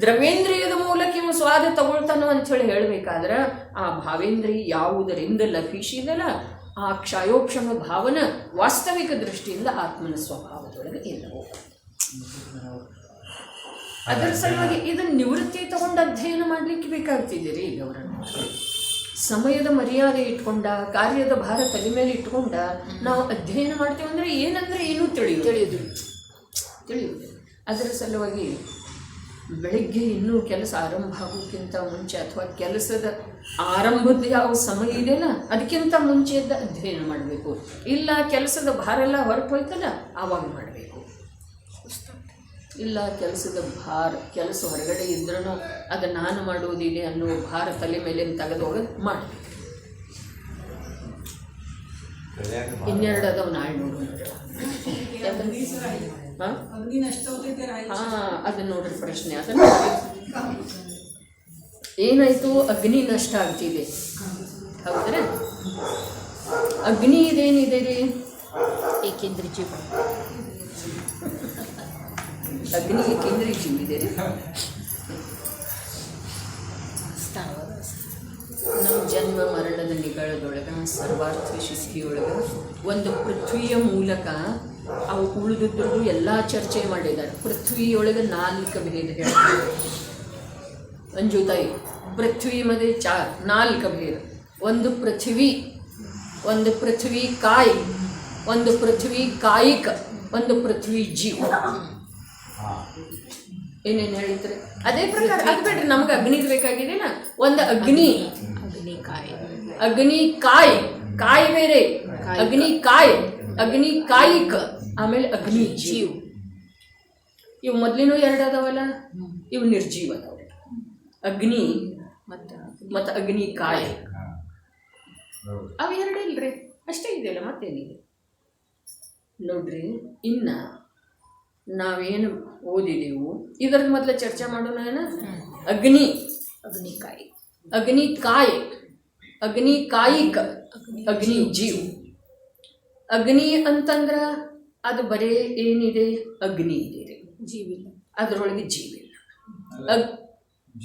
ದ್ರವೇಂದ್ರಿಯದ ಮೂಲಕ ಇವು ಸ್ವಾದ ತಗೊಳ್ತಾನೋ ಅಂಥೇಳಿ ಹೇಳಬೇಕಾದ್ರೆ ಆ ಭಾವೇಂದ್ರಿಯ ಯಾವುದರಿಂದ ಲಭಿಸಿದಲ್ಲ ಆ ಕ್ಷಯೋಕ್ಷಮ ಭಾವನ ವಾಸ್ತವಿಕ ದೃಷ್ಟಿಯಿಂದ ಆತ್ಮನ ಸ್ವಭಾವದೊಳಗೆ ಇಲ್ಲವೋ. ಅದರ ಸಲುವಾಗಿ ಇದನ್ನು ನಿವೃತ್ತಿ ತಗೊಂಡು ಅಧ್ಯಯನ ಮಾಡಲಿಕ್ಕೆ ಬೇಕಾಗ್ತಿದ್ದೀರಿ. ಈಗ ಅವರನ್ನು ಸಮಯದ ಮರ್ಯಾದೆ ಇಟ್ಕೊಂಡ, ಕಾರ್ಯದ ಭಾರ ತಲೆ ಮೇಲೆ ಇಟ್ಕೊಂಡ ನಾವು ಅಧ್ಯಯನ ಮಾಡ್ತೀವಿ ಅಂದರೆ ಏನಂದರೆ ಏನೂ ತಿಳಿಯುವುದಿಲ್ಲ. ಅದರ ಸಲುವಾಗಿ ಬೆಳಗ್ಗೆ ಇನ್ನೂ ಕೆಲಸ ಆರಂಭ ಆಗೋಕ್ಕಿಂತ ಮುಂಚೆ ಅಥವಾ ಕೆಲಸದ ಆರಂಭದ ಯಾವ ಸಮಯ ಇದೆಯಲ್ಲ ಅದಕ್ಕಿಂತ ಮುಂಚೆಯಿಂದ ಅಧ್ಯಯನ ಮಾಡಬೇಕು. ಇಲ್ಲ ಕೆಲಸದ ಭಾರ ಎಲ್ಲ ಹೊರಟು ಹೋಯ್ತಲ್ಲ ಆವಾಗ ಮಾಡಬೇಕು. ಇಲ್ಲ ಕೆಲಸದ ಭಾರ, ಕೆಲಸ ಹೊರಗಡೆ ಇದ್ರೂ ಅದು ನಾನು ಮಾಡುವುದಿದೆ ಅನ್ನೋ ಭಾರ ತಲೆ ಮೇಲೆ ತೆಗೆದೋಗೋದು ಮಾಡಬೇಕು. ಇನ್ನೆರಡು ಅದಾವ ನಾಳೆ ನೋಡೋಣ. ಅದನ್ನ ನೋಡ್ರಿ ಪ್ರಶ್ನೆ. ಅದನ್ನ ಏನಾಯ್ತು, ಅಗ್ನಿ ನಷ್ಟ ಆಗ್ತಿದೆ. ಹೌದ್ರ? ಅಗ್ನಿ ಇದೇನಿದೆ ರೀ, ಏಕೇಂದ್ರಿ ಜೀವ. ಅಗ್ನಿ ಏಕೇಂದ್ರಿ ಜೀವ ಇದೆ ರೀ. ನಮ್ಮ ಜನ್ಮ ಮರಣದ ವಿಧಿಗಳದೊಳಗೆ ಸರ್ವಾರ್ಥ ಸಿದ್ಧಿಯೊಳಗೆ ಒಂದು ಪೃಥ್ವಿಯ ಮೂಲಕ ಅವು ಉಳಿದಿದ್ದು ಎಲ್ಲ ಚರ್ಚೆ ಮಾಡಿದ್ದಾರೆ. ಪೃಥ್ವಿಯೊಳಗೆ 4 ಭೇದ ಹೇಳ್ತಾರೆ ಅಂಜುತಾಯಿ. ಪೃಥ್ವಿमध्ये 4 ಭೇದ. ಒಂದು ಪೃಥ್ವಿ, ಒಂದು ಪೃಥ್ವಿ ಕಾಯಿ, ಒಂದು ಪೃಥ್ವಿ ಕಾಯಿಕ, ಒಂದು ಪೃಥ್ವಿ ಜೀವ. ಏನೇನು ಹೇಳಿದ್ರೆ ಅದೇ ಪ್ರಕಾರ ಅದು ಬಿಡ್ರಿ, ನಮ್ಗೆ ಅಗ್ನಿದು ಬೇಕಾಗಿದೆಯಲ್ಲ. ಒಂದು ಅಗ್ನಿ, ಅಗ್ನಿ ಕಾಯಿ, ಕಾಯಿ ಬೇರೆ, ಅಗ್ನಿ ಕಾಯಿ, ಅಗ್ನಿ ಕಾಯಿಕ, ಆಮೇಲೆ ಅಗ್ನಿ ಜೀವ. ಇವು ಮೊದಲಿನೂ 2 ಅದಾವಲ್ಲ, ಇವು ನಿರ್ಜೀವ ಅದಾವ. ಅಗ್ನಿ ಮತ್ತು ಅಗ್ನಿ ಕಾಯ ಅವು 2 ಇಲ್ರಿ, ಅಷ್ಟೇ ಇದೆಯಲ್ಲ, ಮತ್ತೇನಿದೆ ನೋಡ್ರಿ. ಇನ್ನು ನಾವೇನು ಓದಿದೆವು ಇದರ ಮೊದಲು ಚರ್ಚೆ ಮಾಡೋಣ. ಅಗ್ನಿ, ಅಗ್ನಿ ಕಾಯಿ, ಅಗ್ನಿ ಕಾಯಿ, ಅಗ್ನಿ ಕಾಯಿಕ, ಅಗ್ನಿ ಜೀವ. ಅಗ್ನಿ ಅಂತಂದ್ರೆ ಅದು ಬರೇ ಏನಿದೆ, ಅಗ್ನಿ ಇದೆ ರೀ, ಜೀವಿಲ್ಲ, ಅದರೊಳಗೆ ಜೀವಿಲ್ಲ.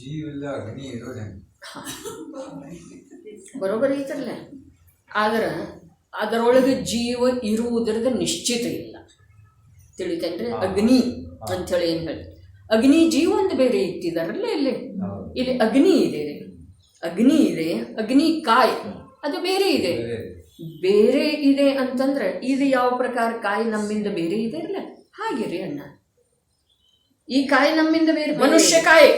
ಜೀವಿಲ್ಲ, ಅಗ್ನಿ ಇರೋದೇ ಬರೋಬ್ಬರಿ ಐತಲ್ಲ. ಆದ್ರೆ ಅದರೊಳಗೆ ಜೀವ ಇರುವುದರದ ನಿಶ್ಚಿತ ಇಲ್ಲ, ತಿಳಿತೇನ್ರಿ. ಅಗ್ನಿ ಅಂಥೇಳಿ ಏನು ಹೇಳಿ, ಅಗ್ನಿ ಜೀವ ಒಂದು ಬೇರೆ ಇಟ್ಟಿದಾರಲ್ಲ ಇಲ್ಲಿ ಅಗ್ನಿ ಇದೆ ರೀ, ಅಗ್ನಿ ಇದೆ, ಅಗ್ನಿ ಕಾಯಿ ಅದು ಬೇರೆ ಇದೆ. ಬೇರೆ ಇದೆ ಅಂತಂದ್ರೆ ಇದು ಯಾವ ಪ್ರಕಾರ ಕಾಯಿ ನಮ್ಮಿಂದ ಬೇರೆ ಇದೆ ಅಲ್ಲ, ಹಾಗೆ ರೀ ಅಣ್ಣ. ಈ ಕಾಯಿ ನಮ್ಮಿಂದ ಬೇರೆ, ಮನುಷ್ಯ ಕಾಯಿ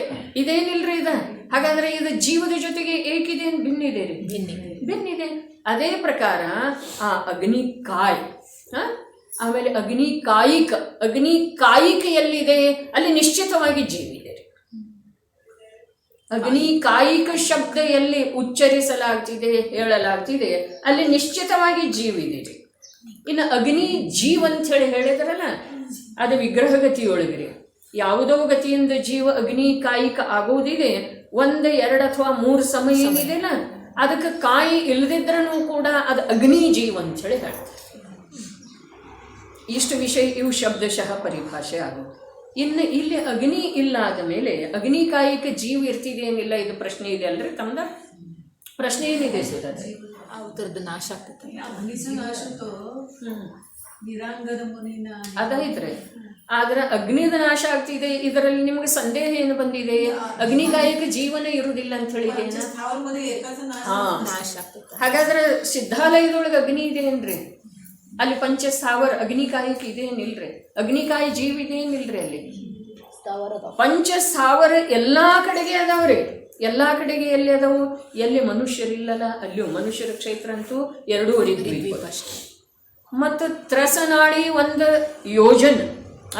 ಇದೇನಿಲ್ರಿ ಇದು. ಹಾಗಾದ್ರೆ ಇದು ಜೀವದ ಜೊತೆಗೆ ಏಕಿದೆ, ಭಿನ್ನಿದೆ ರೀ, ಭಿನ್ನಿದೆ. ಅದೇ ಪ್ರಕಾರ ಆ ಅಗ್ನಿ ಕಾಯಿ, ಆಮೇಲೆ ಅಗ್ನಿ ಕಾಯಿಕ, ಅಗ್ನಿ ಕಾಯಿಕ ಎಲ್ಲಿದೆ ಅಲ್ಲಿ ನಿಶ್ಚಿತವಾಗಿ ಜೀವಿದೆ ರೀ. ಅಗ್ನಿ ಕಾಯಿಕ ಶಬ್ದ ಎಲ್ಲಿ ಉಚ್ಚರಿಸಲಾಗ್ತಿದೆ, ಹೇಳಲಾಗ್ತಿದೆ, ಅಲ್ಲಿ ನಿಶ್ಚಿತವಾಗಿ ಜೀವಿದೆ ರೀ. ಇನ್ನು ಅಗ್ನಿ ಜೀವ ಅಂತ ಹೇಳಿದ್ರಲ್ಲ, ಅದು ವಿಗ್ರಹಗತಿಯೊಳಗ್ರಿ. ಯಾವುದೋ ಗತಿಯಿಂದ ಜೀವ ಅಗ್ನಿ ಕಾಯಿಕ ಆಗೋದಿದೆ. 1, 2 ಅಥವಾ 3 ಸಮಯ ಏನಿದೆಲ್ಲ, ಅದಕ್ಕೆ ಕಾಯಿ ಇಲ್ಲದಿದ್ರೂ ಕೂಡ ಅದು ಅಗ್ನಿ ಜೀವ ಅಂತ ಹೇಳಿ ಹೇಳ್ತಾರೆ. ಇಷ್ಟು ವಿಷಯ ಇವು ಶಬ್ದಶಃ ಪರಿಭಾಷೆ ಆಗೋದು. ಇನ್ನು ಇಲ್ಲಿ ಅಗ್ನಿ ಇಲ್ಲ ಆದ ಮೇಲೆ ಅಗ್ನಿ ಕಾಯಿಕ ಜೀವ ಇರ್ತಿದೆ ಏನಿಲ್ಲ, ಇದು ಪ್ರಶ್ನೆ ಇದೆ ಅಲ್ರಿ ತಮ್ದ. ಪ್ರಶ್ನೆ ಏನಿದೆ ಸಿದ್ಧಾರ್ಥ? ಅವತರದ ನಾಶ ಆಗ್ತದೆ. ನಿರಾಂಗದ ಮುನಿನ ಅದೈತ್ರಿ. ಆದ್ರೆ ಅಗ್ನಿದ ನಾಶ ಆಗ್ತಿದೆ, ಇದರಲ್ಲಿ ನಿಮ್ಗೆ ಸಂದೇಹ ಏನು ಬಂದಿದೆ? ಅಗ್ನಿಕಾಯಕ ಜೀವನ ಇರುವುದಿಲ್ಲ ಅಂತ ಹೇಳಿದೆ. ನಾಶ ಆಗ್ತದೆ. ಹಾಗಾದ್ರೆ ಸಿದ್ಧಾಲಯದೊಳಗೆ ಅಗ್ನಿ ಇದೆ ಏನ್ರಿ? ಅಲ್ಲಿ ಪಂಚಸ್ಥಾವರ ಅಗ್ನಿಕಾಯಕ ಇದೆ ಏನಿಲ್ರಿ? ಅಗ್ನಿಕಾಯಿ ಜೀವ ಇದೆ ಏನಿಲ್ರಿ? ಅಲ್ಲಿ ಪಂಚಸ್ಥಾವರ ಎಲ್ಲಾ ಕಡೆಗೆ ಅದಾವ್ರಿ. ಎಲ್ಲಾ ಕಡೆಗೆ ಎಲ್ಲಿ ಅದಾವು? ಎಲ್ಲಿ ಮನುಷ್ಯರಿಲ್ಲಲ್ಲ ಅಲ್ಲಿಯೂ ಮನುಷ್ಯರ ಕ್ಷೇತ್ರ ಅಂತೂ 2.5 ದ್ವೀಪ ಅಷ್ಟೇ. ಮತ್ತು ತ್ರಸನಾಡಿ 1 ಯೋಜನ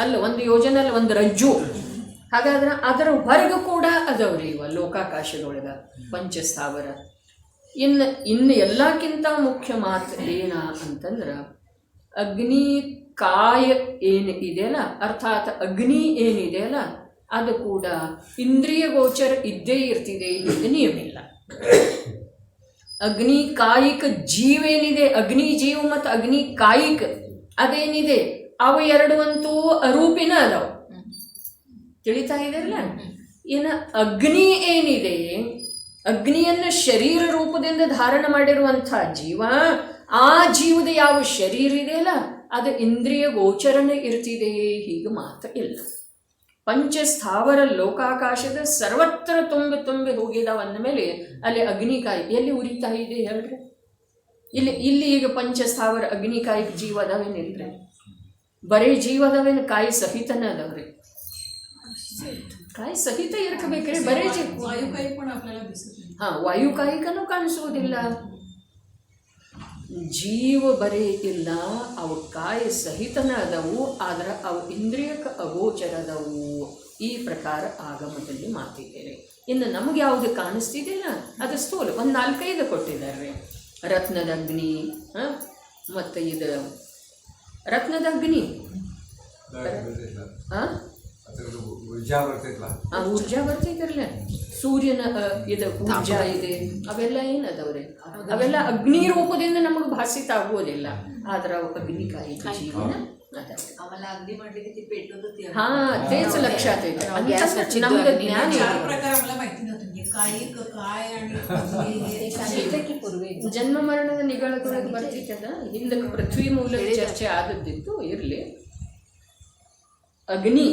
ಅಲ್ಲ, 1 ಯೋಜನ ಅಲ್ಲ, 1 ರಜ್ಜು. ಹಾಗಾದ್ರೆ ಅದರ ಹೊರಗೆ ಕೂಡ ಅದಾವ್ರಿ ಇವ ಲೋಕಾಕಾಶದೊಳಗ ಪಂಚಸ್ಥಾವರ. ಇನ್ನು ಎಲ್ಲಕ್ಕಿಂತ ಮುಖ್ಯ ಮಾತು ಏನ ಅಂತಂದ್ರೆ ಅಗ್ನಿ ಕಾಯ ಏನು ಇದೆಯಲ್ಲ, ಅರ್ಥಾತ್ ಅಗ್ನಿ ಏನಿದೆಯಲ್ಲ ಅದು ಕೂಡ ಇಂದ್ರಿಯ ಗೋಚರ ಇದ್ದೇ ಇರ್ತಿದೆ, ಇದು ನಿಯಮಿಲ್ಲ. ಅಗ್ನಿ ಕಾಯಿಕ ಜೀವೇನಿದೆ, ಅಗ್ನಿ ಜೀವ ಮತ್ತು ಅಗ್ನಿ ಕಾಯಿಕ ಅದೇನಿದೆ, ಅವು 2 ಅಂತೂ ಅರೂಪಿನ ಅದಾವ. ತಿಳಿತಾ ಇದೆಯಲ್ಲ. ಇನ್ನು ಅಗ್ನಿ ಏನಿದೆ, ಅಗ್ನಿಯನ್ನು ಶರೀರ ರೂಪದಿಂದ ಧಾರಣ ಮಾಡಿರುವಂಥ ಜೀವ, ಆ ಜೀವದ ಯಾವ ಶರೀರ ಇದೆಯಲ್ಲ ಅದು ಇಂದ್ರಿಯ ಗೋಚರಣ ಇರ್ತಿದೆಯೇ, ಹೀಗೆ ಮಾತ್ರ ಇಲ್ಲ. ಪಂಚಸ್ಥಾವರ ಲೋಕಾಕಾಶದ ಸರ್ವತ್ರ ತುಂಬಿ ಹೋಗಿದಾವ ಅಂದಮೇಲೆ ಅಲ್ಲಿ ಅಗ್ನಿಕಾಯಿ ಎಲ್ಲಿ ಉರಿತಾ ಇದೆ ಹೇಳ್ರಿ? ಇಲ್ಲಿ ಈಗ ಪಂಚಸ್ಥಾವರ ಅಗ್ನಿಕಾಯಿಗೆ ಜೀವ ಅದಾವೇನಿಲ್ರಿ? ಬರೇ ಜೀವ ಅದಾವೇನು? ಕಾಯಿ ಸಹಿತನ ಅದಾವ್ರಿ. ಕಾಯಿ ಸಹಿತ ಇರ್ಕಬೇಕ್ರಿ, ಬರೇ ವಾಯುಕಾಯಿ ಕೂಡ आपल्याला दिसत नाही. ವಾಯುಕಾಯಿಕನೂ ಕಾಣಿಸೋದಿಲ್ಲ. ಜೀವ ಬರೇ ಇಲ್ಲ, ಅವು ಕಾಯಿ ಸಹಿತನ ಅದಾವು, ಆದ್ರೆ ಅವು ಇಂದ್ರಿಯಕ್ಕೆ ಅಗೋಚರ ಅದಾವು. ಈ ಪ್ರಕಾರ ಆಗಮದಲ್ಲಿ ಮಾತಿದ್ದೇವೆ. ಇನ್ನು ನಮಗೆ ಯಾವುದು ಕಾಣಿಸ್ತಿದೆಯಲ್ಲ ಅದು ಸ್ಥೂಲ. 4-5 ಕೊಟ್ಟಿದ್ದಾರೆ. ರತ್ನದ ಅಗ್ನಿ, ಮತ್ತು ಇದು ರತ್ನದ ಅಗ್ನಿ, ಊರ್ಜಾ ಬರ್ತೈತರಲ್ಲ, ಸೂರ್ಯನ ಇದು ಊರ್ಜಾ ಇದೆ, ಅವೆಲ್ಲ ಏನದವ್ರಿ? ಅವೆಲ್ಲ ಅಗ್ನಿ ರೂಪದಿಂದ ನಮಗೆ ಭಾಸಿತ ಆಗೋದಿಲ್ಲ. ಆದ್ರೆ ಅವು ಅಗ್ನಿಕಾಯಿ ಜೀವನ आम्हाला अगदी म्हटलं की ती पेटवत होती. हा तेच लक्षात येतं. गॅस अंततः वरची नಮ್ದು अग्नी ज्ञान चार ಇದೆ. प्रकार आम्हाला माहिती नव्हतं म्हणजे कायिक काय आणि हे सांगितलं की पूर्वी ಜನ್ಮ ಮರಣದ ನಿಗಳದೊಳಗೆ ಬರ್ತಿತ್ತದ. ಹಿಂದಕ್ಕೆ ಪೃಥ್ವಿ ಮೂಲಕ ಚರ್ಚೆ ಆದದ್ದಿತ್ತು, ಇರಲಿ. ಅಗ್ನಿ,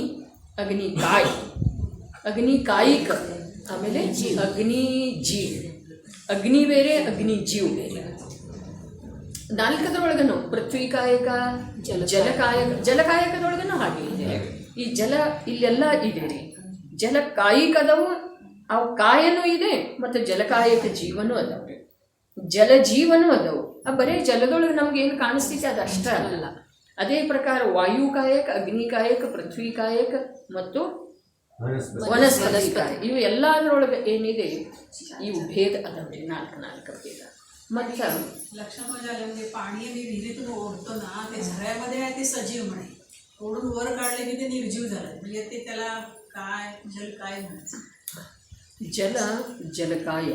ಅಗ್ನಿ ಕಾಯಿ, ಅಗ್ನಿ ಕಾಯಿಕ, ಆಮೇಲೆ ಅಗ್ನಿ ಜೀವ್. ಅಗ್ನಿ ಬೇರೆ, ಅಗ್ನಿ ಜೀವ್ ಬೇರೆ. ನಾಲ್ಕದರೊಳಗನು ಪೃಥ್ವಿ ಕಾಯಕ, ಜಲಕಾಯಕ. ಜಲಕಾಯಕದೊಳಗನು ಹಾಗೆ ಇದೆ. ಈ ಜಲ ಇಲ್ಲೆಲ್ಲ ಇದೆ ರೀ. ಜಲ ಕಾಯಿಕದವು, ಅವು ಕಾಯನೂ ಇದೆ ಮತ್ತು ಜಲಕಾಯಕ ಜೀವನೂ ಅದಾವ್ರಿ. ಜಲ ಜೀವನೂ ಅದಾವು. ಬರೀ ಜಲದೊಳಗೆ ನಮ್ಗೇನು ಕಾಣಿಸ್ತೈತೆ ಅದು ಅಷ್ಟೇ ಅಲ್ಲ. ಅದೇ ಪ್ರಕಾರ ವಾಯು ಕಾಯಕ, ಅಗ್ನಿ ಕಾಯಕ, ಪೃಥ್ವಿ ಕಾಯಕ ಮತ್ತು ವನಸ್ಪತಿ ಕಾಯಕ. ಇವು ಎಲ್ಲದರೊಳಗೆ ಏನಿದೆ ಇವು ಭೇದ अदावरी. नाल्क भेद. मग लक्षात झालं म्हणजे पाणी आम्ही विहिरीतून ओढतो ना, ते झऱ्यामध्ये आहे ते सजीव म्हणे, ओढून वर काढले की ते निर्जीव झालं. म्हणजे ते त्याला काय जल काय म्हणायचं. ಜಲ ಜಲಕಾಯ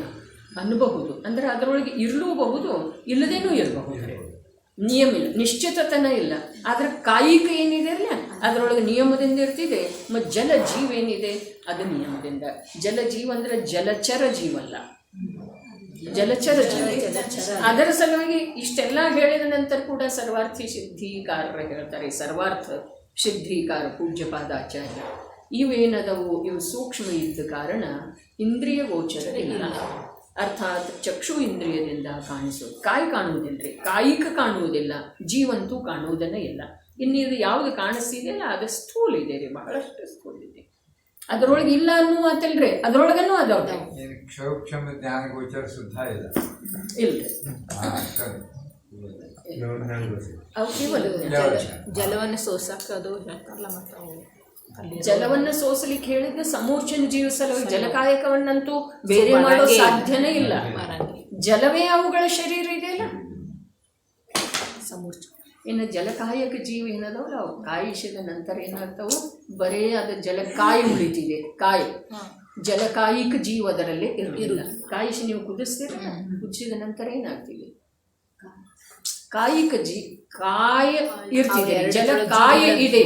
ಅನ್ನಬಹುದು. ಅಂದರೆ ಅದರೊಳಗೆ ಇರಲೂಬಹುದು, ಇಲ್ಲದೇನೂ ಇರಬಹುದು. ನಿಯಮ ಇಲ್ಲ, ನಿಶ್ಚಿತತನ ಇಲ್ಲ. ಆದರೆ ಕಾಯಿಕ ಏನಿದೆ ಅಲ್ಲ ಅದರೊಳಗೆ ನಿಯಮದಿಂದ ಇರ್ತಿದೆ. ಮತ್ತು ಜಲ ಜೀವ ಏನಿದೆ ಅದು ನಿಯಮದಿಂದ. ಜಲ ಜೀವ ಅಂದರೆ ಜಲಚರ ಜೀವಲ್ಲ, ಜಲಚರ ಜೀವ. ಅದರ ಸಲುವಾಗಿ ಇಷ್ಟೆಲ್ಲ ಹೇಳಿದ ನಂತರ ಕೂಡ ಸರ್ವಾರ್ಥಿ ಸಿದ್ಧಿಕಾರರು ಹೇಳ್ತಾರೆ. ಸರ್ವಾರ್ಥ ಸಿದ್ಧಿಕಾರ ಪೂಜ್ಯಪಾದಾಚಾರ್ಯ ಇವೇನದವು, ಇವು ಸೂಕ್ಷ್ಮ ಇದ್ದ ಕಾರಣ ಇಂದ್ರಿಯ ಗೋಚರ ಇಲ್ಲ. ಅರ್ಥಾತ್ ಚಕ್ಷು ಇಂದ್ರಿಯದಿಂದ ಕಾಣಿಸೋದು. ಕಾಯಿ ಕಾಣುವುದಿಲ್ಲರಿ, ಕಾಯಿಕ ಕಾಣುವುದಿಲ್ಲ, ಜೀವಂತೂ ಕಾಣುವುದನ್ನೇ ಇಲ್ಲ. ಇನ್ನು ಇದು ಯಾವುದು ಕಾಣಿಸ್ತಿದೆಯಲ್ಲ ಅದು ಸ್ಥೂಲ ಇದೆ ರೀ, ಬಹಳಷ್ಟು ಸ್ಥೂಲ ಇದೆ. ಅದರೊಳಗೆ ಇಲ್ಲ ಅನ್ನುವತ್ತಲ್ರಿ, ಅದರೊಳಗನ್ನೂ ಅದಾವ. ಕ್ಷೌಕ್ಷಮ ಜ್ಞಾನ ಗೋಚರ ಸುದ್ದ ಇಲ್ಲ ಇಲ್ರಿ. ಅವು ಕೇವಲ ಜಲವನ್ನು ಸೋಸಕ್ಕೆ ಅದು ಹೇಳ್ತಾರಲ್ಲ. ಮತ್ತು ಅವು ಜಲವನ್ನು ಸೋಸಲಿಕ್ಕೆ ಹೇಳಿದ್ರೆ ಸಮೂರ್ಚನ ಜೀವ ಸಲುವಾಗಿ ಜಲಕಾಯಕವನ್ನಂತೂ ಬೇರೆ ಮಾಡೋ ಸಾಧ್ಯನೇ ಇಲ್ಲ. ಜಲವೇ ಅವುಗಳ ಶರೀರ ಇದೆಯಲ್ಲ. ಸಮೂರ್ಚ ಇನ್ನು ಜಲಕಾಯಕ ಜೀವ ಏನದವಲ್ಲ ಅವು ಕಾಯಿಸಿದ ನಂತರ ಏನಾಗ್ತಾವು, ಬರೇ ಅದು ಜಲಕಾಯಿ ಉಳಿತಿದೆ. ಕಾಯಿ ಜಲಕಾಯಿಕ ಜೀವ ಅದರಲ್ಲೇ ಇರಲಿಲ್ಲ. ಕಾಯಿಸಿ ನೀವು ಕುದಿಸ್ತೀರ, ಕುದಿಸಿದ ನಂತರ ಏನಾಗ್ತಿದೆ ಕಾಯಿಕ ಕಾಯ ಇರ್ತಿದೆ. ಜಲಕಾಯ ಇದೆ,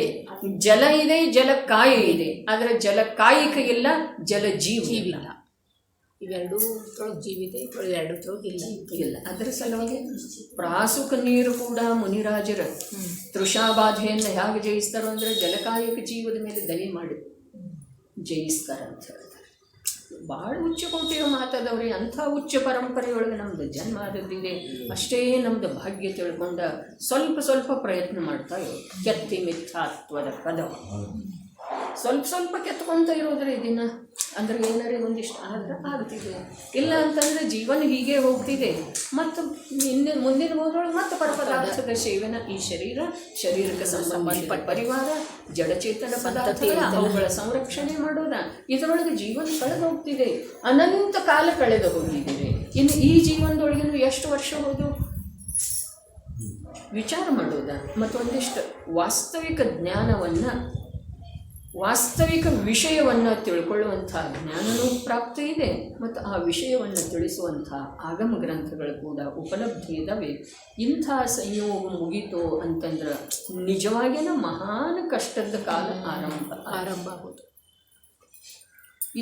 ಜಲ ಇದೆ, ಜಲಕಾಯ ಇದೆ. ಆದರೆ ಜಲಕಾಯಿಕ ಇಲ್ಲ, ಜಲ ಜೀವ ಇಲ್ಲ. ಇವೆರಡೂ ಜೀವ ಇದೆ, ಎರಡು ಇಲ್ಲ. ಅದರ ಸಲುವಾಗಿ ಪ್ರಾಸುಕ ನೀರು ಕೂಡ ಮುನಿರಾಜರ ತೃಷಾಬಾಧೆಯನ್ನು ಹೇಗೆ ಜಯಿಸ್ತಾರೋ ಅಂದರೆ ಜಲಕಾಯಕ ಜೀವದ ಮೇಲೆ ದಯೆ ಮಾಡಿ ಜಯಿಸ್ತಾರಂತ ಹೇಳ್ತಾರೆ. ಭಾಳ ಉಚ್ಚ ಕೋಟೆಯ ಮಾತಾದವ್ರಿ. ಅಂಥ ಉಚ್ಚ ಪರಂಪರೆಯೊಳಗೆ ನಮ್ಮದು ಜನ್ಮ ಆದದ್ದಿದೆ. ಅಷ್ಟೇ ನಮ್ಮದು ಭಾಗ್ಯ ತಿಳ್ಕೊಂಡ ಸ್ವಲ್ಪ ಸ್ವಲ್ಪ ಪ್ರಯತ್ನ ಮಾಡ್ತಾ ಇರೋದು. ಕೆತ್ತಿ ಮಿಥ್ಯಾತ್ವದ ಪದವ ಸ್ವಲ್ಪ ಸ್ವಲ್ಪ ಕೆತ್ಕೊತ ಇರೋದ್ರೆ ದಿನ ಅಂದ್ರೆ ಏನಾರೇ ಒಂದಿಷ್ಟು ಆದ್ರೆ ಆಗ್ತಿದೆ. ಇಲ್ಲ ಅಂತಂದರೆ ಜೀವನ ಹೀಗೆ ಹೋಗ್ತಿದೆ. ಮತ್ತು ಮುಂದಿನ ಹೋದ್ರೊಳಗೆ ಮತ್ತೆ ಪರಪದಾರ್ಥದ ಸೇವನ. ಈ ಶರೀರಕ್ಕೆ ಸಂಬಂಧಪಟ್ಟ ಪರಿವಾರ, ಜಡಚೇತನ ಪದಾರ್ಥಗಳ ಅವುಗಳ ಸಂರಕ್ಷಣೆ ಮಾಡೋದ, ಇದರೊಳಗೆ ಜೀವನ ಕಳೆದು ಹೋಗ್ತಿದೆ. ಅನಂತ ಕಾಲ ಕಳೆದು ಹೋಗಿದ್ದೀವಿ. ಇನ್ನು ಈ ಜೀವನದೊಳಗಿನ ಎಷ್ಟು ವರ್ಷ ಹೋದು ವಿಚಾರ ಮಾಡೋದ. ಮತ್ತೊಂದಿಷ್ಟು ವಾಸ್ತವಿಕ ಜ್ಞಾನವನ್ನು, ವಾಸ್ತವಿಕ ವಿಷಯವನ್ನು ತಿಳ್ಕೊಳ್ಳುವಂಥ ಜ್ಞಾನವೂ ಪ್ರಾಪ್ತಿ ಇದೆ. ಮತ್ತು ಆ ವಿಷಯವನ್ನು ತಿಳಿಸುವಂಥ ಆಗಮ ಗ್ರಂಥಗಳು ಕೂಡ ಉಪಲಬ್ಧಿ ಇದ್ದಾವೆ. ಇಂಥ ಸಂಯೋಗ ಮುಗೀತು ಅಂತಂದ್ರೆ ನಿಜವಾಗಿನ ಮಹಾನ್ ಕಷ್ಟದ ಕಾಲ ಆರಂಭ ಆಗೋದು.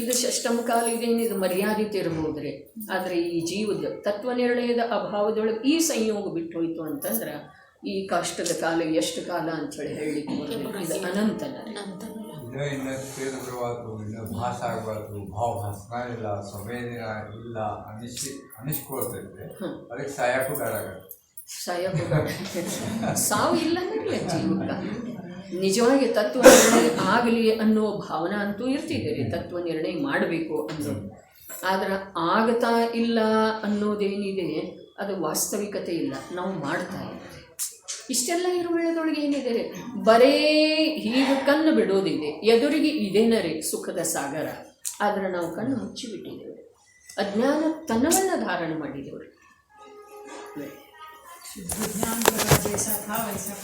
ಇದು ಷಷ್ಟಮ ಕಾಲ ಇದೇನಿದು ಮರ್ಯಾದಿತ ಇರ್ಬೋದ್ರಿ. ಆದರೆ ಈ ಜೀವದ ತತ್ವನಿರ್ಣಯದ ಅಭಾವದೊಳಗೆ ಈ ಸಂಯೋಗ ಬಿಟ್ಟು ಹೋಯಿತು ಅಂತಂದ್ರೆ ಈ ಕಷ್ಟದ ಕಾಲ ಎಷ್ಟು ಕಾಲ ಅಂಥೇಳಿ ಹೇಳಲಿಕ್ಕೆ ಇದು ಅನಂತನ. ಇನ್ನು ತೀವ್ರವಾತು, ಇನ್ನು ಭಾಸ ಆಗಬಾರ್ದು, ಭಾವ ಭಾಸನ ಇಲ್ಲ, ಸಂವೇದನ ಇಲ್ಲ ಅನಿಸ್ಕೊಳ್ತೈತೆ. ಅದಕ್ಕೆ ಸಾಯಕ್ಕೂ ಸಾವು ಇಲ್ಲ ಅನ್ನಿಲ್ಲ ಜೀವಕ್ಕೆ. ನಿಜವಾಗಿ ತತ್ವ ನಿರ್ಣಯ ಆಗಲಿ ಅನ್ನೋ ಭಾವನಾ ಅಂತೂ ಇರ್ತಿದೆ ರೀ. ತತ್ವ ನಿರ್ಣಯ ಮಾಡಬೇಕು ಅನ್ನೋದು. ಆದ್ರೆ ಆಗ್ತಾ ಇಲ್ಲ ಅನ್ನೋದೇನಿದೆ ಅದು ವಾಸ್ತವಿಕತೆ ಇಲ್ಲ, ನಾವು ಮಾಡ್ತಾ ಇದ್ದೀವಿ. ಇಷ್ಟೆಲ್ಲ ಇರುವೆಳದೊಳಗೆ ಏನಿದೆ ಬರೇ ಹೀಗೆ ಕಣ್ಣು ಬಿಡೋದಿದೆ. ಎದುರಿಗೆ ಇದೇನರೇ ಸುಖದ ಸಾಗರ. ಆದರೆ ನಾವು ಕಣ್ಣು ಮುಚ್ಚಿಬಿಟ್ಟಿದ್ದೇವೆ, ಅಜ್ಞಾನ ತನವನ್ನು ಧಾರಣೆ ಮಾಡಿದ್ದೇವೆ. ज्ञान जैसा था वैसा